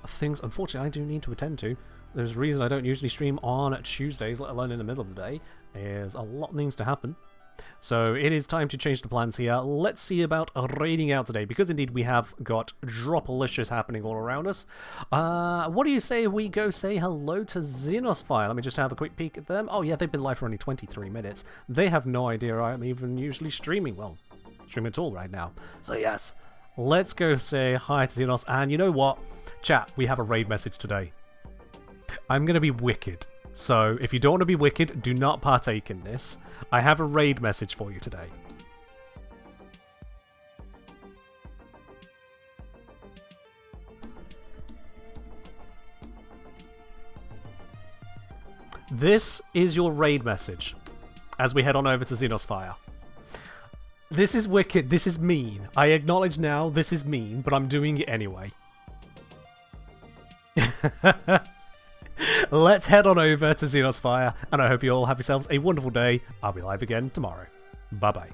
[SPEAKER 1] things, unfortunately, I do need to attend to. There's a reason I don't usually stream on Tuesdays, let alone in the middle of the day, is a lot needs to happen. So it is time to change the plans here. Let's see about raiding out today, because indeed we have got Dropalicious happening all around us. What do you say we go say hello to Xenosfire? Let me just have a quick peek at them. Oh yeah, they've been live for only 23 minutes. They have no idea I'm even usually streaming. Well, streaming at all right now. So yes, let's go say hi to Xenos. And you know what? Chat, we have a raid message today. I'm going to be wicked. So, if you don't want to be wicked, do not partake in this. I have a raid message for you today. This is your raid message as we head on over to Xenosfire. This is wicked. This is mean. I acknowledge now this is mean, but I'm doing it anyway. Let's head on over to Xenosfire, and I hope you all have yourselves a wonderful day. I'll be live again tomorrow. Bye-bye.